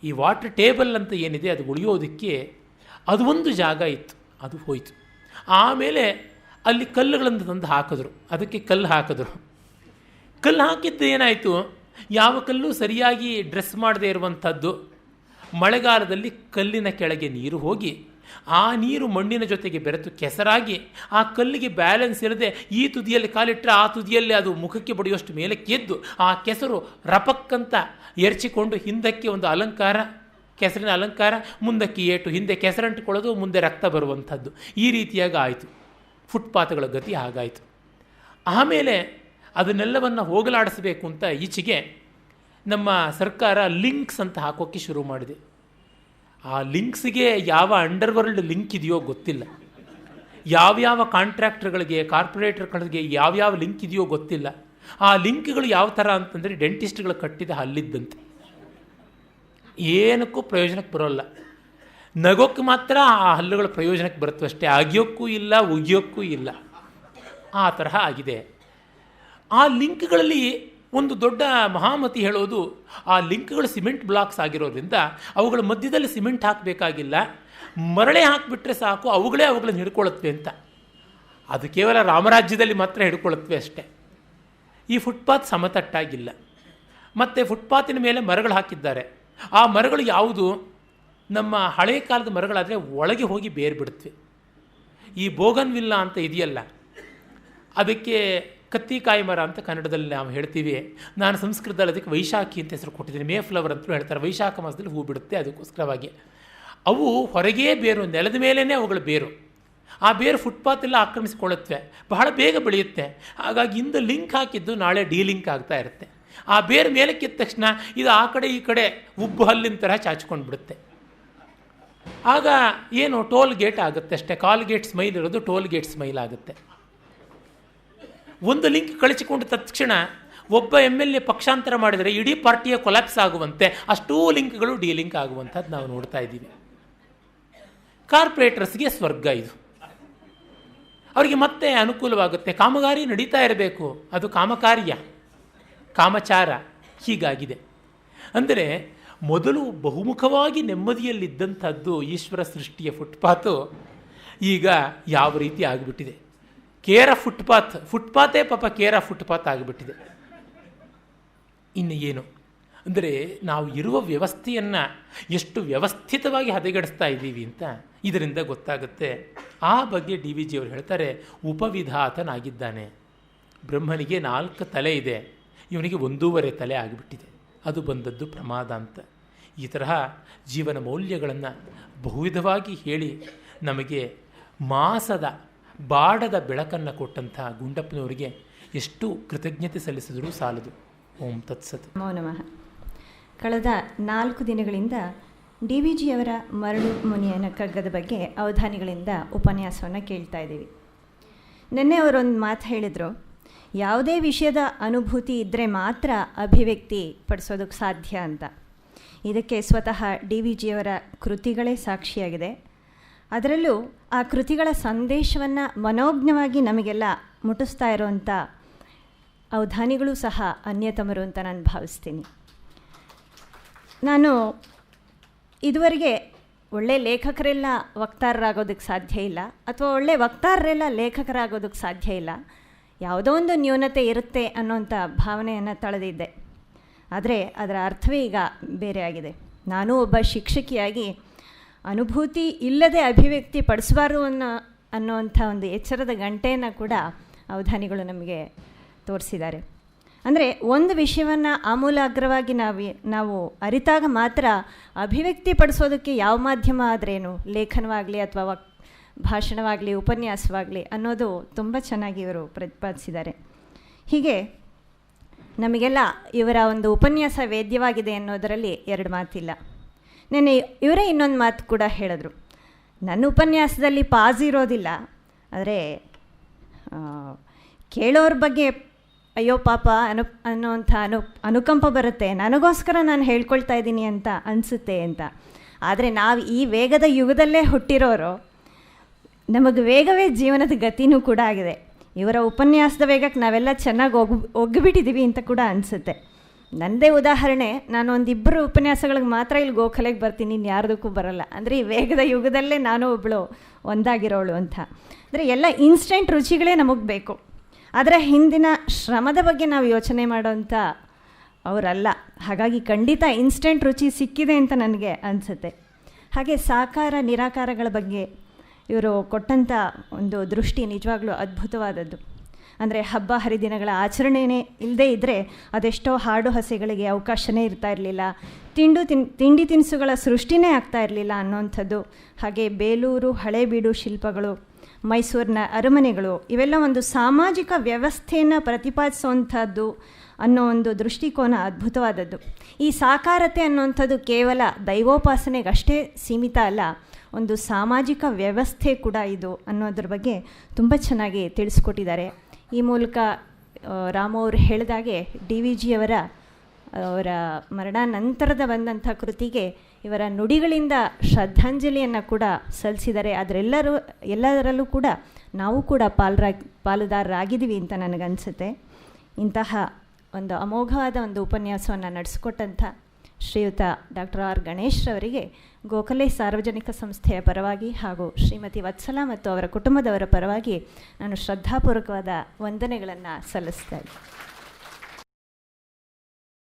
ಈ ವಾಟರ್ ಟೇಬಲ್ ಅಂತ ಏನಿದೆ ಅದು ಉಳಿಯೋದಕ್ಕೆ ಅದು ಒಂದು ಜಾಗ ಇತ್ತು, ಅದು ಹೋಯಿತು. ಆಮೇಲೆ ಅಲ್ಲಿ ಕಲ್ಲುಗಳನ್ನು ತಂದು ಹಾಕಿದ್ರು, ಅದಕ್ಕೆ ಕಲ್ಲು ಹಾಕಿದ್ರು. ಕಲ್ಲು ಹಾಕಿದ್ದು ಏನಾಯಿತು, ಯಾವ ಕಲ್ಲು ಸರಿಯಾಗಿ ಡ್ರೆಸ್ ಮಾಡದೇ ಇರುವಂಥದ್ದು, ಮಳೆಗಾಲದಲ್ಲಿ ಕಲ್ಲಿನ ಕೆಳಗೆ ನೀರು ಹೋಗಿ ಆ ನೀರು ಮಣ್ಣಿನ ಜೊತೆಗೆ ಬೆರೆತು ಕೆಸರಾಗಿ ಆ ಕಲ್ಲಿಗೆ ಬ್ಯಾಲೆನ್ಸ್ ಇಲ್ಲದೆ ಈ ತುದಿಯಲ್ಲಿ ಕಾಲಿಟ್ಟರೆ ಆ ತುದಿಯಲ್ಲಿ ಅದು ಮುಖಕ್ಕೆ ಬಡಿಯುವಷ್ಟು ಮೇಲಕ್ಕೆ ಎದ್ದು ಆ ಕೆಸರು ರಪಕ್ಕಂತ ಎರಚಿಕೊಂಡು ಹಿಂದಕ್ಕೆ ಒಂದು ಅಲಂಕಾರ, ಕೆಸರಿನ ಅಲಂಕಾರ, ಮುಂದಕ್ಕೆ ಏಟು, ಹಿಂದೆ ಕೆಸರಂಟುಕೊಳ್ಳೋದು, ಮುಂದೆ ರಕ್ತ ಬರುವಂಥದ್ದು. ಈ ರೀತಿಯಾಗಿ ಆಯಿತು. ಫುಟ್ಪಾತ್ಗಳ ಗತಿ ಹಾಗಾಯಿತು. ಆಮೇಲೆ ಅದನ್ನೆಲ್ಲವನ್ನು ಹೋಗಲಾಡಿಸಬೇಕು ಅಂತ ಈಚೆಗೆ ನಮ್ಮ ಸರ್ಕಾರ ಲಿಂಕ್ಸ್ ಅಂತ ಹಾಕೋಕ್ಕೆ ಶುರು ಮಾಡಿದೆ. ಆ ಲಿಂಕ್ಸ್ಗೆ ಯಾವ ಅಂಡರ್ವರ್ಲ್ಡ್ ಲಿಂಕ್ ಇದೆಯೋ ಗೊತ್ತಿಲ್ಲ, ಯಾವ್ಯಾವ ಕಾಂಟ್ರಾಕ್ಟರ್ಗಳಿಗೆ, ಕಾರ್ಪೊರೇಟರ್ಗಳಿಗೆ ಯಾವ್ಯಾವ ಲಿಂಕ್ ಇದೆಯೋ ಗೊತ್ತಿಲ್ಲ. ಆ ಲಿಂಕ್ಗಳು ಯಾವ ಥರ ಅಂತಂದರೆ ಡೆಂಟಿಸ್ಟ್ಗಳು ಕಟ್ಟಿದ ಹಲ್ಲಿದ್ದಂತೆ, ಏನಕ್ಕೂ ಪ್ರಯೋಜನಕ್ಕೆ ಬರೋಲ್ಲ. ನಗೋಕ್ಕೆ ಮಾತ್ರ ಆ ಹಲ್ಲುಗಳು ಪ್ರಯೋಜನಕ್ಕೆ ಬರುತ್ತವಷ್ಟೇ, ಅಗಿಯೋಕ್ಕೂ ಇಲ್ಲ, ಉಗಿಯೋಕ್ಕೂ ಇಲ್ಲ. ಆ ತರಹ ಆಗಿದೆ. ಆ ಲಿಂಕ್ಗಳಲ್ಲಿ ಒಂದು ದೊಡ್ಡ ಮಹಾಮತಿ ಹೇಳೋದು, ಆ ಲಿಂಕ್ಗಳು ಸಿಮೆಂಟ್ ಬ್ಲಾಕ್ಸ್ ಆಗಿರೋದ್ರಿಂದ ಅವುಗಳ ಮಧ್ಯದಲ್ಲಿ ಸಿಮೆಂಟ್ ಹಾಕಬೇಕಾಗಿಲ್ಲ, ಮರಳೆ ಹಾಕಿಬಿಟ್ರೆ ಸಾಕು, ಅವುಗಳನ್ನ ಹಿಡ್ಕೊಳ್ಳುತ್ತವೆ ಅಂತ. ಅದು ಕೇವಲ ರಾಮರಾಜ್ಯದಲ್ಲಿ ಮಾತ್ರ ಹಿಡ್ಕೊಳ್ಳುತ್ತವೆ ಅಷ್ಟೇ. ಈ ಫುಟ್ಪಾತ್ ಸಮತಟ್ಟಾಗಿಲ್ಲ. ಮತ್ತು ಫುಟ್ಪಾತಿನ ಮೇಲೆ ಮರಗಳು ಹಾಕಿದ್ದಾರೆ. ಆ ಮರಗಳು ಯಾವುದು? ನಮ್ಮ ಹಳೆಯ ಕಾಲದ ಮರಗಳಾದರೆ ಒಳಗೆ ಹೋಗಿ ಬೇರು ಬಿಡುತ್ತವೆ. ಈ ಬೋಗನ್ವಿಲ್ಲ ಅಂತ ಇದೆಯಲ್ಲ, ಅದಕ್ಕೆ ಕತ್ತಿಕಾಯಿ ಮರ ಅಂತ ಕನ್ನಡದಲ್ಲಿ ನಾವು ಹೇಳ್ತೀವಿ. ನಾನು ಸಂಸ್ಕೃತದಲ್ಲಿ ಅದಕ್ಕೆ ವೈಶಾಖಿ ಅಂತ ಹೆಸರು ಕೊಟ್ಟಿದ್ದೀನಿ. ಮೇ ಫ್ಲವರ್ ಅಂತಲೂ ಹೇಳ್ತಾರೆ. ವೈಶಾಖ ಮಾಸದಲ್ಲಿ ಹೂ ಬಿಡುತ್ತೆ, ಅದಕ್ಕೋಸ್ಕರವಾಗಿ. ಅವು ಹೊರಗೇ ಬೇರು, ನೆಲದ ಮೇಲೇ ಅವುಗಳ ಬೇರು. ಆ ಬೇರು ಫುಟ್ಪಾತೆಲ್ಲ ಆಕ್ರಮಿಸಿಕೊಳ್ಳುತ್ತವೆ, ಬಹಳ ಬೇಗ ಬೆಳೆಯುತ್ತೆ. ಹಾಗಾಗಿ ಇಂದು ಲಿಂಕ್ ಹಾಕಿದ್ದು ನಾಳೆ ಡಿಲಿಂಕ್ ಆಗ್ತಾ ಇರುತ್ತೆ. ಆ ಬೇರು ಮೇಲಕ್ಕಿದ್ದ ತಕ್ಷಣ ಇದು ಆ ಕಡೆ ಈ ಕಡೆ ಉಬ್ಬು ಹಲ್ಲಿನ ತರಹ ಚಾಚಿಕೊಂಡು ಬಿಡುತ್ತೆ. ಆಗ ಏನು ಟೋಲ್ ಗೇಟ್ ಆಗುತ್ತೆ ಅಷ್ಟೇ. ಕಾಲ್ ಗೇಟ್ ಸ್ಮೈಲ್ ಇರೋದು ಟೋಲ್ ಗೇಟ್ ಸ್ಮೈಲ್ ಆಗುತ್ತೆ. ಒಂದು ಲಿಂಕ್ ಕಳಿಸಿಕೊಂಡು ತಕ್ಷಣ ಒಬ್ಬ MLA ಪಕ್ಷಾಂತರ ಮಾಡಿದರೆ ಇಡೀ ಪಾರ್ಟಿಯ ಕೊಲ್ಯಾಪ್ಸ್ ಆಗುವಂತೆ ಅಷ್ಟೂ ಲಿಂಕ್ಗಳು ಡಿಲಿಂಕ್ ಆಗುವಂಥದ್ದು ನಾವು ನೋಡ್ತಾ ಇದ್ದೀವಿ. ಕಾರ್ಪೊರೇಟರ್ಸ್ಗೆ ಸ್ವರ್ಗ ಇದು. ಅವರಿಗೆ ಮತ್ತೆ ಅನುಕೂಲವಾಗುತ್ತೆ. ಕಾಮಗಾರಿ ನಡೀತಾ ಇರಬೇಕು, ಅದು ಕಾಮಕಾರ್ಯ, ಕಾಮಚಾರ ಹೀಗಾಗಿದೆ. ಅಂದರೆ ಮೊದಲು ಬಹುಮುಖವಾಗಿ ನೆಮ್ಮದಿಯಲ್ಲಿದ್ದಂಥದ್ದು ಈಶ್ವರ ಸೃಷ್ಟಿಯ ಫುಟ್ಪಾತು ಈಗ ಯಾವ ರೀತಿ ಆಗಿಬಿಟ್ಟಿದೆ. ಕೇರ ಫುಟ್ಪಾತೇ ಪಾಪ ಕೇರ ಫುಟ್ಪಾತ್ ಆಗಿಬಿಟ್ಟಿದೆ. ಇನ್ನು ಏನು ಅಂದರೆ ನಾವು ಇರುವ ವ್ಯವಸ್ಥೆಯನ್ನು ಎಷ್ಟು ವ್ಯವಸ್ಥಿತವಾಗಿ ಹದಗೆಡಿಸ್ತಾ ಇದ್ದೀವಿ ಅಂತ ಇದರಿಂದ ಗೊತ್ತಾಗುತ್ತೆ. ಆ ಬಗ್ಗೆ DVG ಅವರು ಹೇಳ್ತಾರೆ, ಉಪವಿಧಾತನಾಗಿದ್ದಾನೆ. ಬ್ರಹ್ಮನಿಗೆ 4 ತಲೆ ಇದೆ, ಇವನಿಗೆ 1.5 ತಲೆ ಆಗಿಬಿಟ್ಟಿದೆ. ಅದು ಬಂದದ್ದು ಪ್ರಮಾದ ಅಂತ. ಈ ತರಹ ಜೀವನ ಮೌಲ್ಯಗಳನ್ನು ಬಹುವಿಧವಾಗಿ ಹೇಳಿ ನಮಗೆ ಮಾಸದ ಬಾಡದ ಬೆಳಕನ್ನು ಕೊಟ್ಟಂಥ ಗುಂಡಪ್ಪನವರಿಗೆ ಎಷ್ಟು ಕೃತಜ್ಞತೆ ಸಲ್ಲಿಸಿದರೂ ಸಾಲದು. ಓಂ ತತ್ಸತ್. ನಮೋ ನಮಃ. ಕಳೆದ 4 ದಿನಗಳಿಂದ DVG ಅವರ ಮರಳು ಮುನಿಯನ ಕಗ್ಗದ ಬಗ್ಗೆ ಅವಧಾನಿಗಳಿಂದ ಉಪನ್ಯಾಸವನ್ನು ಕೇಳ್ತಾ ಇದ್ದೀವಿ. ನಿನ್ನೆ ಅವರೊಂದು ಮಾತು ಹೇಳಿದರು, ಯಾವುದೇ ವಿಷಯದ ಅನುಭೂತಿ ಇದ್ದರೆ ಮಾತ್ರ ಅಭಿವ್ಯಕ್ತಿ ಪಡಿಸೋದಕ್ಕೆ ಸಾಧ್ಯ ಅಂತ. ಇದಕ್ಕೆ ಸ್ವತಃ DVG ಅವರ ಕೃತಿಗಳೇ ಸಾಕ್ಷಿಯಾಗಿದೆ. ಅದರಲ್ಲೂ ಆ ಕೃತಿಗಳ ಸಂದೇಶವನ್ನು ಮನೋಜ್ಞವಾಗಿ ನಮಗೆಲ್ಲ ಮುಟ್ಟಿಸ್ತಾ ಇರೋವಂಥ ಅವಧಾನಿಗಳು ಸಹ ಅನ್ಯತಮರು ಅಂತ ನಾನು ಭಾವಿಸ್ತೀನಿ. ನಾನು ಇದುವರೆಗೆ ಒಳ್ಳೆ ಲೇಖಕರೆಲ್ಲ ವಕ್ತಾರರಾಗೋದಕ್ಕೆ ಸಾಧ್ಯ ಇಲ್ಲ, ಅಥವಾ ಒಳ್ಳೆ ವಕ್ತಾರರೆಲ್ಲ ಲೇಖಕರಾಗೋದಕ್ಕೆ ಸಾಧ್ಯ ಇಲ್ಲ. ಯಾವುದೋ ಒಂದು ನ್ಯೂನತೆ ಇರುತ್ತೆ ಅನ್ನೋಂಥ ಭಾವನೆಯನ್ನು ತಳೆದಿದ್ದೆ. ಆದರೆ ಅದರ ಅರ್ಥವೇ ಈಗ ಬೇರೆ ಆಗಿದೆ. ನಾನು ಒಬ್ಬ ಶಿಕ್ಷಕಿಯಾಗಿ ಅನುಭೂತಿ ಇಲ್ಲದೆ ಅಭಿವ್ಯಕ್ತಿ ಪಡಿಸಬಾರ್ದು ಅನ್ನೋವಂಥ ಒಂದು ಎಚ್ಚರದ ಗಂಟೆಯನ್ನು ಕೂಡ ಅವಧಾನಿಗಳು ನಮಗೆ ತೋರಿಸಿದ್ದಾರೆ. ಅಂದರೆ ಒಂದು ವಿಷಯವನ್ನು ಆಮೂಲಾಗ್ರವಾಗಿ ನಾವು ಅರಿತಾಗ ಮಾತ್ರ ಅಭಿವ್ಯಕ್ತಿ ಪಡಿಸೋದಕ್ಕೆ ಯಾವ ಮಾಧ್ಯಮ ಆದ್ರೇನು, ಲೇಖನವಾಗಲಿ ಅಥವಾ ಭಾಷಣವಾಗಲಿ ಉಪನ್ಯಾಸವಾಗಲಿ ಅನ್ನೋದು ತುಂಬ ಚೆನ್ನಾಗಿ ಇವರು ಪ್ರತಿಪಾದಿಸಿದ್ದಾರೆ. ಹೀಗೆ ನಮಗೆಲ್ಲ ಇವರ ಒಂದು ಉಪನ್ಯಾಸ ವೇದ್ಯವಾಗಿದೆ ಅನ್ನೋದರಲ್ಲಿ 2 ಮಾತಿಲ್ಲ. ನೆನ್ನೆ ಇವರೇ ಇನ್ನೊಂದು ಮಾತು ಕೂಡ ಹೇಳಿದ್ರು, ನನ್ನ ಉಪನ್ಯಾಸದಲ್ಲಿ ಪಾಸ್ ಇರೋದಿಲ್ಲ, ಆದರೆ ಕೇಳೋರ ಬಗ್ಗೆ ಅಯ್ಯೋ ಪಾಪ ಅನ್ನೋಂಥ ಅನುಕಂಪ ಬರುತ್ತೆ, ನನಗೋಸ್ಕರ ನಾನು ಹೇಳ್ಕೊಳ್ತಾ ಇದ್ದೀನಿ ಅಂತ ಅನಿಸುತ್ತೆ ಅಂತ. ಆದರೆ ನಾವು ಈ ವೇಗದ ಯುಗದಲ್ಲೇ ಹುಟ್ಟಿರೋರು, ನಮಗೆ ವೇಗವೇ ಜೀವನದ ಗತಿನೂ ಕೂಡ ಆಗಿದೆ. ಇವರ ಉಪನ್ಯಾಸದ ವೇಗಕ್ಕೆ ನಾವೆಲ್ಲ ಚೆನ್ನಾಗಿ ಒಗ್ಗಿಬಿಟ್ಟಿದ್ದೀವಿ ಅಂತ ಕೂಡ ಅನಿಸುತ್ತೆ. ನನ್ನದೇ ಉದಾಹರಣೆ, ನಾನು 1-2 ಉಪನ್ಯಾಸಗಳಿಗೆ ಮಾತ್ರ ಇಲ್ಲಿ ಗೋಖಲೆಗೆ ಬರ್ತೀನಿ, ಇನ್ನು ಯಾರ್ದಕ್ಕೂ ಬರೋಲ್ಲ. ಅಂದರೆ ಈ ವೇಗದ ಯುಗದಲ್ಲೇ ನಾನು ಒಬ್ಬಳು ಒಂದಾಗಿರೋಳು ಅಂತ. ಅಂದರೆ ಎಲ್ಲ ಇನ್ಸ್ಟೆಂಟ್ ರುಚಿಗಳೇ ನಮಗೆ ಬೇಕು. ಆದರೆ ಹಿಂದಿನ ಶ್ರಮದ ಬಗ್ಗೆ ನಾವು ಯೋಚನೆ ಮಾಡೋಂಥ ಅವರಲ್ಲ. ಹಾಗಾಗಿ ಖಂಡಿತ ಇನ್ಸ್ಟೆಂಟ್ ರುಚಿ ಸಿಕ್ಕಿದೆ ಅಂತ ನನಗೆ ಅನಿಸುತ್ತೆ. ಹಾಗೆ ಸಾಕಾರ ನಿರಾಕಾರಗಳ ಬಗ್ಗೆ ಇವರು ಕೊಟ್ಟಂಥ ಒಂದು ದೃಷ್ಟಿ ನಿಜವಾಗ್ಲೂ ಅದ್ಭುತವಾದದ್ದು. ಅಂದರೆ ಹಬ್ಬ ಹರಿದಿನಗಳ ಆಚರಣೆಯೇ ಇಲ್ಲದೇ ಇದ್ದರೆ ಅದೆಷ್ಟೋ ಹಾಡು ಹಸೆಗಳಿಗೆ ಅವಕಾಶವೇ ಇರ್ತಾ ಇರಲಿಲ್ಲ, ತಿಂಡಿ ತಿನಿಸುಗಳ ಸೃಷ್ಟಿನೇ ಆಗ್ತಾ ಇರಲಿಲ್ಲ ಅನ್ನೋಂಥದ್ದು. ಹಾಗೆ ಬೇಲೂರು ಹಳೇಬೀಡು ಶಿಲ್ಪಗಳು, ಮೈಸೂರಿನ ಅರಮನೆಗಳು ಇವೆಲ್ಲ ಒಂದು ಸಾಮಾಜಿಕ ವ್ಯವಸ್ಥೆಯನ್ನು ಪ್ರತಿಪಾದಿಸುವಂಥದ್ದು ಅನ್ನೋ ಒಂದು ದೃಷ್ಟಿಕೋನ ಅದ್ಭುತವಾದದ್ದು. ಈ ಸಾಕಾರತೆ ಅನ್ನುವಂಥದ್ದು ಕೇವಲ ದೈವೋಪಾಸನೆಗಷ್ಟೇ ಸೀಮಿತ ಅಲ್ಲ, ಒಂದು ಸಾಮಾಜಿಕ ವ್ಯವಸ್ಥೆ ಕೂಡ ಇದು ಅನ್ನೋದ್ರ ಬಗ್ಗೆ ತುಂಬ ಚೆನ್ನಾಗಿ ತಿಳಿಸ್ಕೊಟ್ಟಿದ್ದಾರೆ. ಈ ಮೂಲಕ ರಾಮು ಅವರು ಹೇಳಿದಾಗೆ DVG ಅವರ ಮರಣಾನಂತರದ ಬಂದಂಥ ಕೃತಿಗೆ ಇವರ ನುಡಿಗಳಿಂದ ಶ್ರದ್ಧಾಂಜಲಿಯನ್ನು ಕೂಡ ಸಲ್ಲಿಸಿದ್ದಾರೆ. ಎಲ್ಲದರಲ್ಲೂ ಕೂಡ ನಾವು ಕೂಡ ಪಾಲುದಾರರಾಗಿದ್ದೀವಿ ಅಂತ ನನಗನ್ಸುತ್ತೆ. ಇಂತಹ ಒಂದು ಅಮೋಘವಾದ ಒಂದು ಉಪನ್ಯಾಸವನ್ನು ನಡೆಸಿಕೊಟ್ಟಂಥ ಶ್ರೀಯುತ ಡಾಕ್ಟರ್ ಆರ್ ಗಣೇಶ್ ಅವರಿಗೆ ಗೋಖಲೆ ಸಾರ್ವಜನಿಕ ಸಂಸ್ಥೆಯ ಪರವಾಗಿ ಹಾಗೂ ಶ್ರೀಮತಿ ವತ್ಸಲ ಮತ್ತು ಅವರ ಕುಟುಂಬದವರ ಪರವಾಗಿ ನಾನು ಶ್ರದ್ಧಾಪೂರ್ವಕವಾದ ವಂದನೆಗಳನ್ನು ಸಲ್ಲಿಸ್ತಾ ಇದ್ದೀನಿ.